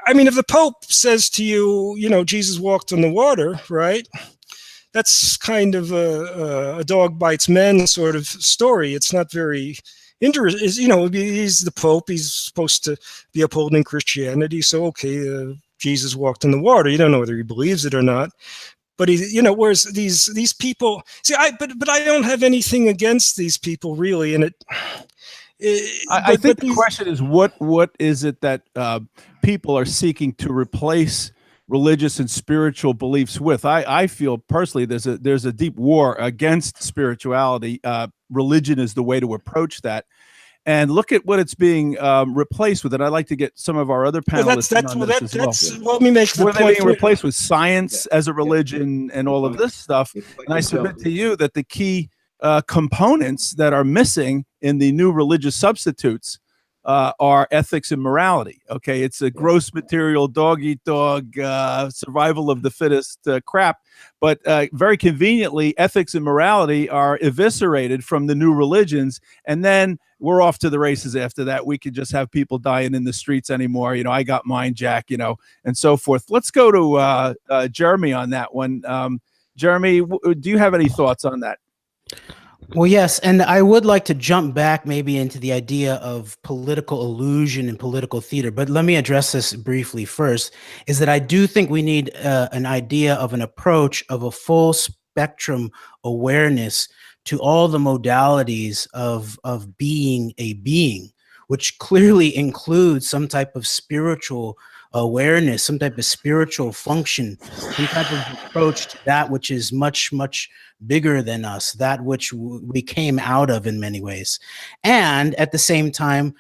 I mean, if the Pope says to you, you know, Jesus walked on the water, right? That's kind of a dog bites men sort of story. It's not very interesting. You know, he's the Pope. He's supposed to be upholding Christianity. So, okay, Jesus walked on the water. You don't know whether he believes it or not. But he, you know, whereas these people, see, but I don't have anything against these people really, and I think the question is what is it that people are seeking to replace religious and spiritual beliefs with? I feel personally there's a deep war against spirituality. Religion is the way to approach that, and look at what it's being replaced with. And I'd like to get some of our other Well, panelists in on this as well. let me make the What are they point. being replaced with? Science as a religion and all of this stuff. And I submit to you that the key components that are missing in the new religious substitutes are ethics and morality. Okay, it's a gross material, dog eat dog, survival of the fittest crap. But very conveniently, ethics and morality are eviscerated from the new religions, and then we're off to the races after that. We could just have people dying in the streets anymore. You know, I got mine, Jack, you know, and so forth. Let's go to Jeremy on that one. Jeremy, do you have any thoughts on that? Well, yes, and I would like to jump back maybe into the idea of political illusion and political theater, but let me address this briefly first, is that I do think we need an idea of an approach of a full spectrum awareness to all the modalities of being a being, which clearly includes some type of spiritual awareness, some type of spiritual function, some type of approach to that which is much, much bigger than us, that which we came out of in many ways. And at the same time,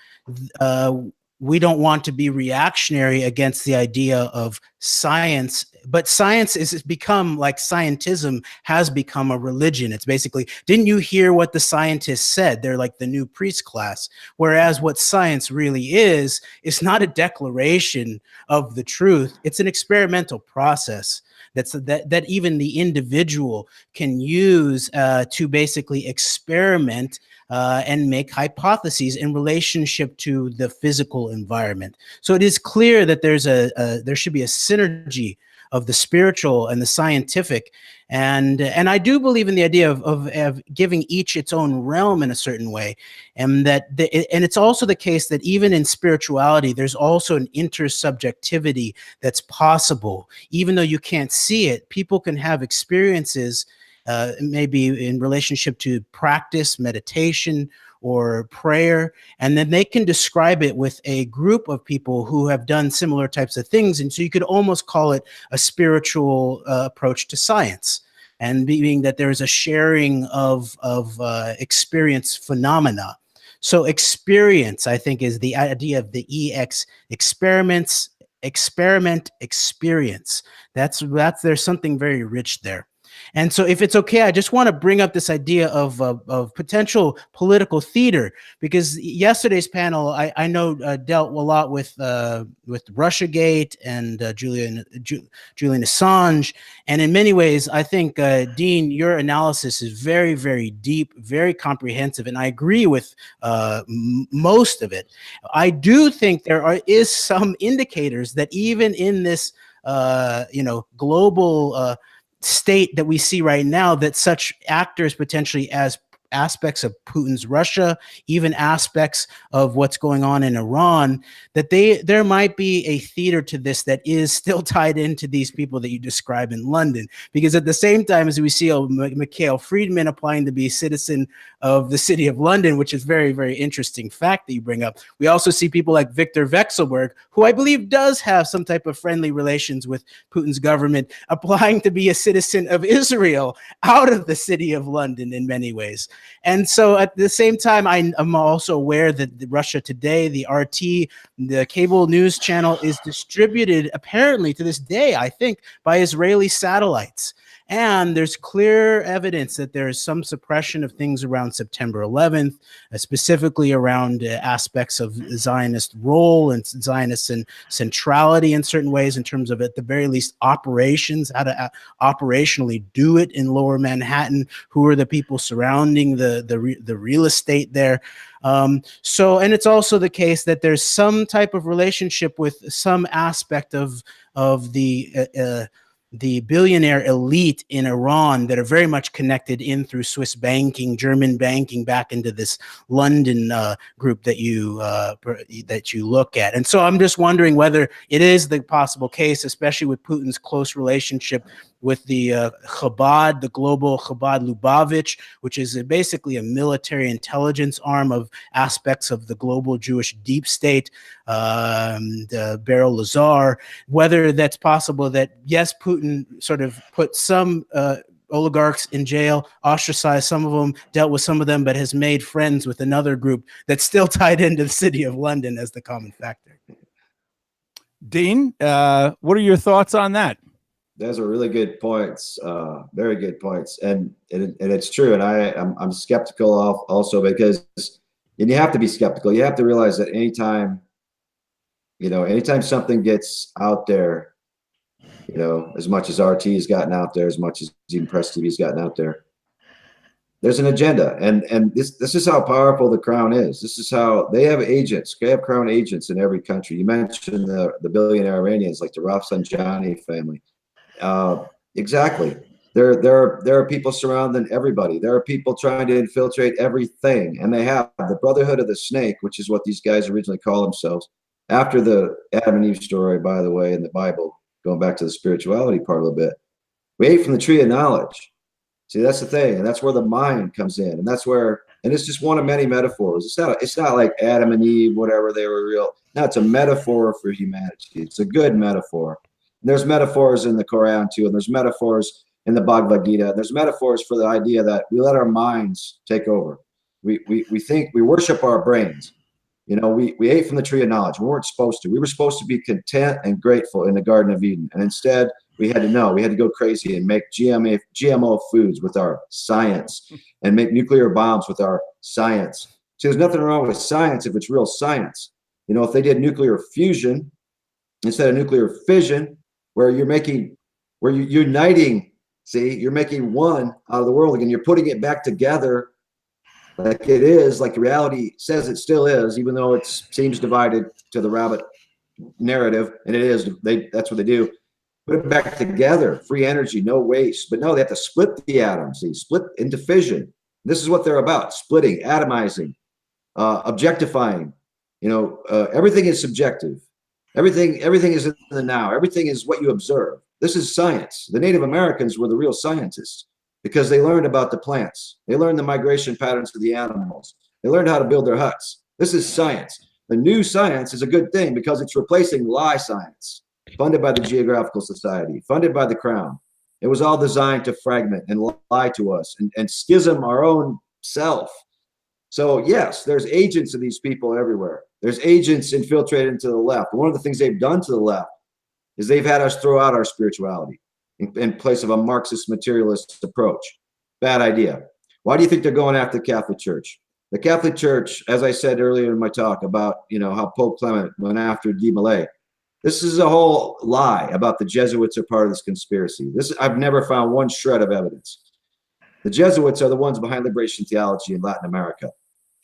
we don't want to be reactionary against the idea of science, but science is become, like scientism has become a religion. It's basically, didn't you hear what the scientists said? They're like the new priest class. Whereas what science really is not a declaration of the truth. It's an experimental process that even the individual can use to basically experiment and make hypotheses in relationship to the physical environment. So it is clear that there should be a synergy of the spiritual and the scientific, and I do believe in the idea of giving each its own realm in a certain way, and and it's also the case that even in spirituality, there's also an intersubjectivity that's possible, even though you can't see it. People can have experiences. Maybe in relationship to practice, meditation, or prayer, and then they can describe it with a group of people who have done similar types of things. And so you could almost call it a spiritual approach to science, and being that there's a sharing of experience phenomena. So experience, I think, is the idea of the EX, experiments, experiment, experience. There's something very rich there. And so if it's okay, I just want to bring up this idea of potential political theater, because yesterday's panel, I know dealt a lot with Russiagate and Julian Assange. And in many ways, I think, Dean, your analysis is very, very deep, very comprehensive. And I agree with most of it. I do think there is some indicators that even in this, global state that we see right now, that such actors potentially as aspects of Putin's Russia, even aspects of what's going on in Iran, that there might be a theater to this that is still tied into these people that you describe in London. Because at the same time as we see Mikhail Friedman applying to be a citizen of the city of London, which is very, very interesting fact that you bring up, we also see people like Viktor Vekselberg, who I believe does have some type of friendly relations with Putin's government, applying to be a citizen of Israel out of the city of London in many ways. And so at the same time, I'm also aware that Russia Today, the RT, the cable news channel, is distributed apparently to this day, I think, by Israeli satellites. And there's clear evidence that there is some suppression of things around September 11th, specifically around aspects of Zionist role and Zionist centrality in certain ways, in terms of, at the very least, operations, how to operationally do it in Lower Manhattan, who are the people surrounding the real estate there. And it's also the case that there's some type of relationship with some aspect of the billionaire elite in Iran that are very much connected in through Swiss banking, German banking, back into this London group that you look at. And so I'm just wondering whether it is the possible case, especially with Putin's close relationship with the Chabad, the global Chabad Lubavitch, which is basically a military intelligence arm of aspects of the global Jewish deep state, Beryl Lazar, whether that's possible that, yes, Putin sort of put some oligarchs in jail, ostracized some of them, dealt with some of them, but has made friends with another group that's still tied into the city of London as the common factor. Dean, what are your thoughts on that? Those are really good points, very good points, and it's true. And I'm skeptical also because, and you have to be skeptical. You have to realize that anytime something gets out there, as much as RT has gotten out there, as much as even Press TV's gotten out there, there's an agenda, and this is how powerful the crown is. This is how they have agents. They have crown agents in every country. You mentioned the billionaire Iranians, like the Rafsanjani family. Exactly. There are people surrounding everybody. There are people trying to infiltrate everything, and they have the Brotherhood of the Snake, which is what these guys originally call themselves. After the Adam and Eve story, by the way, in the Bible, going back to the spirituality part a little bit, we ate from the tree of knowledge. See, that's the thing, and that's where the mind comes in, and that's where, and it's just one of many metaphors. It's not like Adam and Eve, whatever, they were real. No, it's a metaphor for humanity. It's a good metaphor. There's metaphors in the Quran too, and there's metaphors in the Bhagavad Gita. There's metaphors for the idea that we let our minds take over. We think, we worship our brains. We ate from the tree of knowledge. We weren't supposed to. We were supposed to be content and grateful in the Garden of Eden, and instead we had to go crazy and make GMO foods with our science, and make nuclear bombs with our science. See, there's nothing wrong with science if it's real science. If they did nuclear fusion instead of nuclear fission, where you're uniting, see, you're making one out of the world again. You're putting it back together like it is, like reality says it still is, even though it seems divided to the rabbit narrative, and it is. That's what they do. Put it back together, free energy, no waste. But no, they have to split the atom, see, split into fission. This is what they're about: splitting, atomizing, objectifying. Everything is subjective. Everything is in the now. Everything is what you observe. This is science. The Native Americans were the real scientists because they learned about the plants. They learned the migration patterns of the animals. They learned how to build their huts. This is science. The new science is a good thing because it's replacing lie science, funded by the Geographical Society, funded by the Crown. It was all designed to fragment and lie to us and schism our own self. So yes, there's agents of these people everywhere. There's agents infiltrated into the left. One of the things they've done to the left is they've had us throw out our spirituality in place of a Marxist materialist approach. Bad idea. Why do you think they're going after the Catholic Church? The Catholic Church, as I said earlier in my talk about, how Pope Clement went after Guy Millet, this is a whole lie about the Jesuits are part of this conspiracy. I've never found one shred of evidence. The Jesuits are the ones behind liberation theology in Latin America.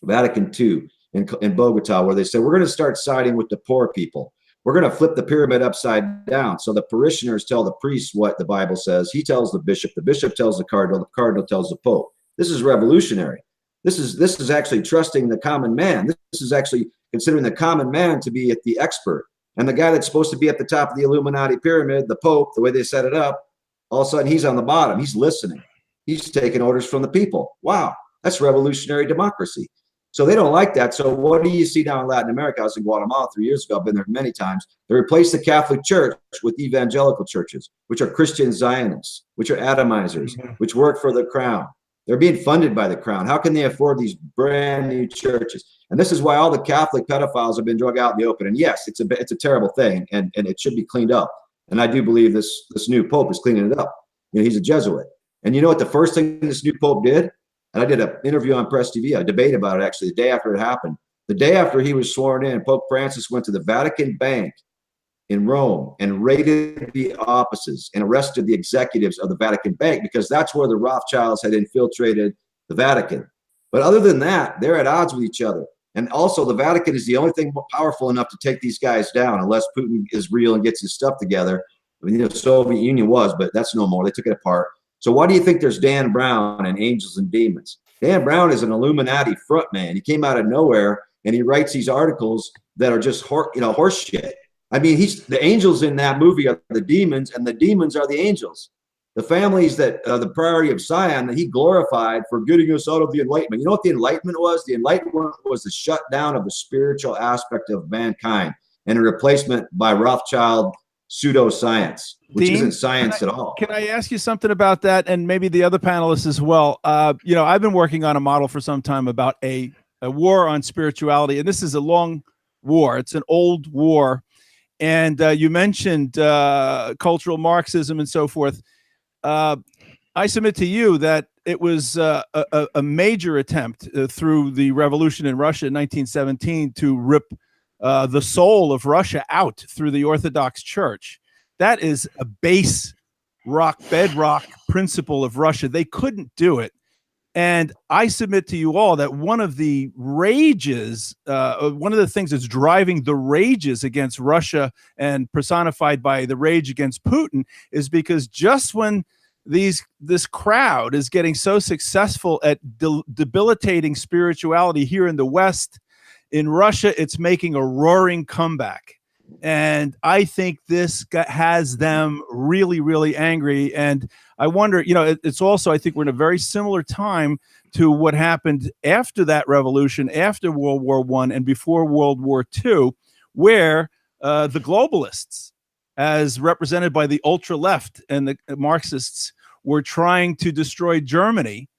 Vatican II in Bogota, where they said, we're going to start siding with the poor people. We're going to flip the pyramid upside down. So the parishioners tell the priest what the Bible says. He tells the bishop tells the cardinal tells the pope. This is revolutionary. This is actually trusting the common man. This is actually considering the common man to be the expert. And the guy that's supposed to be at the top of the Illuminati pyramid, the pope, the way they set it up, all of a sudden he's on the bottom. He's listening. He's taking orders from the people. Wow, that's revolutionary democracy. So they don't like that. So what do you see now in Latin America? I was in Guatemala 3 years ago. I've been there many times. They replaced the Catholic Church with evangelical churches, which are Christian Zionists, which are atomizers, which work for the crown. They're being funded by the crown. How can they afford these brand new churches? And this is why all the Catholic pedophiles have been drug out in the open. And yes, it's a terrible thing, and it should be cleaned up. And I do believe this new pope is cleaning it up. He's a Jesuit. And you know what the first thing this new pope did? And I did an interview on Press TV, a debate about it actually the day after it happened. The day after he was sworn in, Pope Francis went to the Vatican Bank in Rome and raided the offices and arrested the executives of the Vatican Bank because that's where the Rothschilds had infiltrated the Vatican. But other than that, they're at odds with each other. And also the Vatican is the only thing powerful enough to take these guys down unless Putin is real and gets his stuff together. I mean, the Soviet Union was, but that's no more. They took it apart. So why do you think there's Dan Brown and Angels and Demons? Dan Brown is an Illuminati front man. He came out of nowhere and he writes these articles that are just horse shit. I mean, the angels in that movie are the demons, and the demons are the angels. The families that the Priory of Sion that he glorified for getting us out of the Enlightenment. You know what the Enlightenment was? The Enlightenment was the shutdown of the spiritual aspect of mankind and a replacement by Rothschild pseudoscience, which Dean, isn't science at all. Can I ask you something about that, and maybe the other panelists as well? I've been working on a model for some time about a war on spirituality, and this is a long war. It's an old war, and you mentioned cultural Marxism and so forth. I submit to you that it was a major attempt through the revolution in Russia in 1917 to rip the soul of Russia out through the Orthodox Church. That is a bedrock principle of Russia. They couldn't do it. And I submit to you all that one of the rages, one of the things that's driving the rages against Russia and personified by the rage against Putin is because just when this crowd is getting so successful at debilitating spirituality here in the West, in Russia, it's making a roaring comeback. And I think this has them really, really angry. And I wonder, it's also, I think we're in a very similar time to what happened after that revolution, after World War I and before World War II, where the globalists, as represented by the ultra left and the Marxists, were trying to destroy Germany.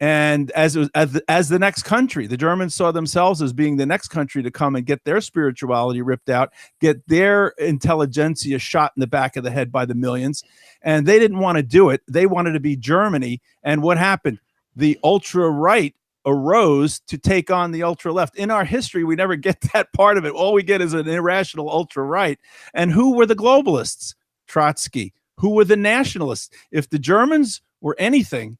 And as the next country, the Germans saw themselves as being the next country to come and get their spirituality ripped out, get their intelligentsia shot in the back of the head by the millions. And they didn't want to do it. They wanted to be Germany. And what happened? The ultra right arose to take on the ultra left. In our history, we never get that part of it. All we get is an irrational ultra right. And who were the globalists? Trotsky. Who were the nationalists? If the Germans were anything,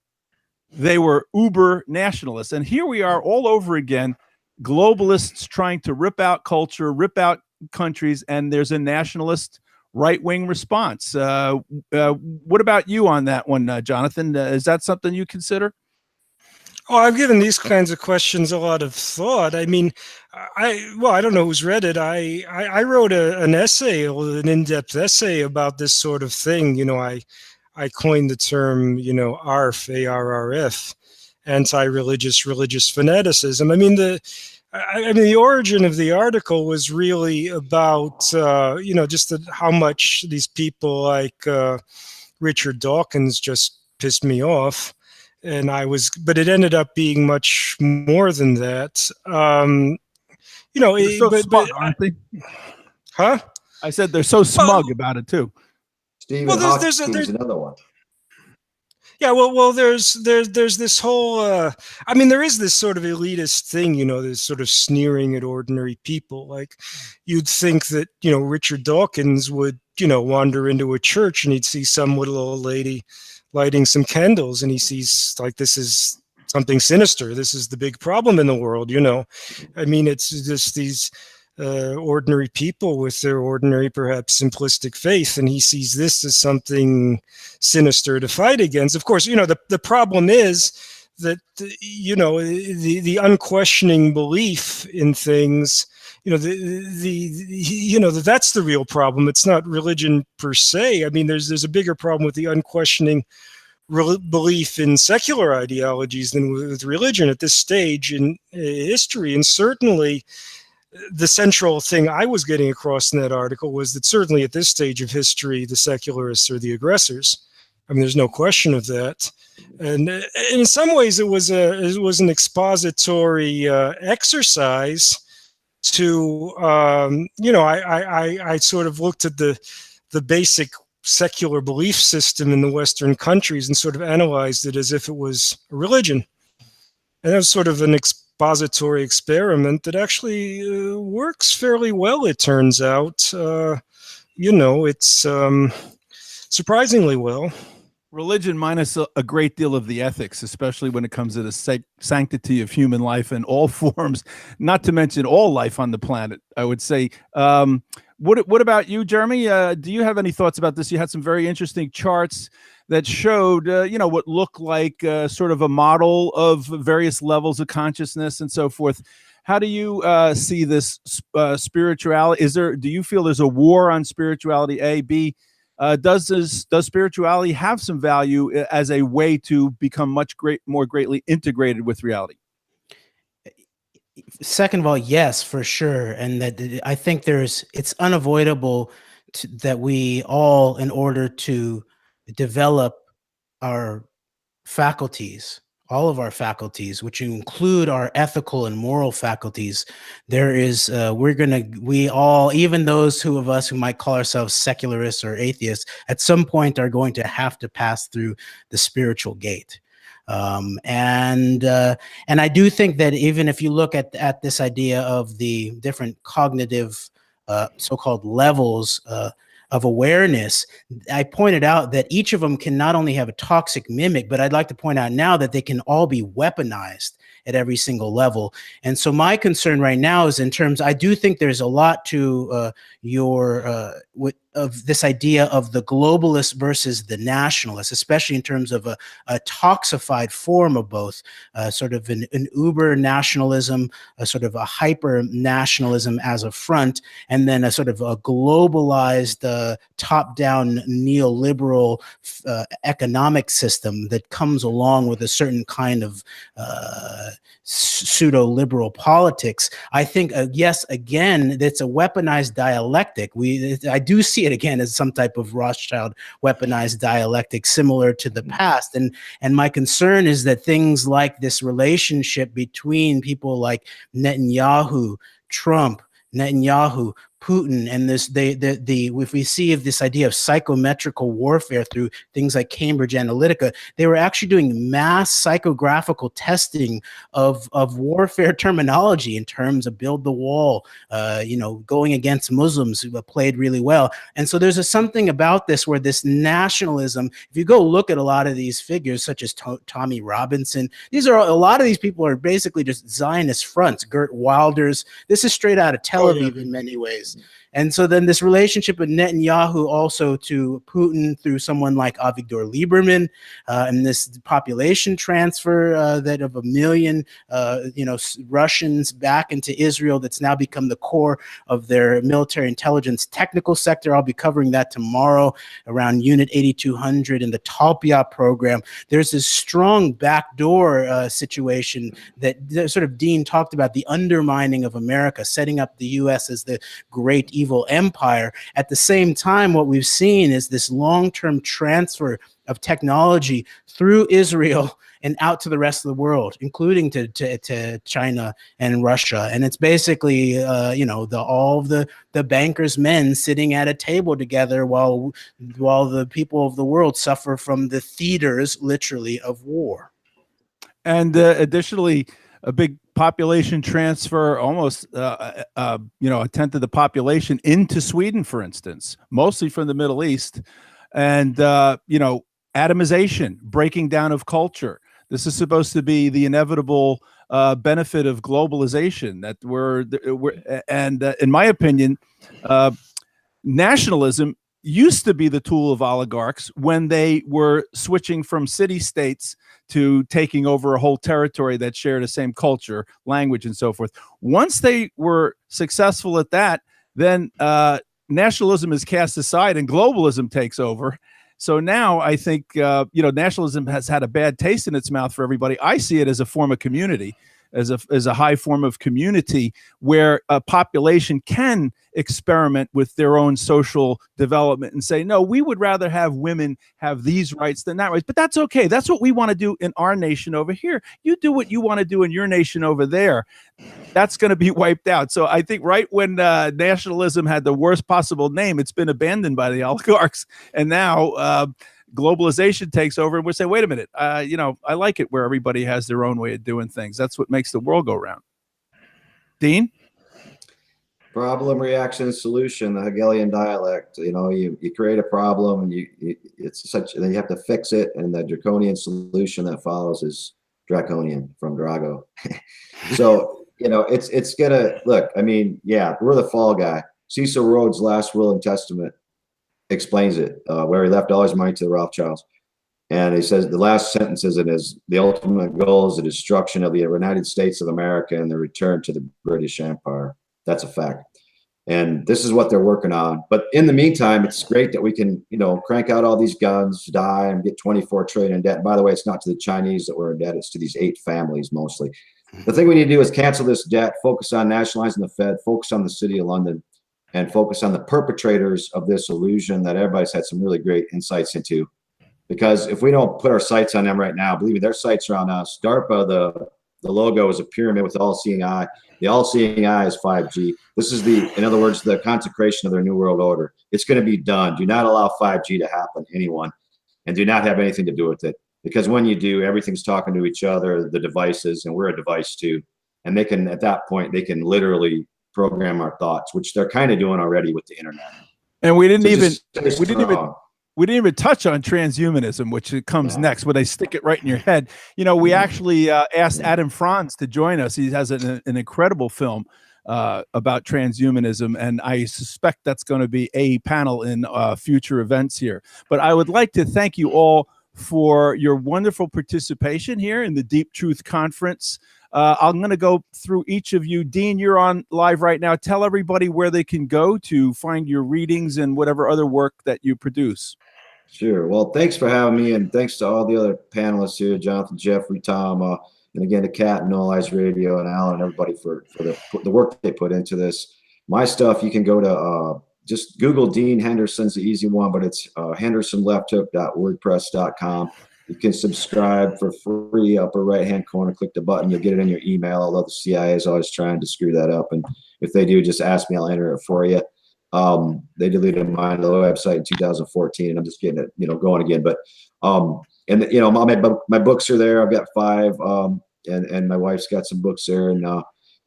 they were uber nationalists. And here we are all over again, globalists trying to rip out culture, rip out countries, and there's a nationalist right-wing response. What about you on that one, Jonathan? Is that something you consider? Oh, I've given these kinds of questions a lot of thought. I mean, I don't know who's read it. I wrote an essay, an in-depth essay about this sort of thing. I coined the term, ARF, A-R-R-F, anti-religious fanaticism. I mean, the origin of the article was really about, just how much these people like Richard Dawkins just pissed me off. But it ended up being much more than that. Smug, aren't they? Huh? I said they're so smug about it too. Stephen Hawking's another one. Yeah, well, there's this whole. There is this sort of elitist thing, this sort of sneering at ordinary people. Like, you'd think that Richard Dawkins would wander into a church and he'd see some little old lady lighting some candles, and he sees, like, this is something sinister. This is the big problem in the world. It's just these ordinary people with their ordinary, perhaps simplistic faith, and he sees this as something sinister to fight against. Of course, the problem is that the unquestioning belief in things, that's the real problem. It's not religion per se. I mean, there's a bigger problem with the unquestioning belief in secular ideologies than with religion at this stage in history. And certainly the central thing I was getting across in that article was that certainly at this stage of history, the secularists are the aggressors. I mean, there's no question of that. And in some ways, it was an expository exercise to, I sort of looked at the basic secular belief system in the Western countries and sort of analyzed it as if it was a religion. And that was sort of an expository experiment that actually works fairly well, it turns out. It's surprisingly well. Religion minus a great deal of the ethics, especially when it comes to the sanctity of human life in all forms, not to mention all life on the planet, I would say. What about you, Jeremy? Do you have any thoughts about this? You had some very interesting charts that showed, what looked like sort of a model of various levels of consciousness and so forth. How do you see this spirituality? Do you feel there's a war on spirituality? A, B, does spirituality have some value as a way to become more greatly integrated with reality? Second of all, yes, for sure. And that I think it's unavoidable that we all, in order to develop our faculties, all of our faculties, which include our ethical and moral faculties, there is, we all, even those of us who might call ourselves secularists or atheists, at some point are going to have to pass through the spiritual gate. And I do think that even if you look at this idea of the different cognitive so-called levels of awareness, I pointed out that each of them can not only have a toxic mimic, but I'd like to point out now that they can all be weaponized at every single level. And so my concern right now is in terms, I do think there's a lot to of this idea of the globalist versus the nationalist, especially in terms of a toxified form of both, sort of an uber nationalism, a sort of a hyper nationalism as a front, and then a sort of a globalized top-down neoliberal economic system that comes along with a certain kind of pseudo-liberal politics. I think, yes, again, it's a weaponized dialectic. I do see it again as some type of Rothschild weaponized dialectic similar to the past. And my concern is that things like this relationship between people like Netanyahu, Trump, Netanyahu, Putin, and if we see this idea of psychometrical warfare through things like Cambridge Analytica, they were actually doing mass psychographical testing of warfare terminology in terms of build the wall, going against Muslims who played really well. And so there's something about this where this nationalism, if you go look at a lot of these figures, such as Tommy Robinson, a lot of these people are basically just Zionist fronts. Gert Wilders, this is straight out of Tel Aviv in many ways. And so then this relationship with Netanyahu also to Putin through someone like Avigdor Lieberman, and this population transfer that of 1 million, Russians back into Israel that's now become the core of their military intelligence technical sector. I'll be covering that tomorrow around Unit 8200 in the Talpiot program. There's this strong backdoor situation that sort of Dean talked about, the undermining of America, setting up the U.S. as the great evil empire. At the same time, what we've seen is this long-term transfer of technology through Israel and out to the rest of the world, including to China and Russia. And it's basically, all of the bankers' men sitting at a table together while the people of the world suffer from the theaters, literally, of war. And additionally, a big population transfer, almost a tenth of the population into Sweden, for instance, mostly from the Middle East, and atomization, breaking down of culture. This is supposed to be the inevitable benefit of globalization that in my opinion, nationalism used to be the tool of oligarchs when they were switching from city-states to taking over a whole territory that shared the same culture, language, and so forth. Once they were successful at that, then nationalism is cast aside and globalism takes over. So now I think, nationalism has had a bad taste in its mouth for everybody. I see it as a form of community, as a high form of community where a population can experiment with their own social development and say, no, we would rather have women have these rights than that rights. But that's okay. That's what we want to do in our nation over here. You do what you want to do in your nation over there. That's going to be wiped out. So I think right when nationalism had the worst possible name, it's been abandoned by the oligarchs. And now globalization takes over and we say, wait a minute, I like it where everybody has their own way of doing things. That's what makes the world go round. Dean? Problem, reaction, solution, the Hegelian dialect. You create a problem and then you have to fix it, and the draconian solution that follows is draconian from Drago. So, it's gonna look, we're the fall guy. Cecil Rhodes' Last Will and Testament explains it, where he left all his money to the Rothschilds. And he says the last sentence is the ultimate goal is the destruction of the United States of America and the return to the British Empire. That's a fact. And this is what they're working on. But in the meantime, it's great that we can, crank out all these guns, die, and get 24 trillion in debt. And by the way, it's not to the Chinese that we're in debt. It's to these 8 families mostly. The thing we need to do is cancel this debt, focus on nationalizing the Fed, focus on the city of London, and focus on the perpetrators of this illusion that everybody's had some really great insights into. Because if we don't put our sights on them right now, believe me, their sights are on us. DARPA, the logo is a pyramid with all-seeing eye. The all-seeing eye is 5G. This is in other words, the consecration of their new world order. It's going to be done. Do not allow 5G to happen to anyone, and do not have anything to do with it. Because when you do, everything's talking to each other, the devices, and we're a device too. And they can, at that point, they can literally program our thoughts, which they're kind of doing already with the internet. And we didn't So even touch on transhumanism, which comes next when they stick it right in your head. You know, we actually asked Adam Franz to join us. He has an incredible film about transhumanism, and I suspect that's going to be a panel in future events here. But I would like to thank you all for your wonderful participation here in the Deep Truth Conference. I'm going to go through each of you. Dean, you're on live right now. Tell everybody where they can go to find your readings and whatever other work that you produce. Sure. Well, thanks for having me, and thanks to all the other panelists here, Jonathan, Jeffrey, Tom, and again to Kat and No Lies Radio and Alan and everybody for the work they put into this. My stuff, you can go to just Google Dean Henderson's the easy one, but it's hendersonlefthook.wordpress.com. You can subscribe for free, upper right-hand corner, click the button, you'll get it in your email, although the CIA is always trying to screw that up. And if they do, just ask me, I'll enter it for you. They deleted my website in 2014, and I'm just getting it, going again. But, my books are there. I've got 5, and my wife's got some books there, and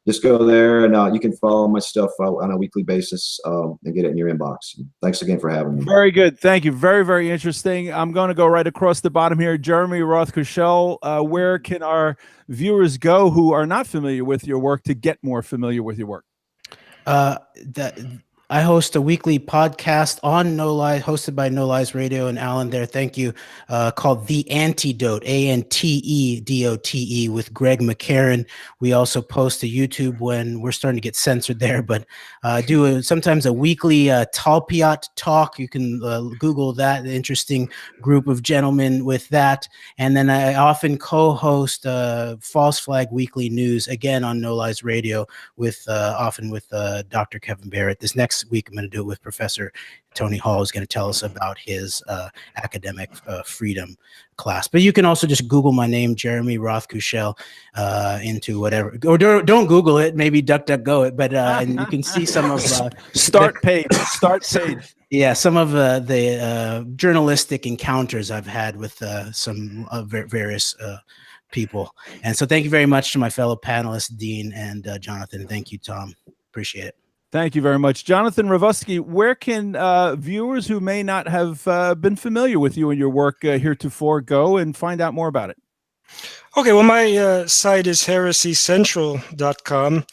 just go there, and you can follow my stuff on a weekly basis and get it in your inbox. Thanks again for having me. Very good. Thank you. Very, very interesting. I'm going to go right across the bottom here. Jeremy Roth-Kushel, where can our viewers go who are not familiar with your work to get more familiar with your work? I host a weekly podcast on No Lies, hosted by No Lies Radio and Alan there. Thank you. Called The Antidote, ANTEDOTE, with Greg McCarran. We also post to YouTube when we're starting to get censored there, but do sometimes a weekly Talpiot talk. You can Google that, the interesting group of gentlemen with that. And then I often co-host False Flag Weekly News, again on No Lies Radio, often with Dr. Kevin Barrett. This next week, I'm going to do it with Professor Tony Hall, who's going to tell us about his academic freedom class. But you can also just Google my name, Jeremy Roth-Kushel, into whatever, or don't Google it, maybe DuckDuckGo it, but and you can see some of start page. Yeah, some of the journalistic encounters I've had with some various people. And so thank you very much to my fellow panelists, Dean and Jonathan. Thank you, Tom. Appreciate it. Thank you very much. Jonathan Ravusky, where can viewers who may not have been familiar with you and your work heretofore go and find out more about it? Okay, well, my site is heresycentral.com,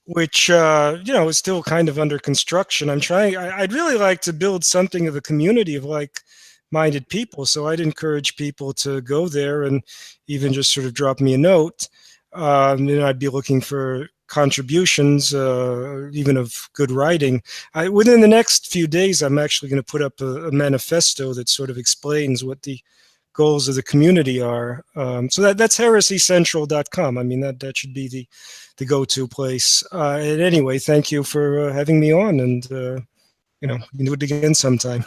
which, is still kind of under construction. I'd really like to build something of a community of like-minded people, so I'd encourage people to go there and even just sort of drop me a note. I'd be looking for contributions, even of good writing. Within the next few days, I'm actually going to put up a manifesto that sort of explains what the goals of the community are. So that's heresycentral.com. I mean, that should be the go-to place. And anyway, thank you for having me on, and we can do it again sometime.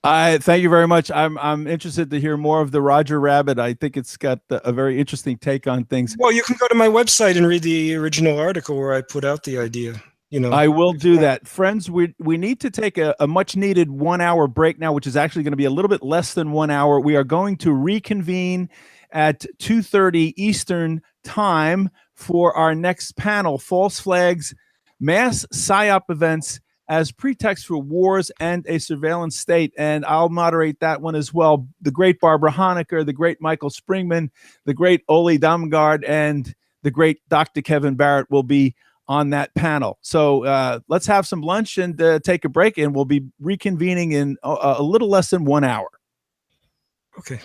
Thank you very much. I'm interested to hear more of the Roger Rabbit. I think it's got a very interesting take on things. Well, you can go to my website and read the original article where I put out the idea. I will do that. Friends, we need to take a much needed 1 hour break now, which is actually going to be a little bit less than 1 hour. We are going to reconvene at 2:30 Eastern time for our next panel, False Flags, Mass PSYOP Events as Pretext for Wars and a Surveillance State. And I'll moderate that one as well. The great Barbara Honecker, the great Michael Springman, the great Oli Damgaard, and the great Dr. Kevin Barrett will be on that panel. So let's have some lunch and take a break, and we'll be reconvening in a little less than 1 hour. Okay.